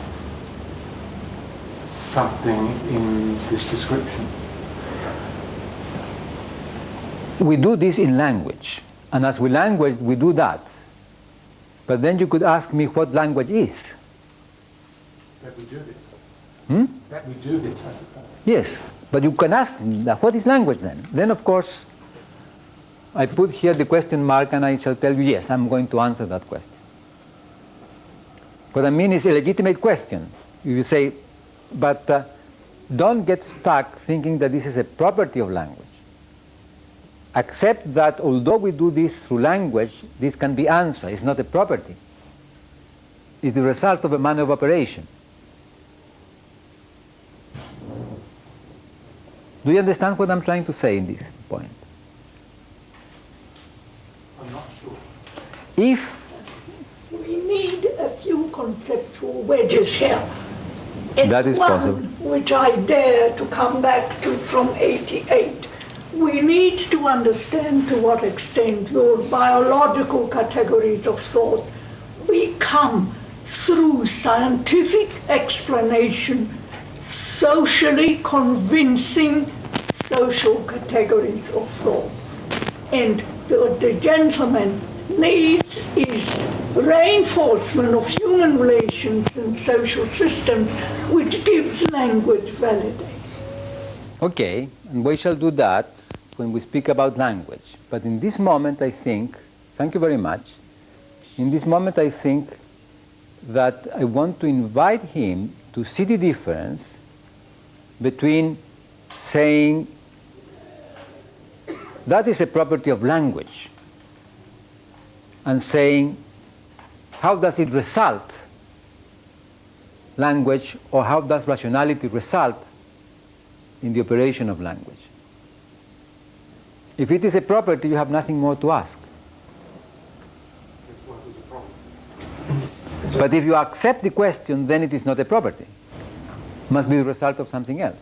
something in this description. We do this in language, and as we language, we do that. But then you could ask me what language is. That we do this. Hmm? That we do this, I suppose. Yes, but you can ask me, what is language then? Then of course, I put here the question mark and I shall tell you, yes, I'm going to answer that question. What I mean is a legitimate question. You say, but don't get stuck thinking that this is a property of language. Accept that although we do this through language, this can be answer. It's not a property. It's the result of a manner of operation. Do you understand what I'm trying to say in this point? I'm not sure. If we need a few conceptual wedges here. that is one possible, which I dare to come back to from 88. We need to understand to what extent your biological categories of thought become, through scientific explanation, socially convincing social categories of thought. And what the gentleman needs is reinforcement of human relations and social systems, which gives language validation. okay, and we shall do that when we speak about language. But in this moment, I think, thank you very much, in this moment I think that I want to invite him to see the difference between saying that is a property of language and saying how does it result, language, or how does rationality result in the operation of language. If it is a property, you have nothing more to ask. But if you accept the question, then it is not a property. It must be the result of something else.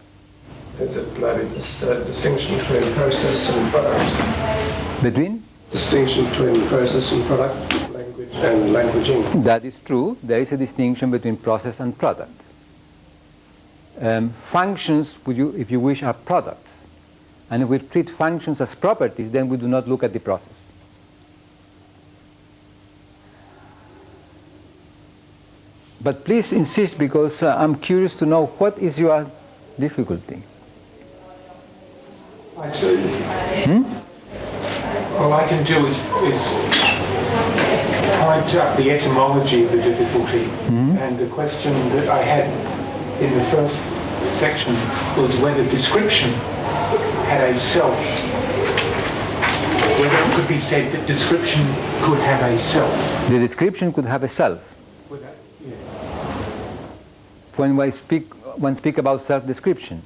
Is it maybe just a distinction between process and product? Between? Distinction between process and product, language and languaging. That is true. There is a distinction between process and product. Functions, if you wish, are products. And if we treat functions as properties, then we do not look at the process. But please insist, because I'm curious to know what is your difficulty. I see. All I can do is point out the etymology of the difficulty. And the question that I had in the first section was whether description had a self, whether it could be said that description could have a self. The description could have a self. Yeah. When one speak about self-description.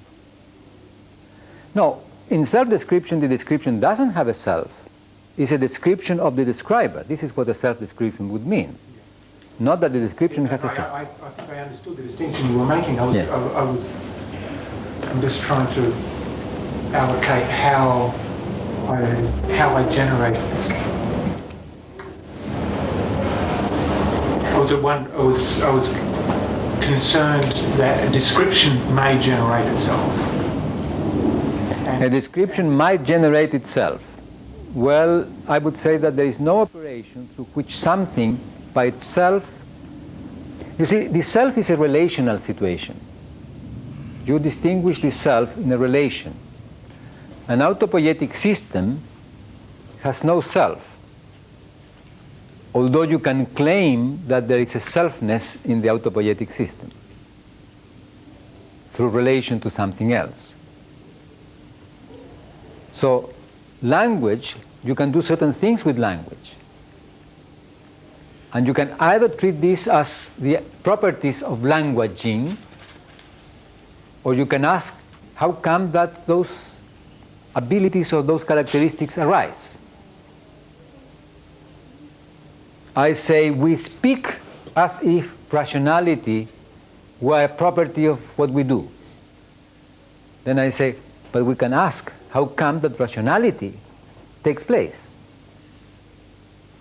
No, in self-description, the description doesn't have a self. It's a description of the describer. This is what a self-description would mean. Not that the description has a self. I think I understood the distinction you were making. I'm just trying to allocate how I generate this. I was concerned that a description may generate itself. A description might generate itself. Well, I would say that there is no operation through which something by itself. You see, the self is a relational situation. You distinguish the self in a relation. An autopoietic system has no self, although you can claim that there is a selfness in the autopoietic system through relation to something else. So, language, you can do certain things with language. And you can either treat this as the properties of languaging, or you can ask, how come that those abilities or those characteristics arise? I say we speak as if rationality were a property of what we do. Then I say, but we can ask, how come that rationality takes place?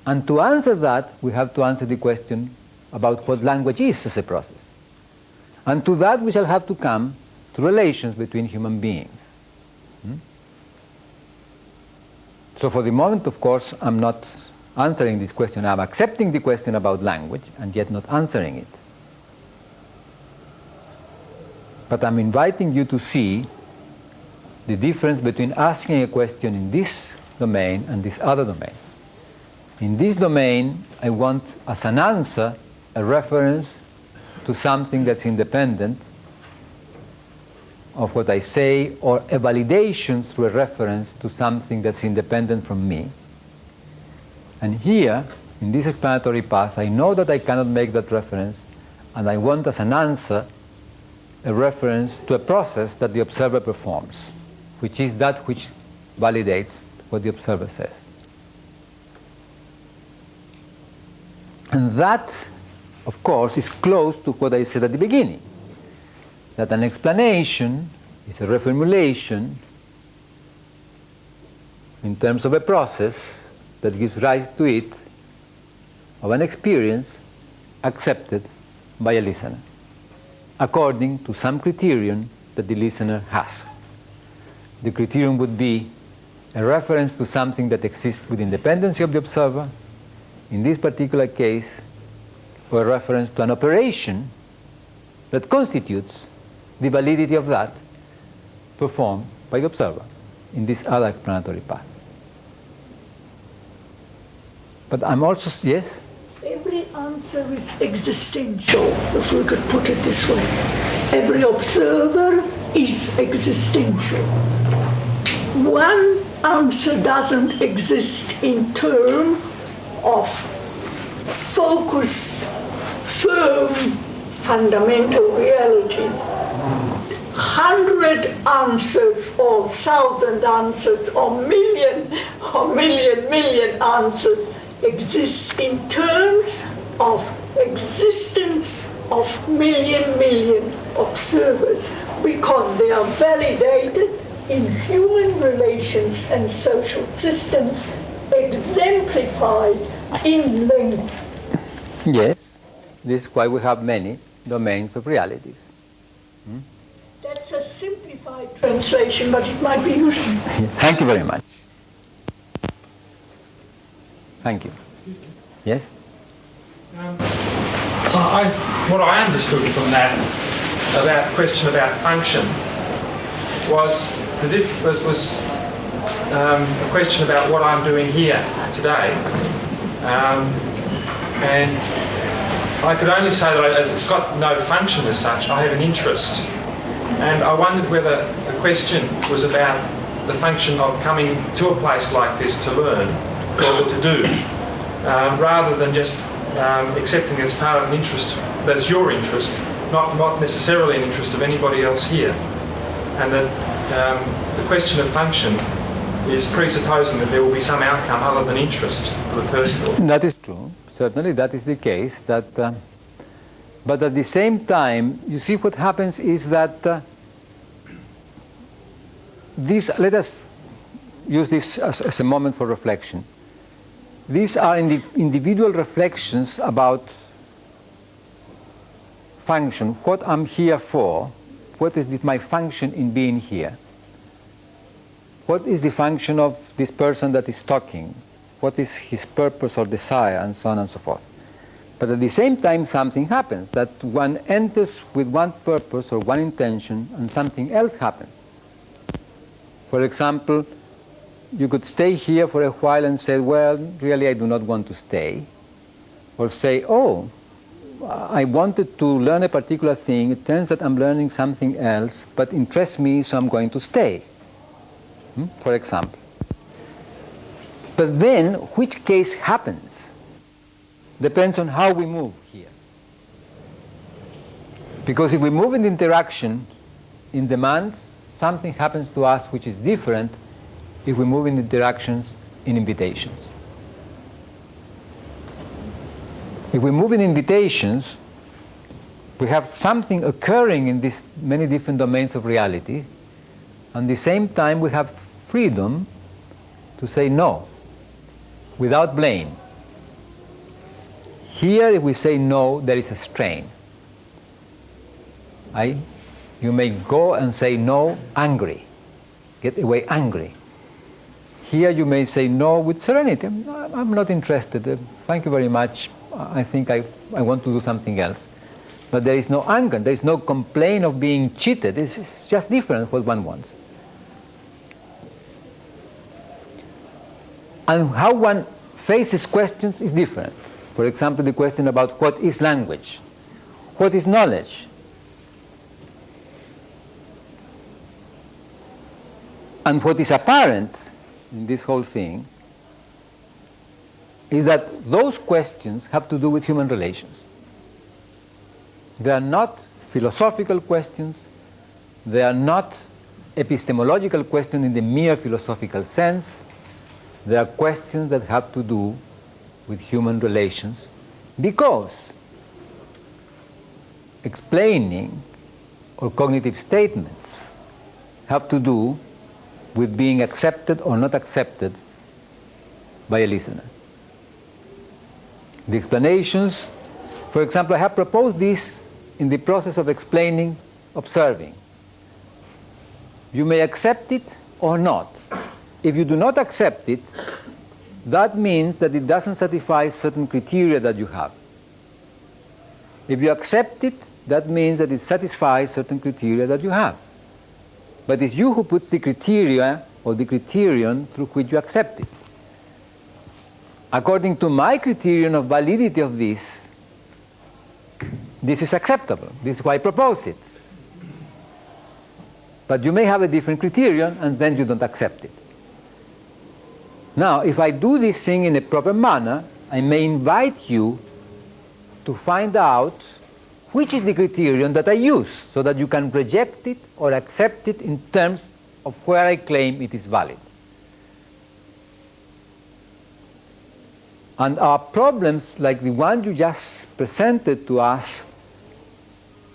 And to answer that, we have to answer the question about what language is as a process. And to that we shall have to come to relations between human beings. So for the moment, of course, I'm not answering this question. I'm accepting the question about language and yet not answering it. But I'm inviting you to see the difference between asking a question in this domain and this other domain. In this domain, I want as an answer a reference to something that's independent of what I say, or a validation through a reference to something that's independent from me. And here, in this explanatory path, I know that I cannot make that reference, and I want as an answer a reference to a process that the observer performs, which is that which validates what the observer says. And that, of course, is close to what I said at the beginning, that an explanation is a reformulation in terms of a process that gives rise to it of an experience accepted by a listener, according to some criterion that the listener has. The criterion would be a reference to something that exists with independency of the observer, in this particular case, or a reference to an operation that constitutes the validity of that performed by the observer in this other explanatory path. But I'm also, yes? Every answer is existential, if we could put it this way. Every observer is existential. One answer doesn't exist in terms of focused, firm, fundamental reality. 100 answers, or 1,000 answers, or million answers exist in terms of existence of million observers, because they are validated in human relations and social systems, exemplified in length. Yes, this is why we have many domains of realities. That's a simplified translation, but it might be useful. Thank you very much. Thank you. Yes? What I understood from that about question about function was a question about what I'm doing here today, and I could only say that it's got no function as such. I have an interest, and I wondered whether the question was about the function of coming to a place like this to learn or to do, rather than just accepting it as part of an interest that is your interest, not necessarily an interest of anybody else here. And that the question of function is presupposing that there will be some outcome other than interest for the person. That is true. Certainly that is the case. But at the same time, you see what happens is that let us use this as a moment for reflection. These are individual reflections about function, what I'm here for, what is my function in being here, what is the function of this person that is talking, what is his purpose or desire, and so on and so forth. But at the same time, something happens, that one enters with one purpose or one intention, and something else happens. For example, you could stay here for a while and say, well, really I do not want to stay. Or say, oh, I wanted to learn a particular thing, it turns out I'm learning something else, but interests me, so I'm going to stay, for example. But then, which case happens depends on how we move here. Because if we move in interaction, in demands, something happens to us which is different if we move in interactions, in invitations. If we move in invitations, we have something occurring in these many different domains of reality. At the same time, we have freedom to say no, without blame. Here, if we say no, there is a strain. You may go and say no angry, get away angry. Here you may say no with serenity. I'm not interested. Thank you very much. I think I want to do something else. But there is no anger. There is no complaint of being cheated. It's just different what one wants. And how one faces questions is different. For example, the question about what is language? What is knowledge? And what is apparent in this whole thing is that those questions have to do with human relations. They are not philosophical questions. They are not epistemological questions in the mere philosophical sense. They are questions that have to do with human relations, because explaining or cognitive statements have to do with being accepted or not accepted by a listener. The explanations, for example, I have proposed this in the process of explaining observing. You may accept it or not. If you do not accept it, that means that it doesn't satisfy certain criteria that you have. If you accept it, that means that it satisfies certain criteria that you have. But it's you who puts the criteria or the criterion through which you accept it. According to my criterion of validity of this is acceptable. This is why I propose it. But you may have a different criterion and then you don't accept it. Now, if I do this thing in a proper manner, I may invite you to find out which is the criterion that I use, so that you can reject it or accept it in terms of where I claim it is valid. And our problems, like the one you just presented to us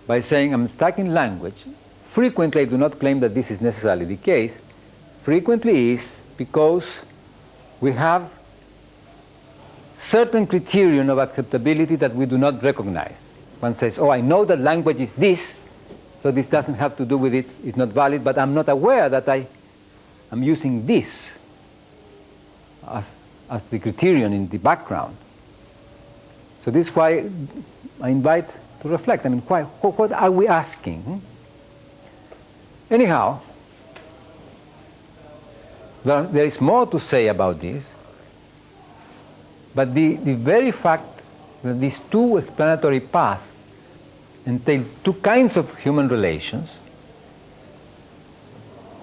by saying I'm stuck in language, frequently I do not claim that this is necessarily the case, frequently is because we have certain criterion of acceptability that we do not recognize. One says, oh, I know that language is this, so this doesn't have to do with it, it's not valid, but I'm not aware that I'm using this as the criterion in the background. So this is why I invite to reflect. I mean, what are we asking? Anyhow, there is more to say about this, but the very fact that these two explanatory paths entail two kinds of human relations,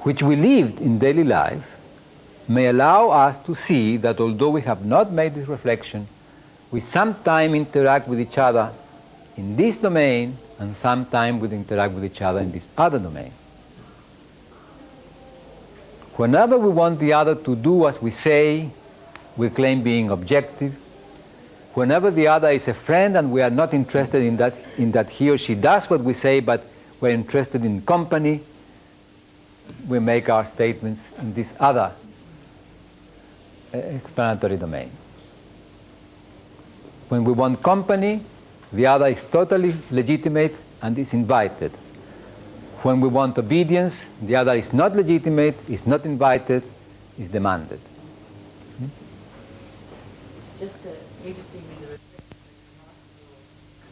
which we lived in daily life may allow us to see that although we have not made this reflection, we sometimes interact with each other in this domain and sometimes we interact with each other in this other domain. Whenever we want the other to do as we say, we claim being objective. Whenever the other is a friend and we are not interested in that he or she does what we say, but we're interested in company, we make our statements in this other explanatory domain. When we want company, the other is totally legitimate and is invited. When we want obedience, the other is not legitimate, is not invited, is demanded. Just interesting in the reflection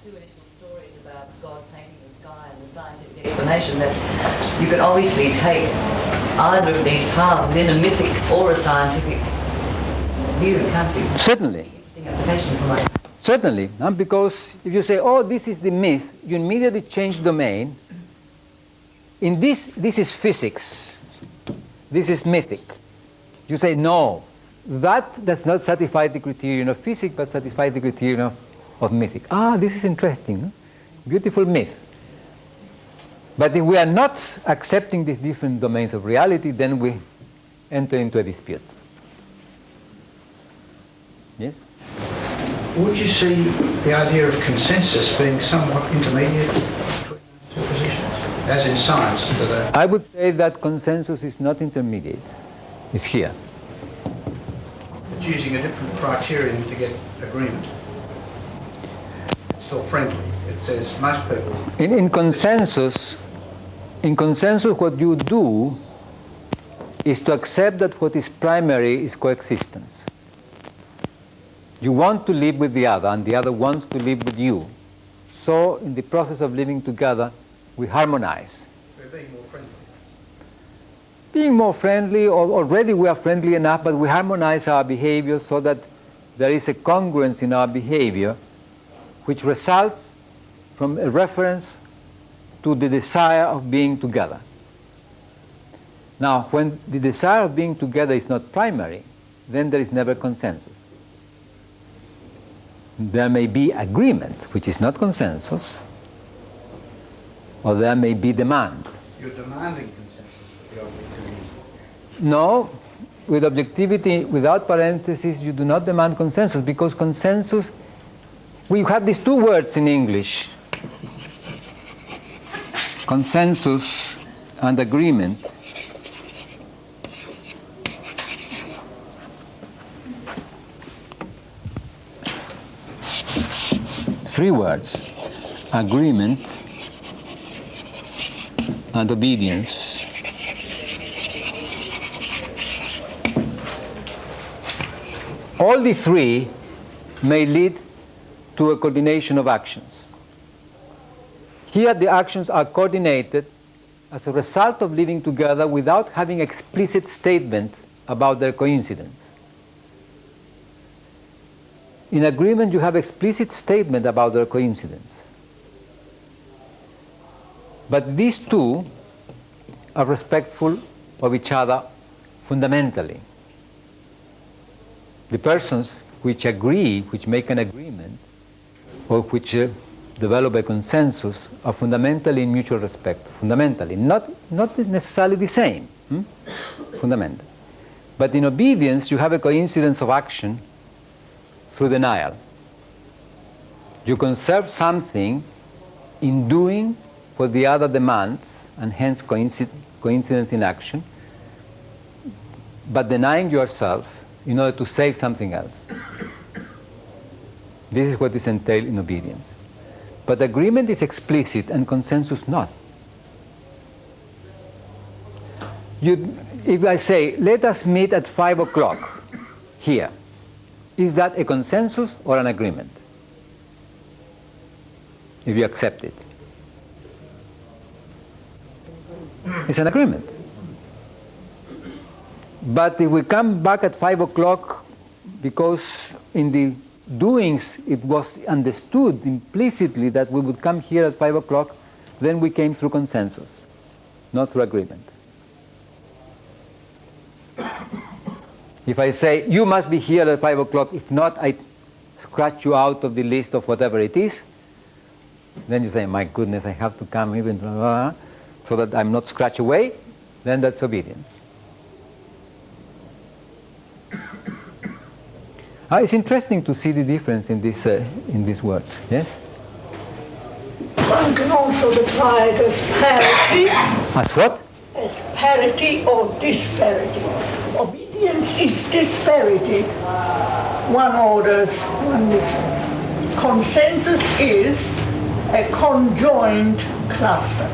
of your two initial stories about God painting the sky and the scientific explanation, that you can obviously take either of these paths within a mythic or a scientific view, can't you? Certainly. Interesting application for my... Certainly, because if you say, oh, this is the myth, you immediately change domain. In this is physics, this is mythic. You say, no, that does not satisfy the criterion of physics, but satisfies the criterion of mythic. Ah, this is interesting, beautiful myth. But if we are not accepting these different domains of reality, then we enter into a dispute. Yes? Would you see the idea of consensus being somewhat intermediate between two positions, as in science today? I would say that consensus is not intermediate. It's here. It's using a different criterion to get agreement. It's still friendly. It says most people... In consensus, what you do is to accept that what is primary is coexistence. You want to live with the other, and the other wants to live with you. So, in the process of living together, we harmonize. We're being more friendly. Being more friendly, already we are friendly enough, but we harmonize our behavior so that there is a congruence in our behavior, which results from a reference to the desire of being together. Now, when the desire of being together is not primary, then there is never consensus. There may be agreement, which is not consensus, or there may be demand. You're demanding consensus with the objectivity. No, with objectivity, without parentheses, you do not demand consensus, because consensus, we have these two words in English, consensus and agreement. Three words: agreement and obedience. All the three may lead to a coordination of actions. Here the actions are coordinated as a result of living together without having explicit statement about their coincidence. In agreement, you have explicit statement about their coincidence. But these two are respectful of each other fundamentally. The persons which agree, which make an agreement, or which develop a consensus are fundamentally in mutual respect. Fundamentally, not necessarily the same. Fundamental. But in obedience, you have a coincidence of action through denial. You conserve something in doing what the other demands, and hence coincidence in action, but denying yourself in order to save something else. This is what is entailed in obedience. But agreement is explicit and consensus not. If I say, let us meet at 5 o'clock here, is that a consensus or an agreement? If you accept it. It's an agreement. But if we come back at 5 o'clock because in the doings it was understood implicitly that we would come here at 5 o'clock, then we came through consensus, not through agreement. If I say, you must be here at 5 o'clock, if not, I scratch you out of the list of whatever it is, then you say, my goodness, I have to come even blah, blah, blah, so that I'm not scratched away, then that's obedience. It's interesting to see the difference in these words, yes? One can also define it as parity. As what? As parity or disparity. Obedience is disparity. One orders, one listens. Consensus is a conjoined cluster.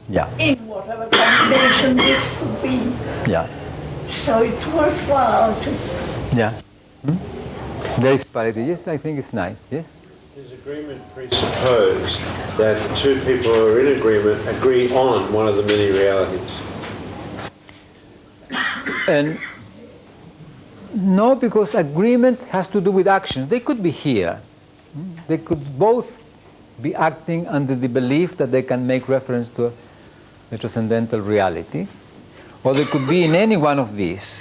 Yeah. In whatever combination this could be. Yeah. So it's worthwhile to... Yeah. There is parity. Yes, I think it's nice. Yes. Does agreement presuppose that the two people who are in agreement agree on one of the many realities? And no, because agreement has to do with actions. They could be here. They could both be acting under the belief that they can make reference to a transcendental reality, or they could be in any one of these.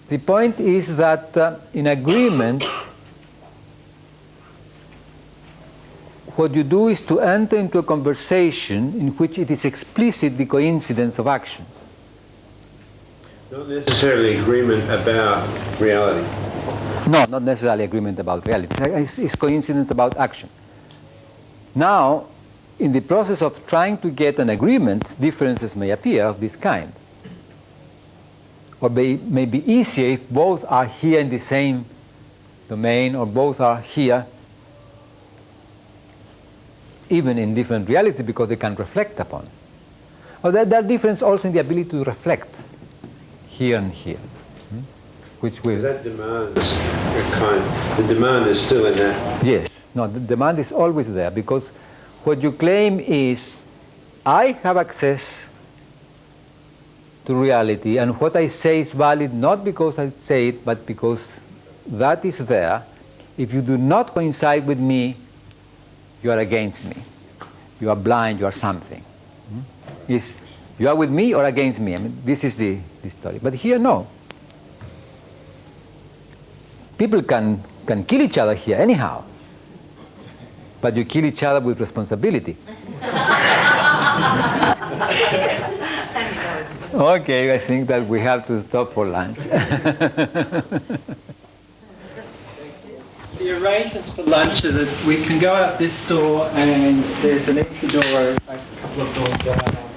The point is that in agreement, what you do is to enter into a conversation in which it is explicit the coincidence of actions. Not necessarily agreement about reality. No, not necessarily agreement about reality. It's coincidence about action. Now, in the process of trying to get an agreement, differences may appear of this kind. Or may be easier if both are here in the same domain, or both are here even in different realities, because they can reflect upon. Or there are differences also in the ability to reflect here and here, which will... That demand is the demand is still in that. Yes, no, the demand is always there, because what you claim is, I have access to reality, and what I say is valid not because I say it, but because that is there. If you do not coincide with me, you are against me. You are blind, you are something. Is you are with me or against me? I mean, this is the story. But here, no. People can kill each other here anyhow, but you kill each other with responsibility. Okay, I think that we have to stop for lunch. The arrangements for lunch are that we can go out this door, and there's an extra door, a couple of doors down.